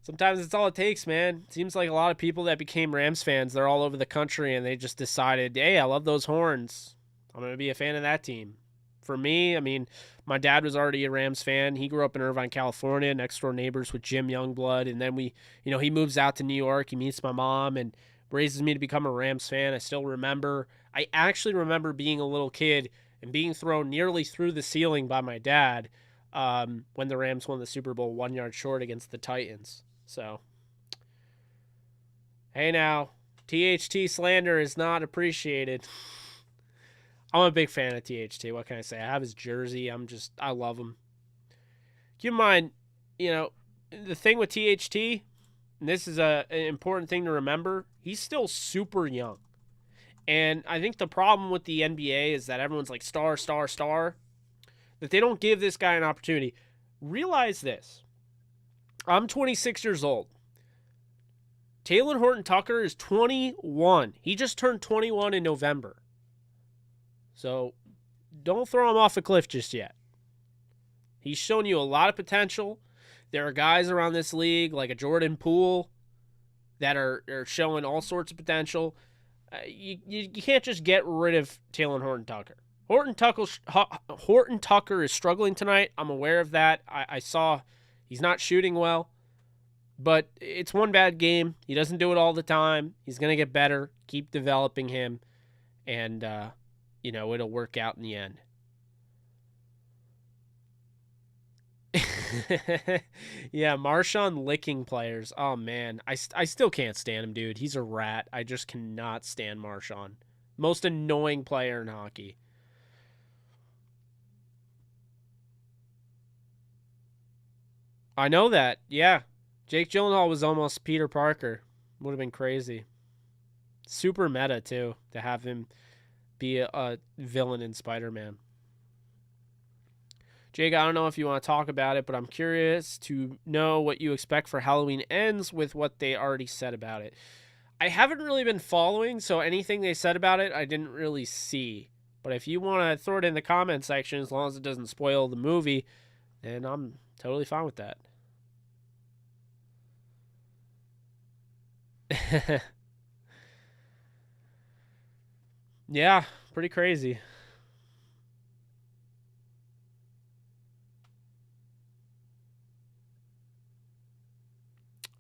Speaker 1: Sometimes it's all it takes, man. Seems like a lot of people that became Rams fans, they're all over the country, and they just decided, hey, I love those horns. I'm going to be a fan of that team. For me, I mean, my dad was already a Rams fan. He grew up in Irvine, California, next door neighbors with Jim Youngblood. And then he moves out to New York. He meets my mom and raises me to become a Rams fan. I actually remember being a little kid and being thrown nearly through the ceiling by my dad when the Rams won the Super Bowl 1 yard short against the Titans. So, hey now, THT slander is not appreciated. I'm a big fan of THT. What can I say? I have his jersey. I love him. Keep in mind, the thing with THT, and this is an important thing to remember, he's still super young. And I think the problem with the NBA is that everyone's like star, star, star, that they don't give this guy an opportunity. Realize this. I'm 26 years old. Taylor Horton-Tucker is 21. He just turned 21 in November. So don't throw him off a cliff just yet. He's shown you a lot of potential. There are guys around this league like a Jordan Poole that are showing all sorts of potential. You can't just get rid of Taylor Horton-Tucker. Horton-Tucker is struggling tonight. I'm aware of that. I saw he's not shooting well. But it's one bad game. He doesn't do it all the time. He's going to get better. Keep developing him. And, it'll work out in the end. Yeah, Marshawn licking players. Oh, man. I still can't stand him, dude. He's a rat. I just cannot stand Marshawn. Most annoying player in hockey. I know that. Yeah. Jake Gyllenhaal was almost Peter Parker. Would have been crazy. Super meta, too, to have him be a villain in Spider-Man. Jake, I don't know if you want to talk about it, but I'm curious to know what you expect for Halloween Ends with what they already said about it. I haven't really been following, so anything they said about it, I didn't really see. But if you want to throw it in the comment section, as long as it doesn't spoil the movie, then I'm totally fine with that. Yeah, pretty crazy.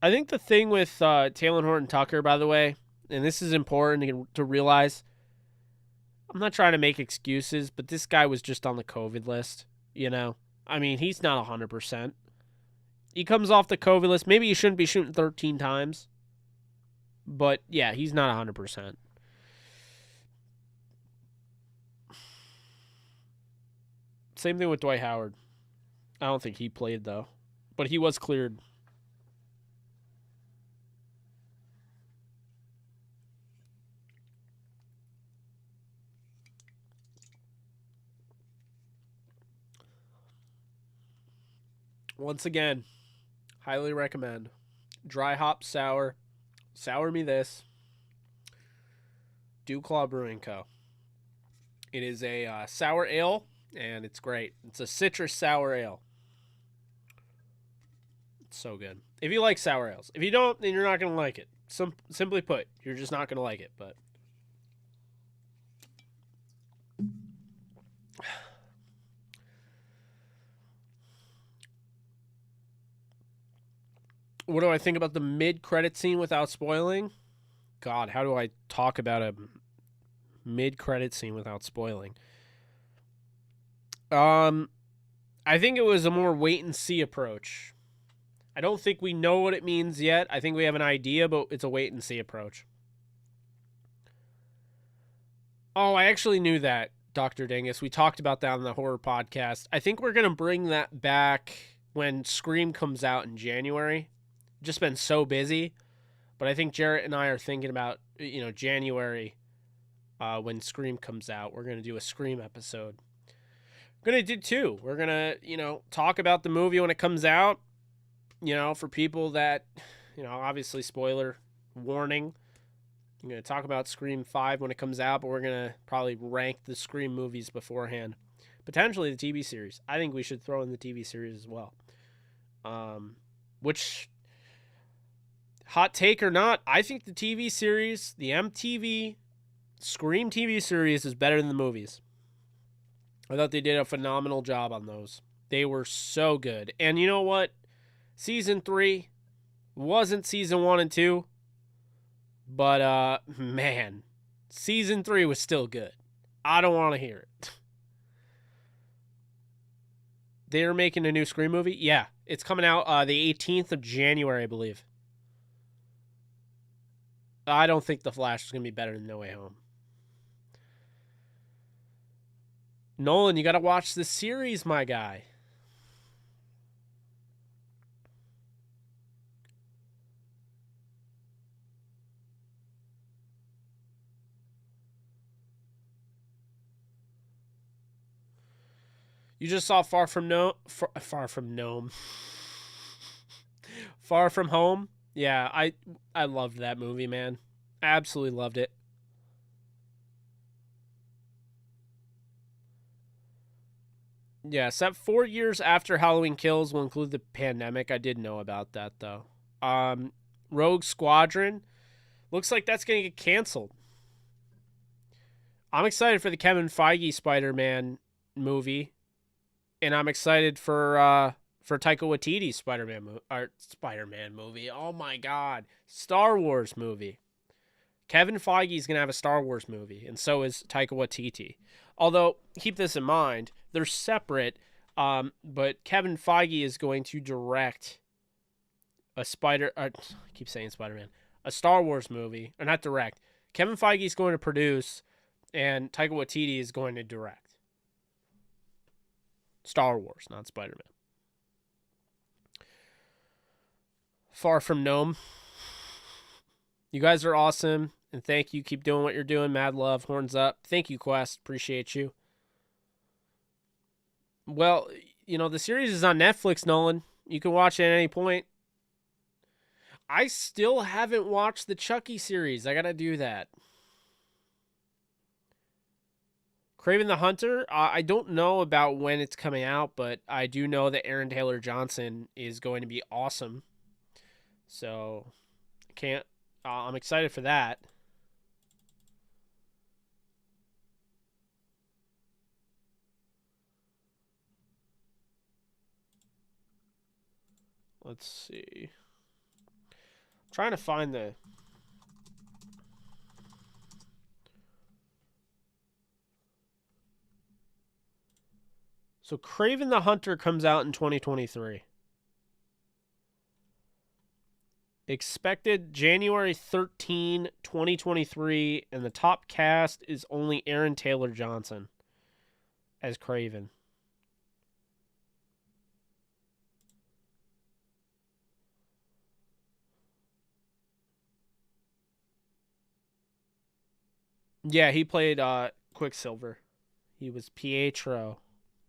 Speaker 1: I think the thing with Taylor Horton-Tucker, by the way, and this is important to realize, I'm not trying to make excuses, but this guy was just on the COVID list, I mean, he's not 100%. He comes off the COVID list. Maybe he shouldn't be shooting 13 times. But, yeah, he's not 100%. Same thing with Dwight Howard. I don't think he played, though. But he was cleared. Once again, highly recommend. Dry hop sour. Sour me this. Dew Claw Brewing Co. It is a sour ale, and it's great. It's a citrus sour ale. It's so good. If you like sour ales. If you don't, then you're not going to like it. Simply put, you're just not going to like it. But what do I think about the mid-credit scene without spoiling? God, how do I talk about a mid-credit scene without spoiling? I think it was a more wait-and-see approach. I don't think we know what it means yet. I think we have an idea, but it's a wait-and-see approach. Oh, I actually knew that, Dr. Dingus. We talked about that on the horror podcast. I think we're going to bring that back when Scream comes out in January. Just been so busy. But I think Jarrett and I are thinking about, January when Scream comes out. We're going to do a Scream episode. We're going to do two. We're going to, talk about the movie when it comes out. For people that, obviously spoiler warning. I'm going to talk about Scream 5 when it comes out, but we're going to probably rank the Scream movies beforehand. Potentially the TV series. I think we should throw in the TV series as well. Which, hot take or not, I think the TV series, the MTV Scream TV series is better than the movies. I thought they did a phenomenal job on those. They were so good. And you know what? Season 3 wasn't season 1 and 2. But, man, season 3 was still good. I don't want to hear it. They're making a new Scream movie? Yeah, it's coming out the 18th of January, I believe. I don't think The Flash is going to be better than No Way Home. Nolan, you got to watch the series, my guy. You just saw Far From Home. Yeah, I loved that movie, man. Absolutely loved it. Yeah, except 4 years after Halloween Kills will include the pandemic. I did know about that, though. Rogue Squadron. Looks like that's going to get canceled. I'm excited for the Kevin Feige Spider-Man movie. And I'm excited for Taika Waititi's Spider-Man movie. Oh, my God. Star Wars movie. Kevin Feige's going to have a Star Wars movie, and so is Taika Waititi. Although, keep this in mind, they're separate, but Kevin Feige is going to direct a Star Wars movie, or not direct. Kevin Feige is going to produce, and Taika Waititi is going to direct. Star Wars, not Spider-Man. Far From Gnome. You guys are awesome, and thank you. Keep doing what you're doing. Mad love, horns up. Thank you, Quest. Appreciate you. Well, the series is on Netflix, Nolan. You can watch it at any point. I still haven't watched the Chucky series. I got to do that. Kraven the Hunter, I don't know about when it's coming out, but I do know that Aaron Taylor Johnson is going to be awesome. So, I'm excited for that. Let's see. I'm trying to find the... So Kraven the Hunter comes out in 2023. Expected January 13, 2023, and the top cast is only Aaron Taylor Johnson as Kraven. Yeah, he played Quicksilver. He was Pietro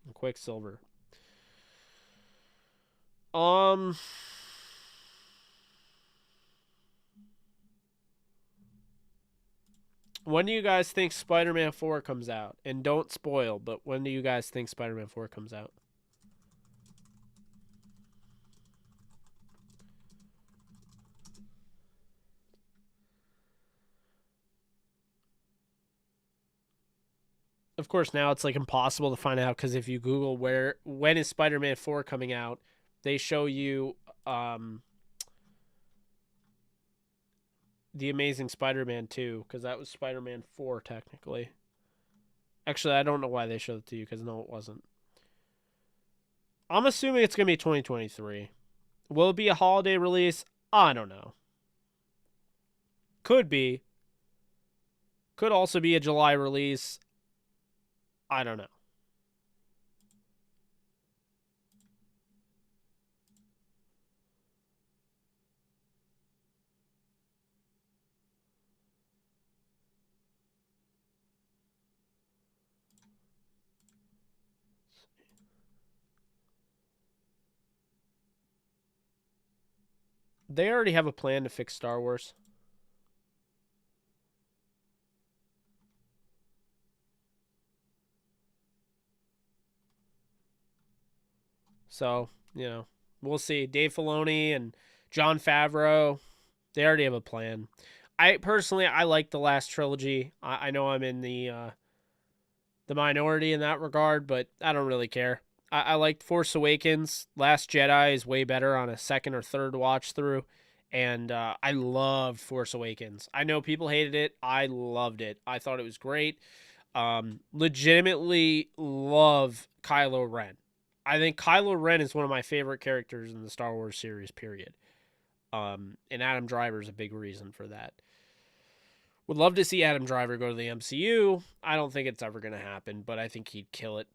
Speaker 1: in Quicksilver. When do you guys think Spider-Man 4 comes out? And don't spoil, but when do you guys think Spider-Man 4 comes out? of course, now it's like impossible to find out because if you Google when is Spider-Man 4 coming out, they show you the Amazing Spider-Man 2 because that was Spider-Man 4 technically. Actually, I don't know why they showed it to you because no, it wasn't. I'm assuming it's going to be 2023. Will it be a holiday release? I don't know. Could be. Could also be a July release. I don't know. They already have a plan to fix Star Wars. So, we'll see. Dave Filoni and Jon Favreau, they already have a plan. I like the last trilogy. I know I'm in the minority in that regard, but I don't really care. I liked Force Awakens. Last Jedi is way better on a second or third watch through. And I loved Force Awakens. I know people hated it. I loved it. I thought it was great. Legitimately love Kylo Ren. I think Kylo Ren is one of my favorite characters in the Star Wars series, period. And Adam Driver is a big reason for that. Would love to see Adam Driver go to the MCU. I don't think it's ever going to happen, but I think he'd kill it,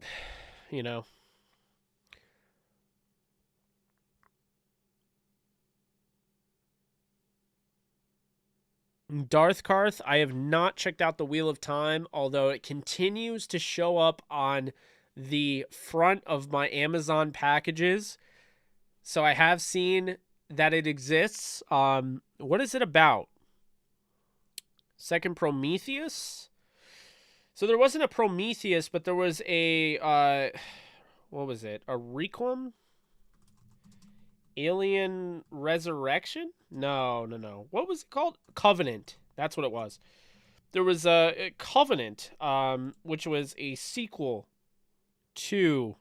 Speaker 1: Darth Karth, I have not checked out the Wheel of Time, although it continues to show up on the front of my Amazon packages. So I have seen that it exists. What is it about? Second Prometheus? So there wasn't a Prometheus, but there was a, what was it? A Requiem? Alien Resurrection? No. What was it called? Covenant. That's what it was. There was a Covenant, which was a sequel to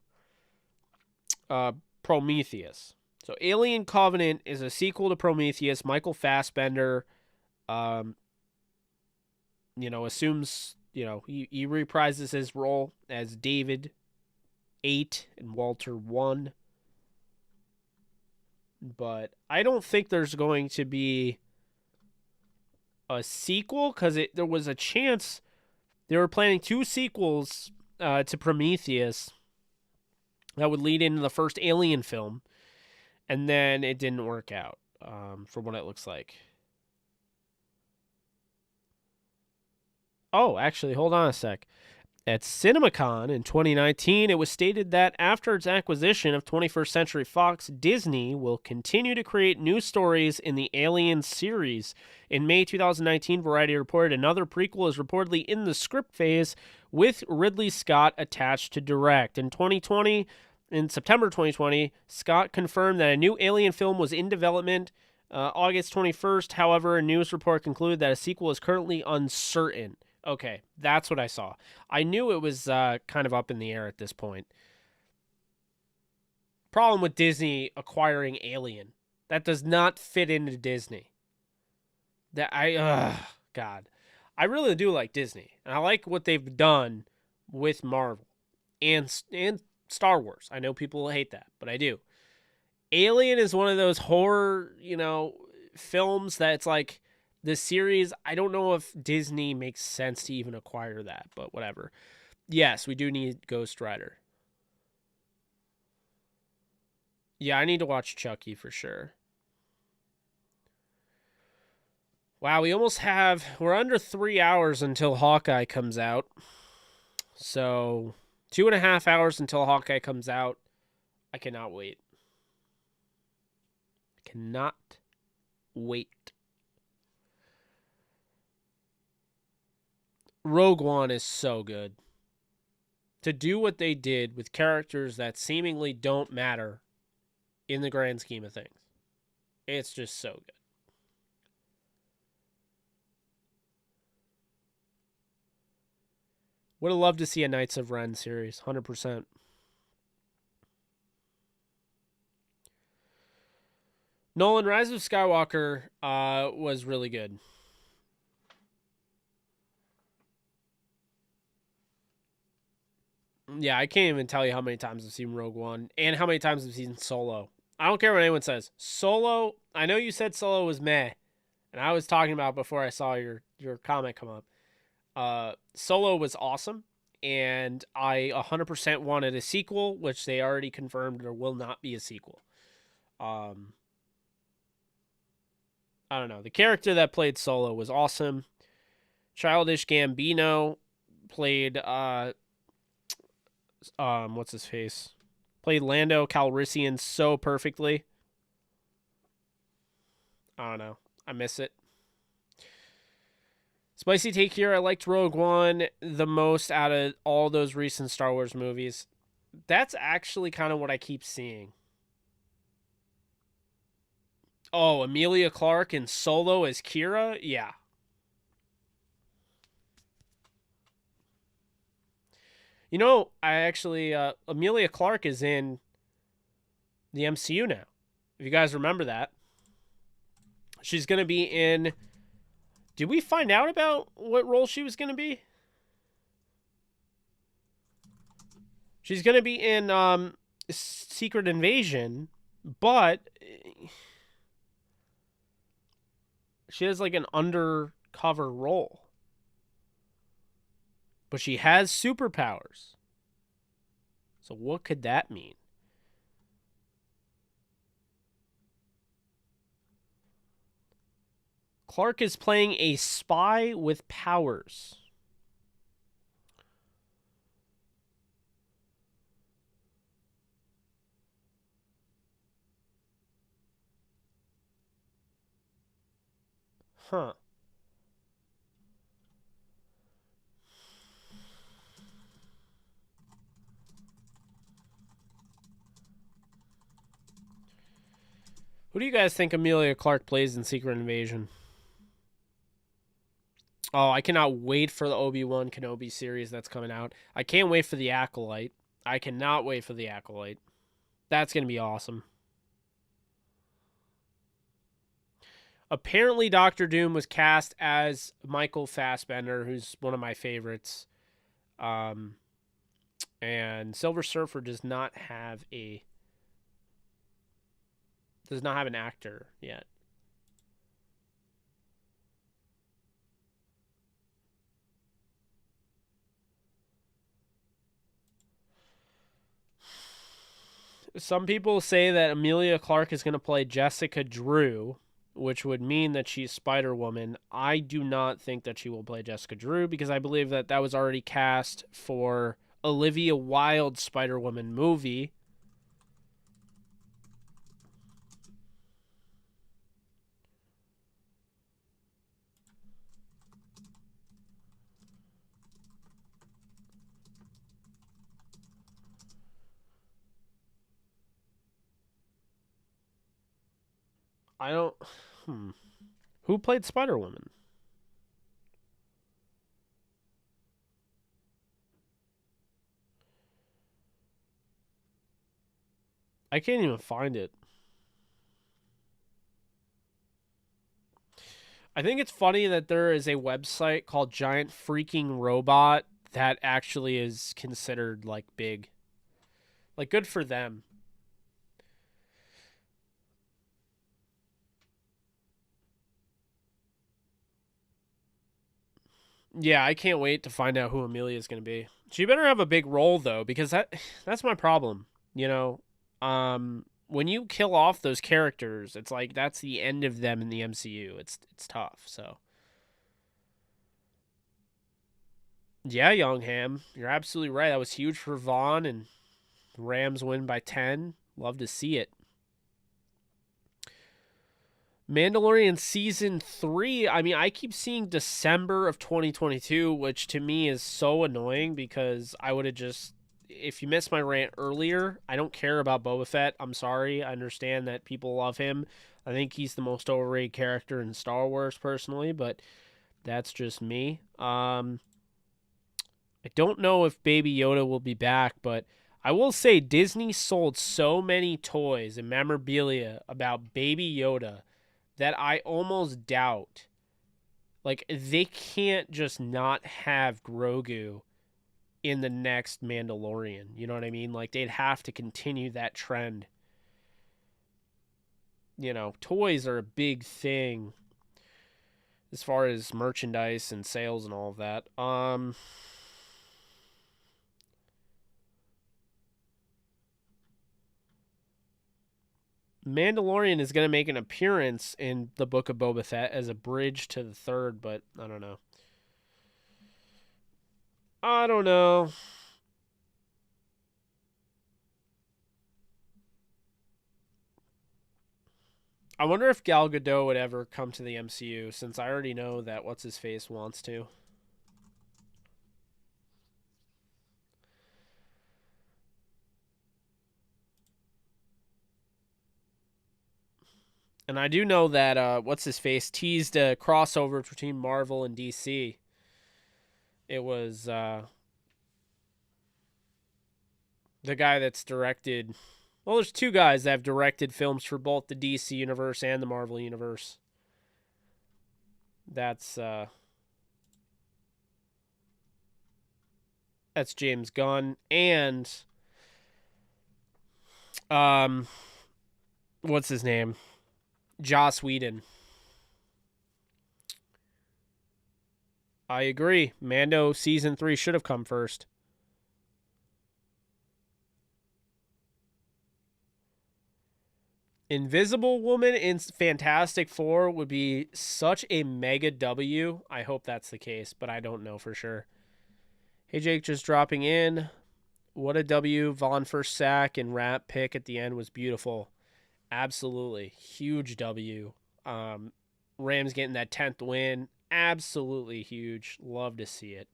Speaker 1: Prometheus. So Alien Covenant is a sequel to Prometheus. Michael Fassbender, assumes, he reprises his role as David 8 and Walter 1. But I don't think there's going to be a sequel because there was a chance they were planning 2 sequels to Prometheus that would lead into the first Alien film, and then it didn't work out from what it looks like. Oh, actually, hold on a sec. At CinemaCon in 2019, it was stated that after its acquisition of 21st Century Fox, Disney will continue to create new stories in the Alien series. In May 2019, Variety reported another prequel is reportedly in the script phase, with Ridley Scott attached to direct. In September 2020, Scott confirmed that a new Alien film was in development. August 21st, however, a news report concluded that a sequel is currently uncertain. Okay, that's what I saw. I knew it was kind of up in the air at this point. Problem with Disney acquiring Alien. That does not fit into Disney. God. I really do like Disney. And I like what they've done with Marvel and Star Wars. I know people hate that, but I do. Alien is one of those horror, films that it's like, the series, I don't know if Disney makes sense to even acquire that, but whatever. Yes, we do need Ghost Rider. Yeah, I need to watch Chucky for sure. Wow, we're under 3 hours until Hawkeye comes out. So, 2.5 hours until Hawkeye comes out. I cannot wait. Cannot wait. Rogue One is so good. To do what they did with characters that seemingly don't matter in the grand scheme of things. It's just so good. Would have loved to see a Knights of Ren series, 100%. Nolan, Rise of Skywalker was really good. Yeah, I can't even tell you how many times I've seen Rogue One and how many times I've seen Solo. I don't care what anyone says. Solo, I know you said Solo was meh, and I was talking about before I saw your comment come up. Solo was awesome, and I 100% wanted a sequel, which they already confirmed there will not be a sequel. I don't know. The character that played Solo was awesome. Childish Gambino played what's his face? Played Lando Calrissian so perfectly. I don't know. I miss it. Spicy take here. I liked Rogue One the most out of all those recent Star Wars movies. That's actually kind of what I keep seeing. Oh, Emilia Clarke in Solo as Kira? Yeah. You know, I actually, Emilia Clarke is in the MCU now. If you guys remember that. She's going to be in. Did we find out about what role she was going to be? She's going to be in Secret Invasion, but she has like an undercover role. But she has superpowers. So what could that mean? Clark is playing a spy with powers. Huh. Who do you guys think Emilia Clarke plays in Secret Invasion? Oh, I cannot wait for the Obi-Wan Kenobi series that's coming out. I can't wait for the Acolyte. I cannot wait for the Acolyte. That's going to be awesome. Apparently, Doctor Doom was cast as Michael Fassbender, who's one of my favorites. And Silver Surfer does not have an actor yet. Some people say that Emilia Clarke is going to play Jessica Drew, which would mean that she's Spider-Woman. I do not think that she will play Jessica Drew because I believe that was already cast for Olivia Wilde's Spider-Woman movie. I don't... Who played Spider-Woman? I can't even find it. I think it's funny that there is a website called Giant Freaking Robot that actually is considered like big. Like, good for them. Yeah, I can't wait to find out who Amelia is going to be. She better have a big role though, because that's my problem. You know, when you kill off those characters, it's like that's the end of them in the MCU. It's tough. So yeah, Youngham, you're absolutely right. That was huge for Vaughn, and the Rams win by 10. Love to see it. Mandalorian season 3. I mean, I keep seeing December of 2022, which to me is so annoying because I would have just. If you missed my rant earlier, I don't care about Boba Fett. I'm sorry. I understand that people love him. I think he's the most overrated character in Star Wars, personally, but that's just me. I don't know if Baby Yoda will be back, but I will say Disney sold so many toys and memorabilia about Baby Yoda that I almost doubt, like, they can't just not have Grogu in the next Mandalorian. You know what I mean? Like, they'd have to continue that trend. You know, toys are a big thing as far as merchandise and sales and all of that. Mandalorian is going to make an appearance in the Book of Boba Fett as a bridge to the third, but I don't know. I don't know. I wonder if Gal Gadot would ever come to the MCU, since I already know that what's his face wants to. And I do know that what's his face teased a crossover between Marvel and DC. It was the guy that's directed. Well, there's two guys that have directed films for both the DC universe and the Marvel universe. That's James Gunn and um what's his name? Joss Whedon. I agree. Mando season 3 should have come first. Invisible Woman in Fantastic Four would be such a mega W. I hope that's the case, but I don't know for sure. Hey Jake, just dropping in. What a W. Vaughn first sack and rap pick at the end was beautiful. Absolutely. Huge W. Rams getting that 10th win. Absolutely huge. Love to see it.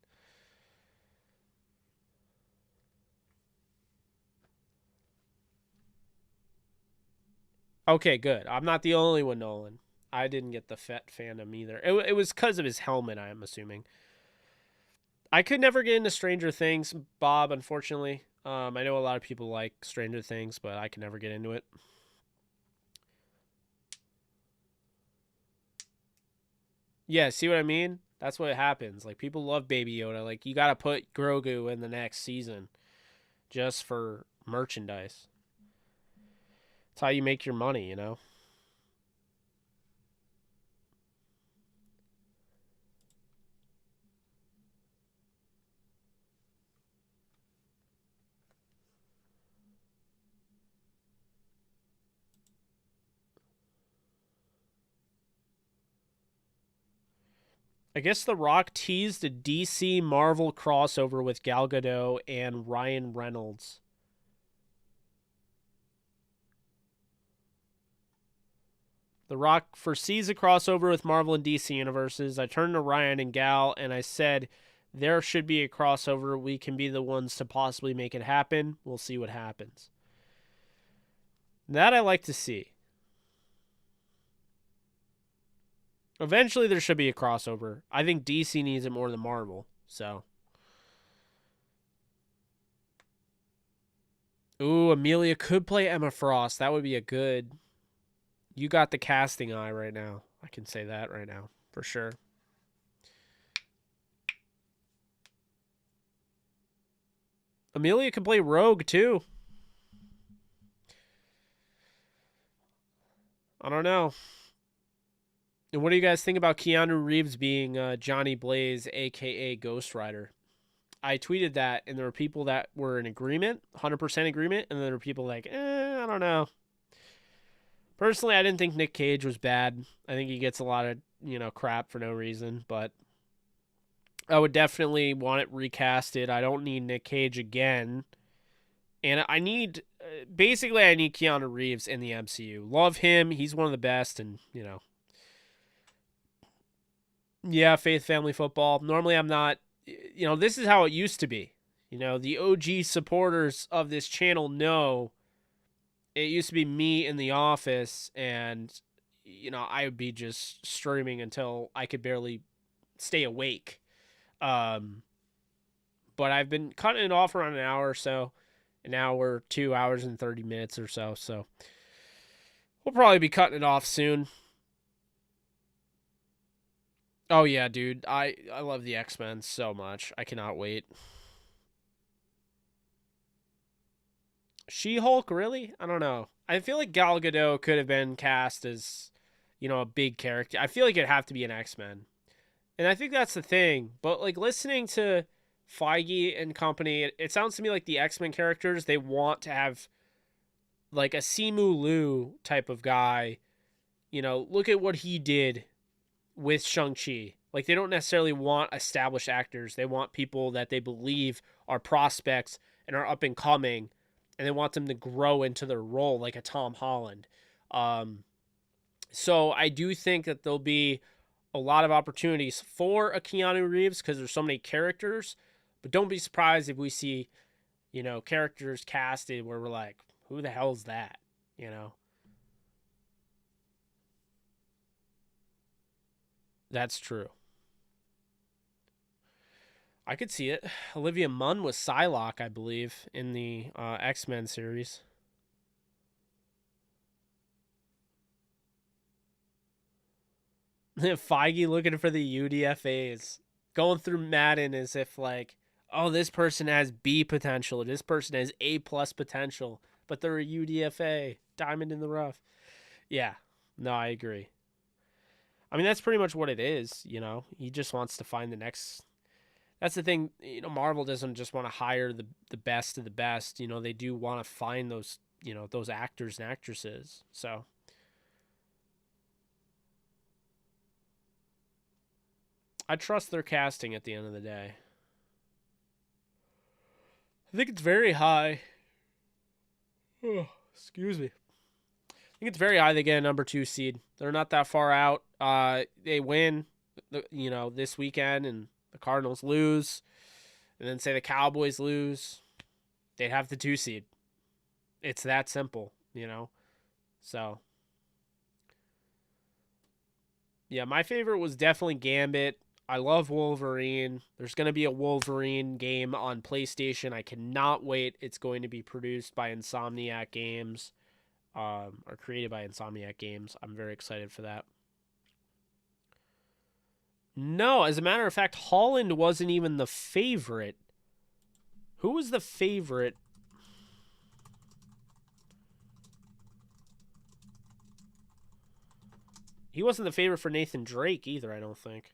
Speaker 1: Okay, good. I'm not the only one, Nolan. I didn't get the Fett fandom either. It was because of his helmet, I'm assuming. I could never get into Stranger Things, Bob, unfortunately. I know a lot of people like Stranger Things, but I could never get into it. Yeah, see what I mean? That's what happens. Like, people love Baby Yoda. Like, you got to put Grogu in the next season just for merchandise. It's how you make your money, you know? I guess The Rock teased a DC Marvel crossover with Gal Gadot and Ryan Reynolds. The Rock foresees a crossover with Marvel and DC universes. I turned to Ryan and Gal and I said, there should be a crossover. We can be the ones to possibly make it happen. We'll see what happens. That I like to see. Eventually, there should be a crossover. I think DC needs it more than Marvel. So. Ooh, Amelia could play Emma Frost. That would be a good. You got the casting eye right now. I can say that right now for sure. Amelia can play Rogue too. I don't know. And what do you guys think about Keanu Reeves being Johnny Blaze, aka Ghost Rider? I tweeted that, and there were people that were in agreement, 100% agreement, and then there were people like, I don't know. Personally, I didn't think Nick Cage was bad. I think he gets a lot of, crap for no reason, but I would definitely want it recasted. I don't need Nick Cage again. And I need, basically, I need Keanu Reeves in the MCU. Love him. He's one of the best, and, yeah, Faith Family Football. Normally, I'm not, this is how it used to be. The OG supporters of this channel know it used to be me in the office, and I would be just streaming until I could barely stay awake. But I've been cutting it off around an hour or so. An hour, 2 hours and 30 minutes or so. So we'll probably be cutting it off soon. Oh yeah, dude. I love the X-Men so much. I cannot wait. She-Hulk, really? I don't know. I feel like Gal Gadot could have been cast as, a big character. I feel like it'd have to be an X-Men. And I think that's the thing. But like listening to Feige and company, it sounds to me like the X-Men characters, they want to have like a Simu Liu type of guy. Look at what he did with Shang-Chi. Like they don't necessarily want established actors. They want people that they believe are prospects and are up and coming, and they want them to grow into their role like a Tom Holland. So I do think that there'll be a lot of opportunities for a Keanu Reeves because there's so many characters, but don't be surprised if we see, characters casted where we're like, who the hell's that? That's true. I could see it. Olivia Munn was Psylocke, I believe, in the X-Men series. Feige looking for the UDFAs. Going through Madden as if like, oh, this person has B potential. This person has A plus potential, but they're a UDFA. Diamond in the rough. Yeah. No, I agree. I mean, that's pretty much what it is, He just wants to find the next. That's the thing, Marvel doesn't just want to hire the best of the best. They do want to find those, those actors and actresses. So I trust their casting at the end of the day. I think it's very high. Oh, excuse me. I think it's very high they get a number 2 seed. They're not that far out. They win, this weekend, and the Cardinals lose, and then say the Cowboys lose. They'd have the 2 seed. It's that simple, So, yeah, my favorite was definitely Gambit. I love Wolverine. There's going to be a Wolverine game on PlayStation. I cannot wait. It's going to be produced by Insomniac Games, or created by Insomniac Games. I'm very excited for that. No, as a matter of fact, Holland wasn't even the favorite. Who was the favorite? He wasn't the favorite for Nathan Drake either, I don't think.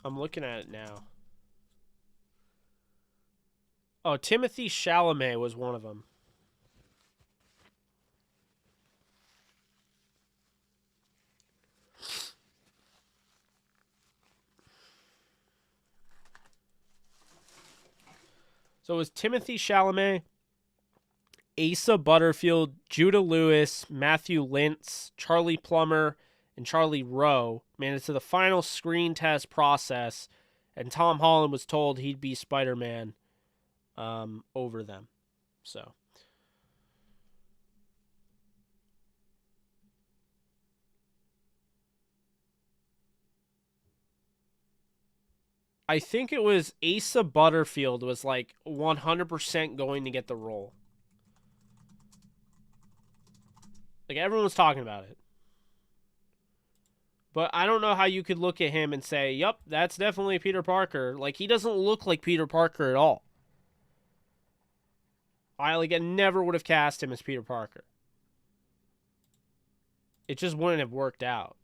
Speaker 1: I'm looking at it now. Oh, Timothy Chalamet was one of them. So it was Timothy Chalamet, Asa Butterfield, Judah Lewis, Matthew Lintz, Charlie Plummer, and Charlie Rowe made it to the final screen test process, and Tom Holland was told he'd be Spider-Man over them. So I think it was Asa Butterfield was like 100% going to get the role. Like everyone was talking about it. But I don't know how you could look at him and say, "Yup, that's definitely Peter Parker." Like he doesn't look like Peter Parker at all. I never would have cast him as Peter Parker. It just wouldn't have worked out.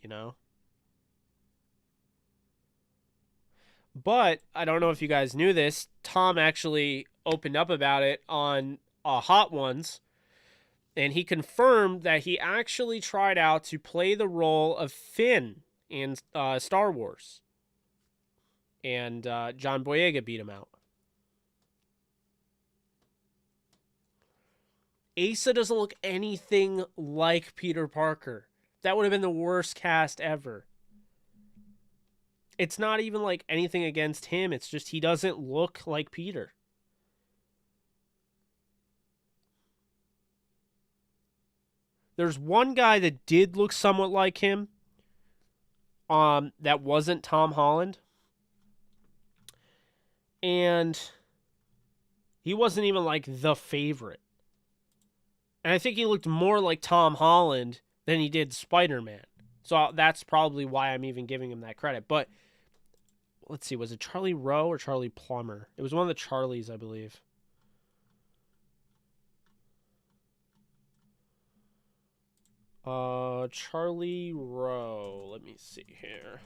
Speaker 1: But I don't know if you guys knew this. Tom actually opened up about it on Hot Ones, and he confirmed that he actually tried out to play the role of Finn in Star Wars, and John Boyega beat him out. Asa doesn't look anything like Peter Parker. That would have been the worst cast ever. It's not even like anything against him. It's just he doesn't look like Peter. There's one guy that did look somewhat like him. That wasn't Tom Holland. And he wasn't even like the favorite. And I think he looked more like Tom Holland than he did Spider-Man. So that's probably why I'm even giving him that credit. But let's see, was it Charlie Rowe or Charlie Plummer? It was one of the Charlies, I believe. Charlie Rowe. Let me see here.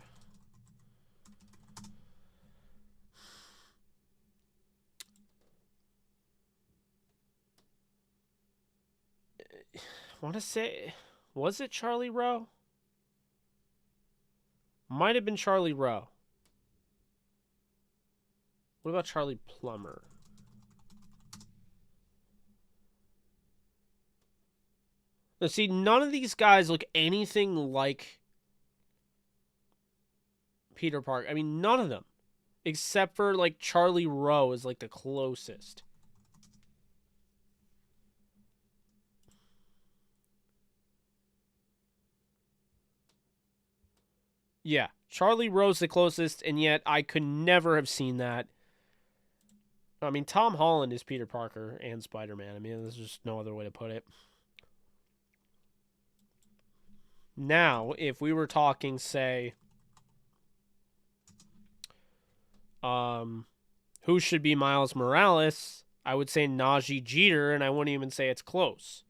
Speaker 1: I want to say, was it Charlie Rowe? Might have been Charlie Rowe. What about Charlie Plummer? Now, see, none of these guys look anything like Peter Parker. I mean, none of them. Except for, like, Charlie Rowe is, like, the closest. Yeah, Charlie Rowe's the closest, and yet I could never have seen that. I mean, Tom Holland is Peter Parker and Spider-Man. I mean, there's just no other way to put it. Now, if we were talking, say, who should be Miles Morales, I would say Najee Jeter, and I wouldn't even say it's close.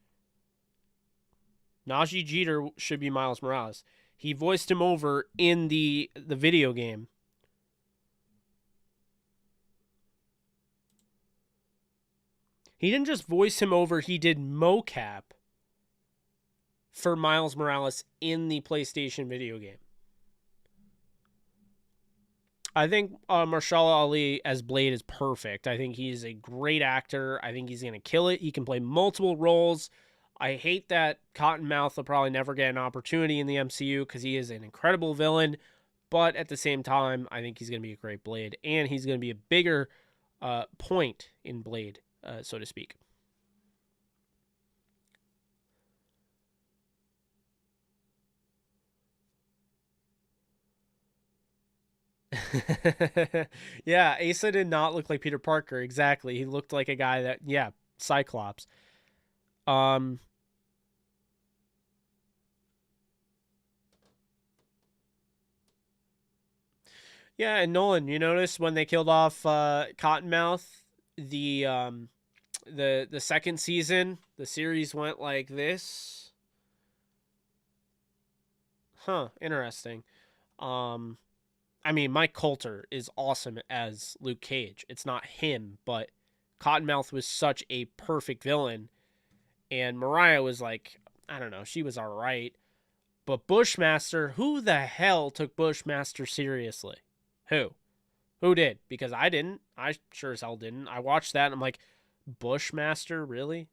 Speaker 1: Najee Jeter should be Miles Morales. He voiced him over in the video game. He didn't just voice him over, he did mocap for Miles Morales in the PlayStation video game. I think Mahershala Ali as Blade is perfect. I think he's a great actor. I think he's going to kill it. He can play multiple roles. I hate that Cottonmouth will probably never get an opportunity in the MCU because he is an incredible villain. But at the same time, I think he's going to be a great Blade. And he's going to be a bigger point in Blade, so to speak. Yeah, Asa did not look like Peter Parker. Exactly. He looked like a guy that, yeah, Cyclops. Um, yeah, and Nolan, you notice when they killed off Cottonmouth, the second season, the series went like this. Huh, interesting. Um, I mean, Mike Coulter is awesome as Luke Cage. It's not him, but Cottonmouth was such a perfect villain. And Mariah was like, I don't know, she was all right. But Bushmaster, who the hell took Bushmaster seriously? Who? Who did? Because I didn't. I sure as hell didn't. I watched that and I'm like, Bushmaster, really?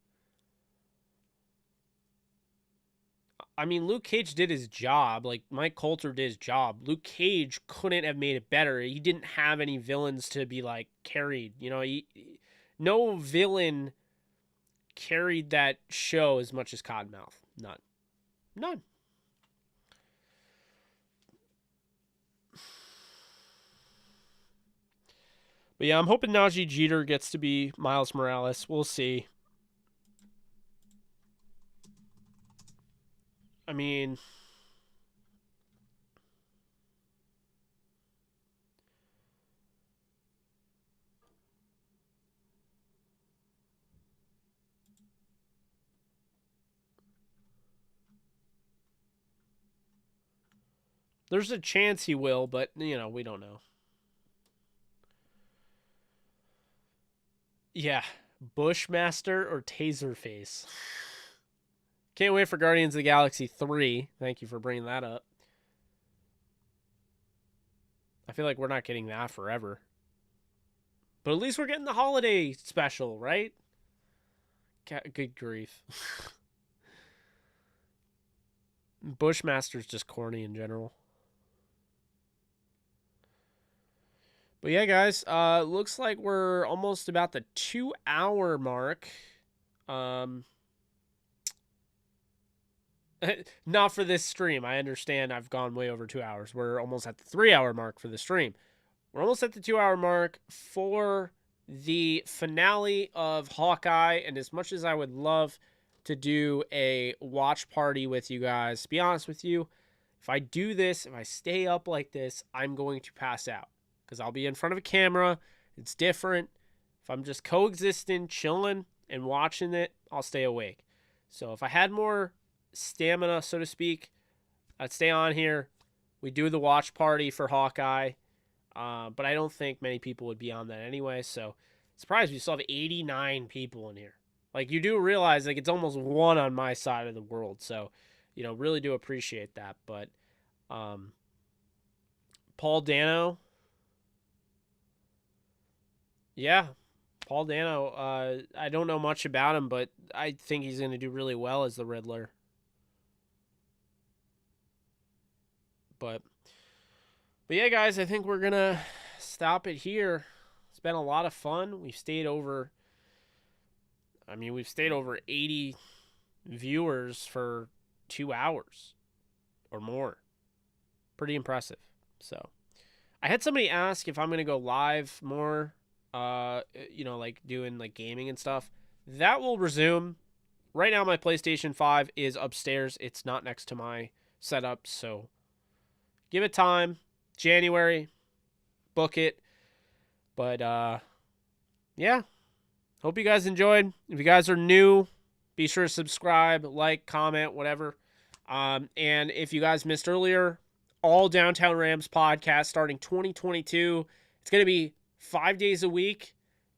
Speaker 1: I mean, Luke Cage did his job. Like, Mike Coulter did his job. Luke Cage couldn't have made it better. He didn't have any villains to be, like, carried. You know, no villain carried that show as much as Cottonmouth. None. None. But yeah, I'm hoping Najee Jeter gets to be Miles Morales. We'll see. I mean, there's a chance he will, but, you know, we don't know. Yeah, Bushmaster or Taserface. Can't wait for Guardians of the Galaxy 3. Thank you for bringing that up. I feel like we're not getting that forever. But at least we're getting the holiday special, right? Good grief. Bushmaster's just corny in general. But yeah, guys, looks like we're almost about the 2 hour mark. Um, Not for this stream. I understand I've gone way over 2 hours. We're almost at the 3 hour mark for the stream. We're almost at the 2 hour mark for the finale of Hawkeye. And as much as I would love to do a watch party with you guys, to be honest with you, if I do this, if I stay up like this, I'm going to pass out because I'll be in front of a camera. It's different. If I'm just coexisting, chilling, and watching it, I'll stay awake. So if I had more stamina, so to speak, I'd stay on here. We do the watch party for Hawkeye. But I don't think many people would be on that anyway. So surprised we still have 89 people in here. Like, you do realize, like, it's almost one on my side of the world. So, really do appreciate that. But Paul Dano, yeah, Paul Dano. I don't know much about him, but I think he's going to do really well as the Riddler. But yeah, guys, I think we're going to stop it here. It's been a lot of fun. We've stayed over 80 viewers for 2 hours or more. Pretty impressive. So I had somebody ask if I'm going to go live more, like doing like gaming and stuff. That will resume. Right now, my PlayStation 5 is upstairs. It's not next to my setup. So give it time. January, book it. But yeah, hope you guys enjoyed. If you guys are new, be sure to subscribe, like, comment, whatever. And if you guys missed earlier, all Downtown Rams podcast starting 2022. It's going to be 5 days a week,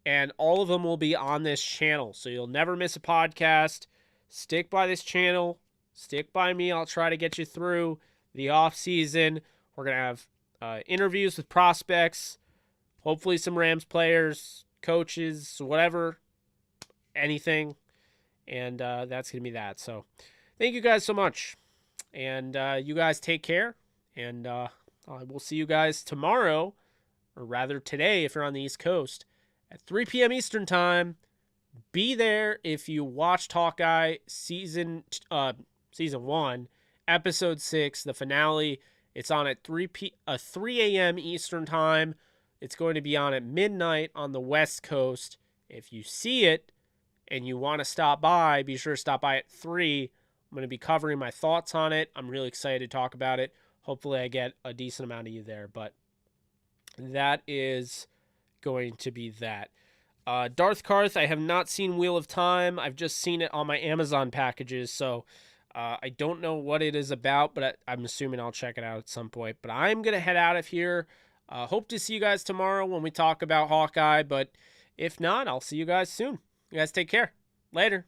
Speaker 1: and all of them will be on this channel. So you'll never miss a podcast. Stick by this channel. Stick by me. I'll try to get you through the off season. We're going to have interviews with prospects, hopefully some Rams players, coaches, whatever, anything. And that's going to be that. So thank you guys so much. And you guys take care. And we'll see you guys tomorrow, or rather today if you're on the East Coast, at 3 p.m. Eastern Time. Be there if you watched Hawkeye season 1, episode 6, the finale. It's on at 3 a.m. Eastern Time. It's going to be on at midnight on the West Coast. If you see it and you want to stop by, be sure to stop by at 3. I'm going to be covering my thoughts on it. I'm really excited to talk about it. Hopefully I get a decent amount of you there, but that is going to be that. Darth Karth, I have not seen Wheel of Time. I've just seen it on my Amazon packages, so I don't know what it is about, but I'm assuming I'll check it out at some point. But I'm going to head out of here. Hope to see you guys tomorrow when we talk about Hawkeye, but if not, I'll see you guys soon. You guys take care. Later.